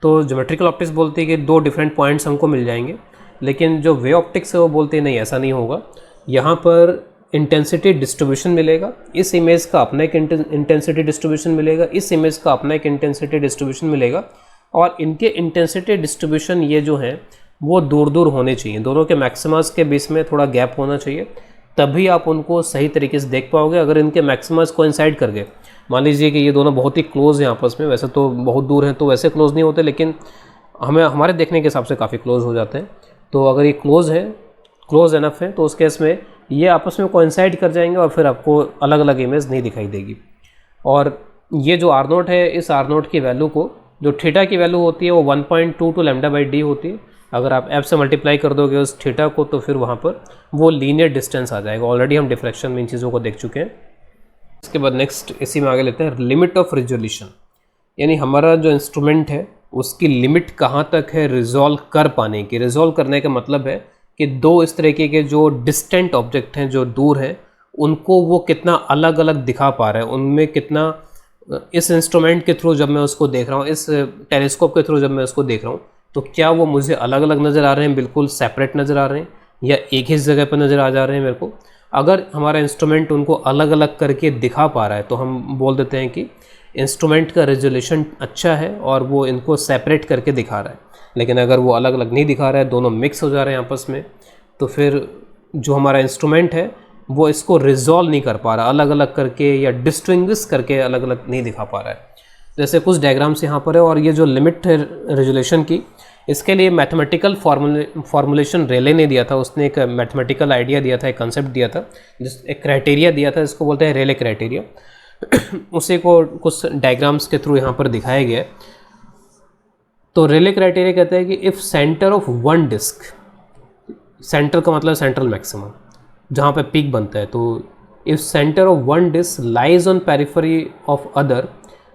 Speaker 1: तो ज्योमेट्रिकल ऑप्टिक्स बोलती है कि दो डिफरेंट पॉइंट्स हमको मिल जाएंगे। लेकिन जो वे ऑप्टिक्स है वो बोलते हैं नहीं, ऐसा नहीं होगा। यहाँ पर इंटेंसिटी डिस्ट्रीब्यूशन मिलेगा, इस इमेज का अपना एक इंटेंसिटी डिस्ट्रीब्यूशन मिलेगा, इस इमेज का अपना एक इंटेंसिटी डिस्ट्रीब्यूशन मिलेगा, और इनके इंटेंसिटी डिस्ट्रीब्यूशन ये जो है वो दूर दूर होने चाहिए। दोनों के मैक्सिमास के बीच में थोड़ा गैप होना चाहिए, तभी आप उनको सही तरीके से देख पाओगे। अगर इनके मैक्सिमास कोइंसाइड कर गए, मान लीजिए कि ये दोनों बहुत ही क्लोज हैं आपस में, वैसे तो बहुत दूर हैं तो वैसे क्लोज नहीं होते, लेकिन हमें हमारे देखने के हिसाब से काफ़ी क्लोज हो जाते हैं। तो अगर ये क्लोज है, क्लोज इनफ है, तो उस केस में ये आपस में कोइंसाइड कर जाएंगे और फिर आपको अलग अलग इमेज नहीं दिखाई देगी। और ये जो R0 है, इस R0 की वैल्यू को, जो थीटा की वैल्यू होती है वो 1.22 λ/d होती है। अगर आप f से मल्टीप्लाई कर दोगे उस थीटा को तो फिर वहाँ पर वो लीनियर डिस्टेंस आ जाएगा। ऑलरेडी हम डिफ्रैक्शन में इन चीज़ों को देख चुके हैं। इसके बाद नेक्स्ट इसी में आगे लेते हैं लिमिट ऑफ रिजोल्यूशन, यानी हमारा जो इंस्ट्रूमेंट है उसकी लिमिट कहाँ तक है रिजॉल्व कर पाने की। रिजॉल्व करने का मतलब है कि दो इस तरीके के जो डिस्टेंट ऑब्जेक्ट हैं, जो दूर हैं, उनको वो कितना अलग अलग दिखा पा रहा है, उनमें कितना, इस इंस्ट्रूमेंट के थ्रू जब मैं उसको देख रहा हूँ, इस टेलीस्कोप के थ्रू जब मैं उसको देख रहा हूँ, तो क्या वो मुझे अलग अलग नज़र आ रहे हैं, बिल्कुल सेपरेट नज़र आ रहे हैं, या एक ही जगह पर नज़र आ जा रहे हैं मेरे को। अगर हमारा इंस्ट्रूमेंट उनको अलग अलग करके दिखा पा रहा है तो हम बोल देते हैं कि इंस्ट्रूमेंट का रेजोल्यूशन अच्छा है और वो इनको सेपरेट करके दिखा रहा है। लेकिन अगर वो अलग अलग नहीं दिखा रहा है, दोनों मिक्स हो जा रहे हैं आपस में, तो फिर जो हमारा इंस्ट्रूमेंट है वो इसको रिजॉल्व नहीं कर पा रहा, अलग अलग करके या डिस्टिंग्विश करके अलग अलग नहीं दिखा पा रहा है। जैसे कुछ डायग्राम्स यहाँ पर है, और ये जो लिमिट है रेजोल्यूशन की, इसके लिए मैथमेटिकल फॉर्मुलेशन रेले ने दिया था। उसने एक मैथमेटिकल आइडिया दिया था, एक कंसेप्ट दिया था, एक क्राइटेरिया दिया था, इसको बोलते हैं रेले क्राइटेरिया। उसी को कुछ डायग्राम्स के थ्रू यहाँ पर दिखाया गया है। तो रेले क्राइटेरिया कहता है कि if centre of one disc, centre का मतलब सेंट्रल मैक्सिमम, जहाँ पे पीक बनता है, तो if centre of one disc lies on periphery of other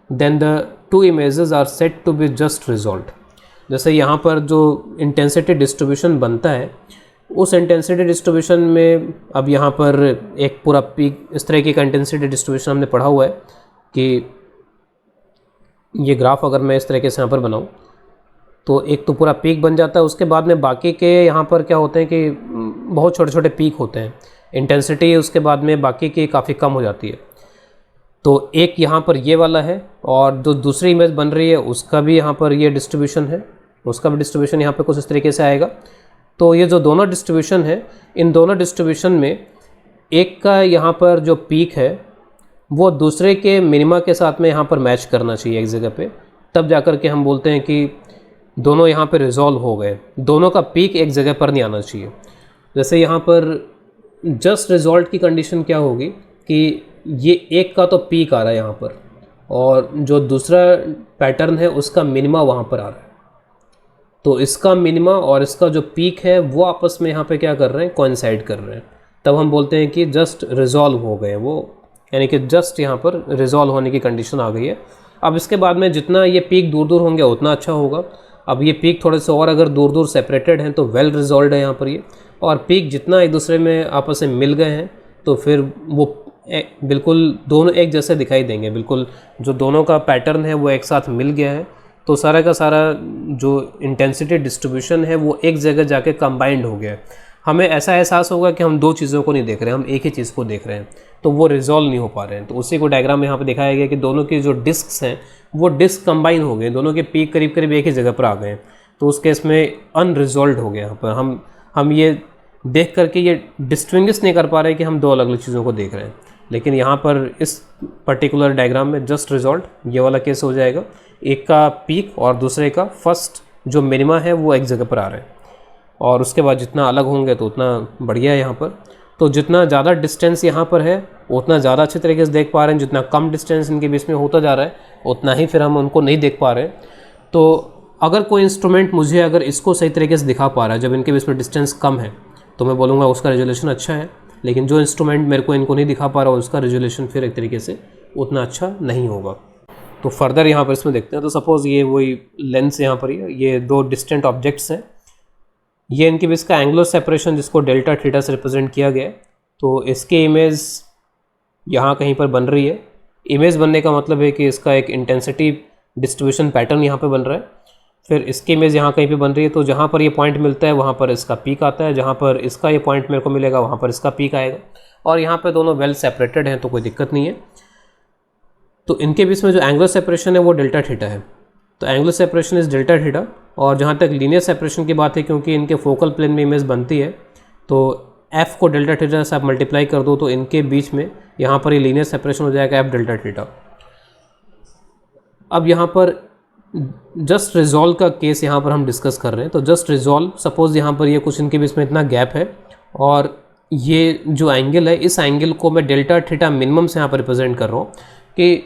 Speaker 1: then the two images are set to be just resolved. जैसे यहाँ पर जो इंटेंसिटी डिस्ट्रीब्यूशन बनता है, उस इंटेंसिटी डिस्ट्रीब्यूशन में अब यहाँ पर एक पूरा पीक, इस तरह की इंटेंसिटी डिस्ट्रीब्यूशन हमने पढ़ा हुआ है कि ये ग्राफ अगर मैं इस तरीके से यहाँ पर बनाऊँ तो एक तो पूरा पीक बन जाता है, उसके बाद में बाकी के यहाँ पर क्या होते हैं कि बहुत छोटे छोटे पीक होते हैं, इंटेंसिटी उसके बाद में बाकी की काफ़ी कम हो जाती है। तो एक यहाँ पर ये वाला है, और जो दूसरी इमेज बन रही है उसका भी यहाँ पर ये डिस्ट्रीब्यूशन है, उसका भी डिस्ट्रीब्यूशन यहाँ पे कुछ इस तरीके से आएगा। तो ये जो दोनों डिस्ट्रीब्यूशन है, इन दोनों डिस्ट्रीब्यूशन में एक का यहाँ पर जो पीक है वो दूसरे के मिनिमा के साथ में यहाँ पर मैच करना चाहिए एक जगह पे, तब जाकर के हम बोलते हैं कि दोनों यहाँ पे रिजॉल्व हो गए। दोनों का पीक एक जगह पर नहीं आना चाहिए। जैसे यहाँ पर जस्ट रिजॉल्व की कंडीशन क्या होगी कि ये एक का तो पीक आ रहा है यहाँ पर, और जो दूसरा पैटर्न है उसका मिनिमा वहाँ पर आ रहा है, तो इसका मिनिमा और इसका जो पीक है वो आपस में यहाँ पे क्या कर रहे हैं, कोइंसाइड कर रहे हैं, तब हम बोलते हैं कि जस्ट रिजॉल्व हो गए वो, यानी कि जस्ट यहाँ पर रिजॉल्व होने की कंडीशन आ गई है। अब इसके बाद में जितना ये पीक दूर दूर होंगे उतना अच्छा होगा। अब ये पीक थोड़े से और अगर दूर दूर सेपरेटेड हैं तो वेल रिजॉल्व है यहाँ पर ये, और पीक जितना एक दूसरे में आपस में मिल गए हैं तो फिर वो बिल्कुल दोनों एक जैसे दिखाई देंगे, बिल्कुल जो दोनों का पैटर्न है वो एक साथ मिल गया है, तो सारा का सारा जो इंटेंसिटी डिस्ट्रीब्यूशन है वो एक जगह जाके कंबाइंड हो गया है। हमें ऐसा एहसास होगा कि हम दो चीज़ों को नहीं देख रहे हैं, हम एक ही चीज़ को देख रहे हैं, तो वो रिजॉल्व नहीं हो पा रहे हैं। तो उसी को डायग्राम में यहाँ पे दिखाया गया कि दोनों की जो डिस्क्स हैं वो डिस्क कंबाइन हो गए, दोनों के पीक करीब करीब एक ही जगह पर आ गए, तो उस केस में अनरिजॉल्व हो गया। यहाँ पर हम ये देख करके ये डिस्टिंग्विश नहीं कर पा रहे कि हम दो अलग अलग चीज़ों को देख रहे हैं, लेकिन यहाँ पर इस पर्टिकुलर डायग्राम में जस्ट रिजॉल्व ये वाला केस हो जाएगा, एक का पीक और दूसरे का फर्स्ट जो मिनिमा है वो एक जगह पर आ रहे हैं, और उसके बाद जितना अलग होंगे तो उतना बढ़िया है यहाँ पर। तो जितना ज़्यादा डिस्टेंस यहाँ पर है उतना ज़्यादा अच्छे तरीके से देख पा रहे हैं, जितना कम डिस्टेंस इनके बीच में होता जा रहा है उतना ही फिर हम उनको नहीं देख पा रहे हैं। तो अगर कोई इंस्ट्रूमेंट मुझे अगर इसको सही तरीके से दिखा पा रहा है जब इनके बीच में डिस्टेंस कम है, तो मैं बोलूँगा उसका रेजोल्यूशन अच्छा है। लेकिन जो इंस्ट्रूमेंट मेरे को इनको नहीं दिखा पा रहा उसका रेजोल्यूशन फिर एक तरीके से उतना अच्छा नहीं होगा। तो फर्दर यहाँ पर इसमें देखते हैं। तो सपोज़ ये वही लेंस यहाँ पर ये दो डिस्टेंट ऑब्जेक्ट्स हैं, ये इनके बीच का एंगुलर सेपरेशन जिसको डेल्टा थीटा से रिप्रेजेंट किया गया है, तो इसकी इमेज यहाँ कहीं पर बन रही है। इमेज बनने का मतलब है कि इसका एक इंटेंसिटी डिस्ट्रीब्यूशन पैटर्न यहाँ पे बन रहा है, फिर इसकी इमेज यहाँ कहीं पे बन रही है। तो जहाँ पर ये पॉइंट मिलता है वहाँ पर इसका पीक आता है, जहाँ पर इसका ये पॉइंट मेरे को मिलेगा वहाँ पर इसका पीक आएगा, और यहाँ पे दोनों वेल सेपरेटेड हैं तो कोई दिक्कत नहीं है। तो इनके बीच में जो एंगुलर सेपरेशन है वो डेल्टा थीटा है, तो angular separation is delta theta. और जहाँ तक लीनियर सेपरेशन की बात है, क्योंकि इनके फोकल प्लेन में इमेज बनती है, तो f को डेल्टा थीटा से आप मल्टीप्लाई कर दो तो इनके बीच में यहाँ पर ये लीनियर सेपरेशन हो जाएगा f डेल्टा थीटा। अब यहाँ पर जस्ट रिजॉल्व का केस यहाँ पर हम डिस्कस कर रहे हैं। तो जस्ट रिजॉल्व, सपोज यहाँ पर ये कुछ इनके बीच में इतना गैप है और ये जो एंगल है, इस एंगल को मैं डेल्टा थीटा मिनिमम से यहाँ पर रिप्रेजेंट कर रहा हूँ कि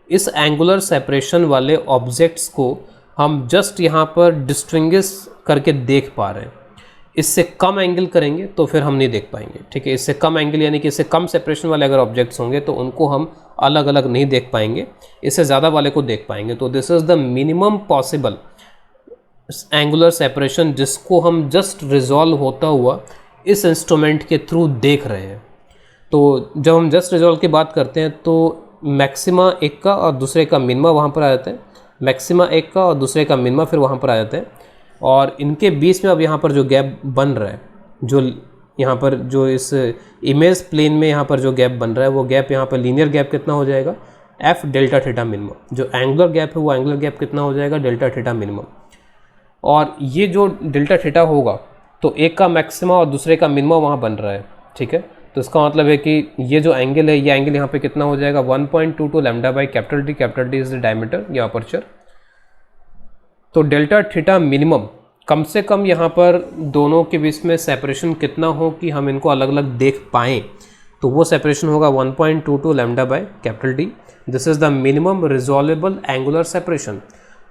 Speaker 1: इस एंगुलर सेपरेशन वाले ऑब्जेक्ट्स को हम जस्ट यहाँ पर डिस्टिंग्विश करके देख पा रहे हैं। इससे कम एंगल करेंगे तो फिर हम नहीं देख पाएंगे, ठीक है। इससे कम एंगल यानी कि इससे कम सेपरेशन वाले अगर ऑब्जेक्ट्स होंगे तो उनको हम अलग अलग नहीं देख पाएंगे, इससे ज़्यादा वाले को देख पाएंगे। तो this is the minimum possible angular separation जिसको हम जस्ट रिजॉल्व होता हुआ इस इंस्ट्रूमेंट के थ्रू देख रहे हैं। तो जब हम जस्ट रिजॉल्व की बात करते हैं तो मैक्सिमा एक का और दूसरे का मिनिमा वहाँ पर आ जाता है, मैक्सिमा एक का और दूसरे का मिनिमा फिर वहाँ पर आ जाता है, और इनके बीच में अब यहाँ पर जो गैप बन रहा है, जो यहाँ पर जो इस इमेज प्लेन में यहाँ पर जो गैप बन रहा है, वो गैप यहाँ पर लीनियर गैप कितना हो जाएगा, एफ डेल्टा थीटा मिनिमम। जो एंगुलर गैप है वो एंगुलर गैप कितना हो जाएगा, डेल्टा थीटा मिनिमम। और ये जो डेल्टा थीटा होगा तो एक का मैक्सिमा और दूसरे का मिनिमा वहाँ बन रहा है, ठीक है। तो इसका मतलब है कि ये जो एंगल है, ये एंगल यहाँ पे कितना हो जाएगा, 1.22 lambda by capital D is the diameter या अपर्चर। तो डेल्टा थीटा मिनिमम कम से कम यहाँ पर दोनों के बीच में सेपरेशन कितना हो कि हम इनको अलग अलग देख पाएँ, तो वो सेपरेशन होगा 1.22 lambda by capital d. This is the minimum resolvable angular separation.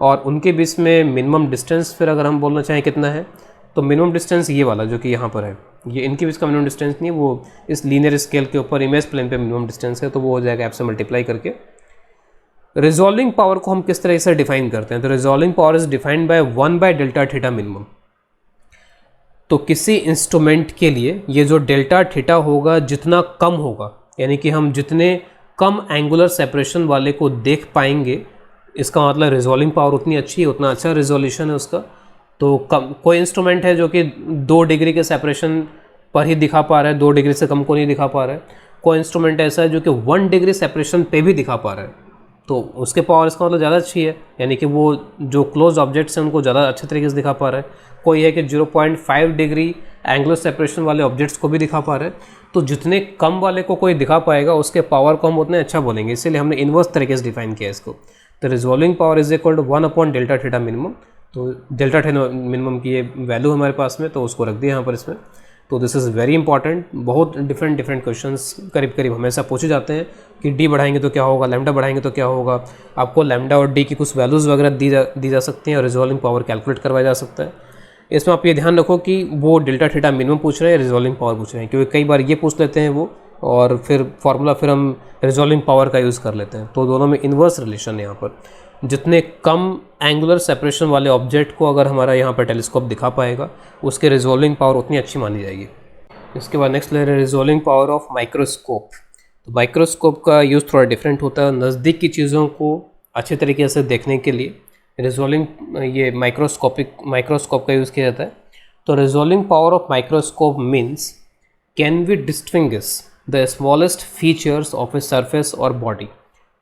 Speaker 1: और उनके बीच में मिनिमम डिस्टेंस फिर अगर हम बोलना चाहें कितना है, तो मिनिमम डिस्टेंस ये वाला जो कि यहाँ पर है, ये इनके बीच का मिनिमम डिस्टेंस नहीं, वो इस लीनियर स्केल के ऊपर इमेज प्लेन पे मिनिमम डिस्टेंस है, तो वो हो जाएगा एफ से मल्टीप्लाई करके। रिजॉल्विंग पावर को हम किस तरह से डिफाइन करते हैं, तो resolving power is defined by 1 by delta theta minimum. तो किसी इंस्ट्रूमेंट के लिए ये जो डेल्टा थीटा होगा जितना कम होगा, यानी कि हम जितने कम एंगुलर सेपरेशन वाले को देख पाएंगे, इसका मतलब रिजॉल्विंग पावर उतनी अच्छी है, उतना अच्छा रिजोल्यूशन है उसका। तो कम कोई इंस्ट्रूमेंट है जो कि 2 डिग्री के सेपरेशन पर ही दिखा पा रहा है, 2 डिग्री से कम को नहीं दिखा पा रहा है। कोई इंस्ट्रूमेंट ऐसा है जो कि 1 डिग्री सेपरेशन पे भी दिखा पा रहा है, तो उसके पावर इसका मतलब ज़्यादा अच्छी है, यानी कि वो जो क्लोज ऑब्जेक्ट्स हैं उनको ज़्यादा अच्छे तरीके से दिखा पा रहा है। कोई है कि 0.5 डिग्री एंगुलर सेपरेशन वाले ऑब्जेक्ट्स को भी दिखा पा रहा है। तो जितने कम वाले को कोई दिखा पाएगा उसके पावर को हम उतने अच्छा बोलेंगे, इसीलिए हमने इन्वर्स तरीके से डिफाइन किया इसको। तो resolving power is equal to 1 upon delta theta minimum. तो डेल्टा थीटा मिनिमम की ये वैल्यू हमारे पास में, तो उसको रख दिया यहाँ पर इसमें। तो दिस इज़ वेरी इंपॉर्टेंट। बहुत डिफरेंट क्वेश्चंस करीब हमेशा पूछे जाते हैं कि डी बढ़ाएंगे तो क्या होगा, लैम्डा बढ़ाएंगे तो क्या होगा। आपको लैम्डा और डी की कुछ वैल्यूज़ वगैरह दी जा सकती हैं और रिजॉल्विंग पावर कैलकुलेट करवाया जा सकता है। इसमें आप ये ध्यान रखो कि वो डेल्टा थीटा मिनिमम पूछ रहे हैं, रिजॉल्विंग पावर पूछ रहे हैं, क्योंकि कई बार ये पूछ लेते हैं वो, और फिर फार्मूला फिर हम रिजॉल्विंग पावर का यूज़ कर लेते हैं। तो दोनों में इन्वर्स रिलेशन है यहाँ पर। जितने कम एंगुलर सेपरेशन वाले ऑब्जेक्ट को अगर हमारा यहाँ पर टेलीस्कोप दिखा पाएगा, उसके रिजॉल्विंग पावर उतनी अच्छी मानी जाएगी। इसके बाद नेक्स्ट ले रहे हैं रिजॉल्विंग पावर ऑफ माइक्रोस्कोप। तो माइक्रोस्कोप का यूज़ थोड़ा डिफरेंट होता है, नज़दीक की चीज़ों को अच्छे तरीके से देखने के लिए रिजॉल्विंग ये माइक्रोस्कोप का यूज़ किया जाता है। तो resolving power of microscope means can we distinguish the smallest features of a surface और बॉडी।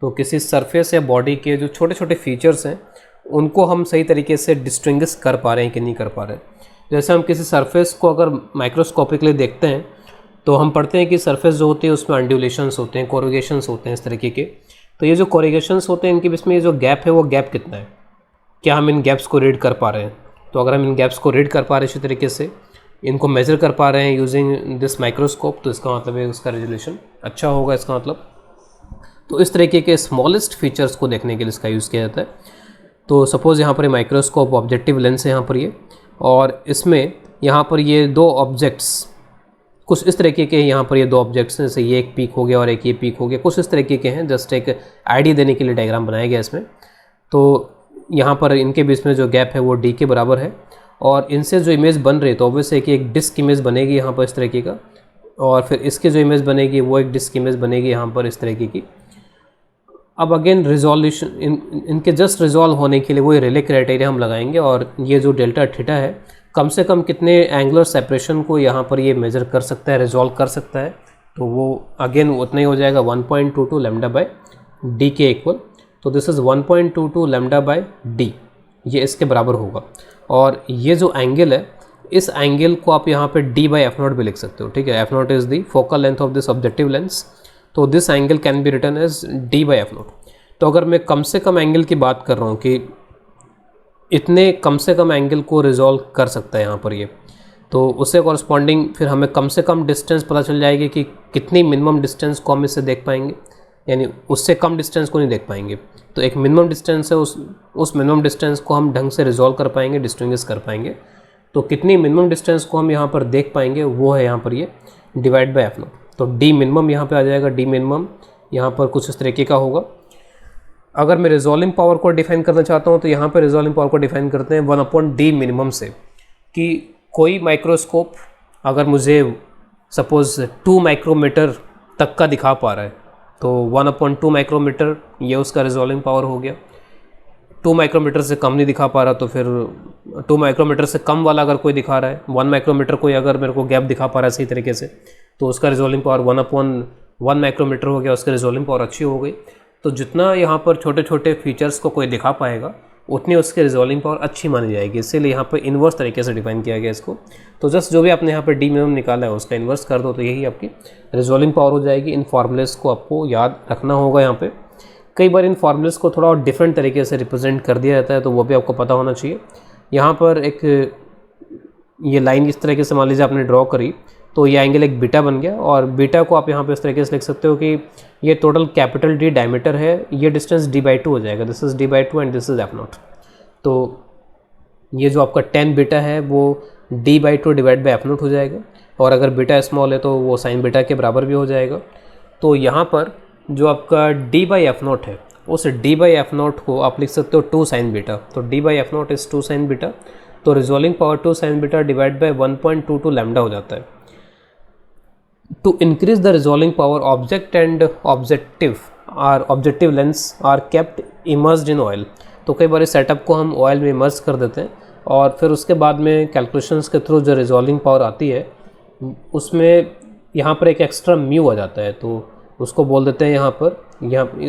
Speaker 1: तो किसी सरफेस या बॉडी के जो छोटे छोटे फीचर्स हैं उनको हम सही तरीके से डिस्टिंग्विश कर पा रहे हैं कि नहीं कर पा रहे हैं। जैसे हम किसी सरफेस को अगर माइक्रोस्कोपिकली देखते हैं तो हम पढ़ते हैं कि सरफेस जो होती है उसमें अंडुलेशंस होते हैं, कोरिगेशंस होते हैं इस तरीके के। तो ये जो कोरिगेशंस होते हैं इनके बीच में ये जो गैप है वो गैप कितना है, क्या हम इन गैप्स को रीड कर पा रहे हैं। तो अगर हम इन गैप्स को रीड कर पा रहे हैं इसी तरीके से, इनको मेज़र कर पा रहे हैं यूजिंग दिस माइक्रोस्कोप, तो इसका मतलब है उसका रेजोल्यूशन अच्छा होगा इसका मतलब। तो इस तरीके के स्मॉलेस्ट फीचर्स को देखने के लिए इसका यूज़ किया जाता है। तो सपोज़ यहाँ पर माइक्रोस्कोप ऑब्जेक्टिव लेंस है यहाँ पर ये, और इसमें यहाँ पर ये 2 ऑब्जेक्ट्स कुछ इस तरीके के, यहाँ पर ये 2 ऑब्जेक्ट्स हैं, जैसे ये एक पीक हो गया और एक ये पीक हो गया, कुछ इस तरीके के हैं। जस्ट एक आइडिया देने के लिए डायग्राम बनाया गया इसमें। तो यहाँ पर इनके बीच में जो गैप है वो डी के बराबर है, और इनसे जो इमेज बन रही है तो ऑब्वियस है कि एक डिस्क इमेज बनेगी यहाँ पर इस तरीके का, और फिर इसकी जो इमेज बनेगी वो एक डिस्क इमेज बनेगी यहाँ पर इस तरीके की। अब अगेन रिजोल्यूशन इनके जस्ट रिजॉल्व होने के लिए वो रिले क्राइटेरिया हम लगाएंगे, और ये जो डेल्टा थीटा है कम से कम कितने एंगुलर सेपरेशन को यहाँ पर ये मेज़र कर सकता है, रिजॉल्व कर सकता है। तो वो अगेन उतना ही हो जाएगा 1.22 लैम्डा बाय डी के इक्वल। तो this is 1.22 lambda by D, ये इसके बराबर होगा। और ये जो एंगल है, इस एंगल को आप यहाँ पे डी बाई एफ नॉट भी लिख सकते हो, ठीक है। F nought is the focal length of this objective lens, तो this angle can be written as d by f nought. तो अगर मैं कम से कम एंगल की बात कर रहा हूँ कि इतने कम से कम एंगल को रिजॉल्व कर सकता है यहाँ पर ये, तो उससे कॉरस्पॉन्डिंग फिर हमें कम से कम डिस्टेंस पता चल जाएगी कि कितनी मिनिमम डिस्टेंस को हम इससे देख पाएंगे, यानी उससे कम डिस्टेंस को नहीं देख पाएंगे। तो एक मिनिमम डिस्टेंस है, उस मिनिमम डिस्टेंस को हम ढंग से रिजॉल्व कर पाएंगे, डिस्टिंग्विश कर पाएंगे। तो कितनी मिनिमम डिस्टेंस को हम यहाँ पर देख पाएंगे वो है यहाँ पर ये डिवाइड बाय f0। तो डी मिनिमम यहाँ पे आ जाएगा, डी मिनिमम यहाँ पर कुछ इस तरीके का होगा। अगर मैं रिजॉल्विंग पावर को डिफाइन करना चाहता हूँ तो यहाँ पर रिजॉल्विंग पावर को डिफाइन करते हैं 1/d मिनिमम से, कि कोई माइक्रोस्कोप अगर मुझे सपोज़ 2 माइक्रोमीटर तक का दिखा पा रहा है तो 1/2 माइक्रोमीटर ये उसका रिजॉल्विंग पावर हो गया। 2 माइक्रोमीटर से कम नहीं दिखा पा रहा तो फिर 2 माइक्रोमीटर से कम वाला अगर कोई दिखा रहा है, 1 माइक्रोमीटर कोई अगर मेरे को गैप दिखा पा रहा है सही तरीके से, तो उसका रिजॉल्विंग पावर 1/1 माइक्रोमीटर हो गया, उसका रिजॉल्विंग पावर अच्छी हो गई। तो जितना यहाँ पर छोटे छोटे फीचर्स को कोई दिखा पाएगा उतनी उसकी रिजॉल्विंग पावर अच्छी मानी जाएगी, इसीलिए यहाँ पर इन्वर्स तरीके से डिफाइन किया गया इसको। तो जस्ट जो भी आपने यहाँ पर डी मिनिमम निकाला है उसका इन्वर्स कर दो तो यही आपकी रिजॉल्विंग पावर हो जाएगी। इन फार्मूलेस को आपको याद रखना होगा। यहाँ पे कई बार इन फार्मूलेस को थोड़ा और डिफरेंट तरीके से रिप्रेजेंट कर दिया जाता है तो वो भी आपको पता होना चाहिए। यहाँ पर एक ये लाइन इस तरीके से मान लीजिए आपने ड्रॉ करी तो ये एंगल एक बीटा बन गया, और बीटा को आप यहाँ पे इस तरीके से लिख सकते हो कि ये टोटल कैपिटल डी डायमीटर है, ये डिस्टेंस d/2 हो जाएगा, this is d/2 and this is f0। तो ये जो आपका 10 बीटा है वो d/2 डिवाइड बाई f0 हो जाएगा, और अगर बीटा स्मॉल है तो वो साइन बीटा के बराबर भी हो जाएगा। तो यहाँ पर जो आपका d/f0 है उस d/f0 को आप लिख सकते हो 2 साइन बीटा, तो d/f0 इज़ 2 साइन बीटा, तो resolving power 2 sign beta divide by 1.22 lambda हो जाता है। To increase the resolving power, object and objective lens are kept immersed in oil। तो कई बार इस सेटअप को हम ऑयल में इमर्स कर देते हैं और फिर उसके बाद में कैलकुलेशंस के थ्रू जो रिजॉल्विंग पावर आती है उसमें यहाँ पर एक एक्स्ट्रा म्यू आ जाता है, तो उसको बोल देते हैं यहाँ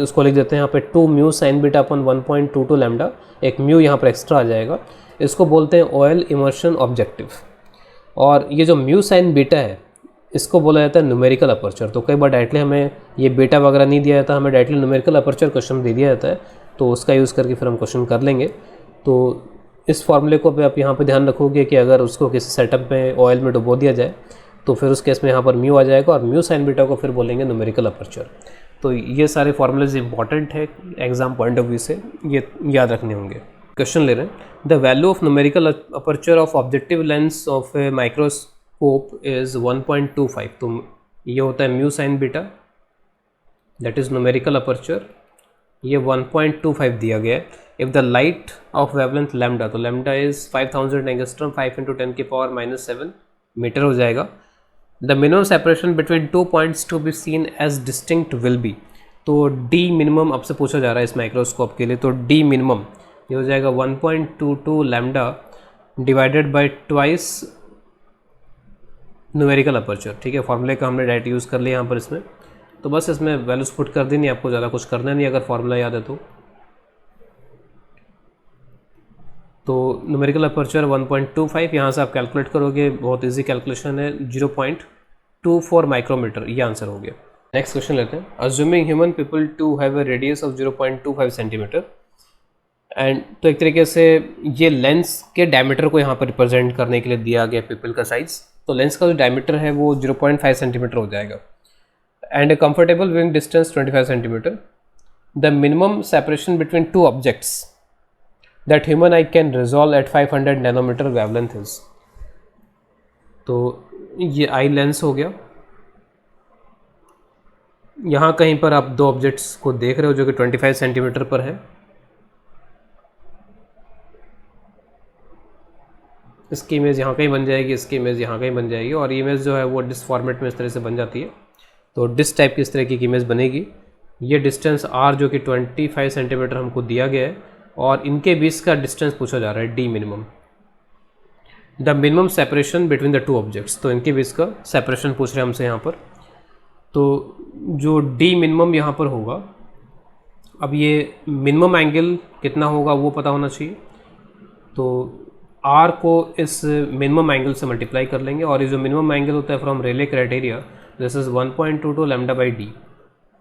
Speaker 1: उसको लिख देते हैं यहाँ पे 2 mu sign beta upon 1.22 lambda, एक म्यू यहाँ पर एक्स्ट्रा आ जाएगा। इसको बोलते हैं ऑयल इमर्शन ऑब्जेक्टिव। और ये जो म्यू साइन बीटा है इसको बोला जाता है न्यूमेरिकल अपर्चर। तो कई बार डायरेक्टली हमें ये बीटा वगैरह नहीं दिया जाता, हमें डायरेक्टली न्यूमेरिकल अपर्चर क्वेश्चन दे दिया जाता है, तो उसका यूज़ करके फिर हम क्वेश्चन कर लेंगे। तो इस फॉर्मूले को आप यहाँ पे ध्यान रखोगे कि अगर उसको किसी सेटअप में ऑयल में डुबो दिया जाए तो फिर उस केस में यहाँ पर म्यू आ जाएगा, और म्यू साइन बीटा को फिर बोलेंगे न्यूमेरिकल अपर्चर। तो ये सारे फॉर्मूलेज इंपॉर्टेंट है एग्जाम पॉइंट ऑफ व्यू से, ये याद रखने होंगे। क्वेश्चन ले रहे हैं, the value of numerical aperture of objective lens of a microscope is 1.25। तो ये होता है mu sign beta, that is numerical aperture, ये 1.25 दिया गया है। If the light of wavelength lambda, तो लैम्डा इज़ 5000 एंगस्ट्रॉम, 5 × 10⁻⁷ मीटर हो जाएगा। The minimum separation between 2 points to be seen as distinct will be. तो डी मिनिमम आपसे पूछा जा रहा है इस माइक्रोस्कोप के लिए, तो डी मिनिमम ये हो जाएगा 1.22 lambda divided by twice numerical aperture. ठीक है, फॉर्मूले का हमने डायरेक्ट यूज़ कर लिया यहाँ पर इसमें, तो बस इसमें वैल्यूज पुट कर देनी, आपको ज़्यादा कुछ करना नहीं अगर फॉर्मूला याद है तो न्यूमेरिकल अपर्चर 1.25, यहाँ से आप कैलकुलेट करोगे, बहुत इजी कैलकुलेशन है, 0.24 माइक्रोमीटर, ये आंसर हो गया। नेक्स्ट क्वेश्चन लेते हैं, assuming human people to have a radius of 0.25 centimetre and, तो एक तरीके से ये लेंस के डायमीटर को यहाँ पर रिप्रेजेंट करने के लिए दिया गया पीपल का साइज़। तो लेंस का जो डायमीटर है वो 0.5 सेंटीमीटर हो जाएगा, and A comfortable wing distance 25 centimetre. The minimum separation between two objects that human eye can resolve at 500 nanometer wavelength is। तो ये आई लेंस हो गया, यहाँ कहीं पर आप दो ऑब्जेक्ट्स को देख रहे हो जो कि 25 सेंटीमीटर पर है। इसकी इमेज यहाँ कहीं बन जाएगी, इसकी इमेज यहाँ कहीं बन जाएगी, और इमेज जो है वो डिस फॉर्मेट में इस तरह से बन जाती है। तो डिस टाइप की इस तरह की इमेज बनेगी। ये डिस्टेंस आर जो कि 25 सेंटीमीटर हमको दिया गया है, और इनके बीच का डिस्टेंस पूछा जा रहा है D minimum. The minimum separation between the two objects, तो इनके बीच का सेपरेशन पूछ रहे हैं हमसे यहाँ पर। तो जो डी मिनिमम यहाँ पर होगा, अब ये मिनिमम एंगल कितना होगा वो पता होना चाहिए, तो आर को इस मिनिमम एंगल से मल्टीप्लाई कर लेंगे, और ये जो मिनिमम एंगल होता है from Rayleigh criteria, this is 1.22 lambda by D.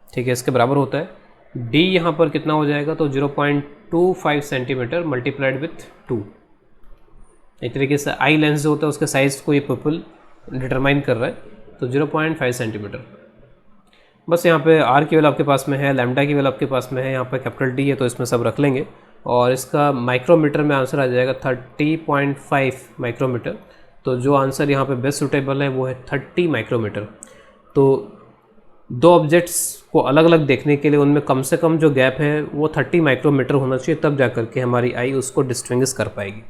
Speaker 1: ठीक है, इसके बराबर होता है डी यहाँ पर कितना हो जाएगा, तो 0.25 सेंटीमीटर मल्टीप्लाइड विथ 2। एक तरीके से आई लेंस जो होता है उसके साइज़ को ये पीपल डिटरमाइन कर रहा है, तो 0.5 सेंटीमीटर। बस यहाँ पे आर की वैल्यू आपके पास में है, लैम्डा की वैल्यू आपके पास में है, यहाँ पे कैपिटल डी है तो इसमें सब रख लेंगे। और इसका माइक्रोमीटर में आंसर आ जाएगा 30.5 माइक्रोमीटर। तो जो आंसर यहाँ पे बेस्ट सूटेबल है वो है 30 माइक्रोमीटर। तो दो ऑब्जेक्ट्स को अलग अलग देखने के लिए उनमें कम से कम जो गैप है वो 30 माइक्रोमीटर होना चाहिए, तब जा कर के हमारी आई उसको डिस्टिंग्विश कर पाएगी।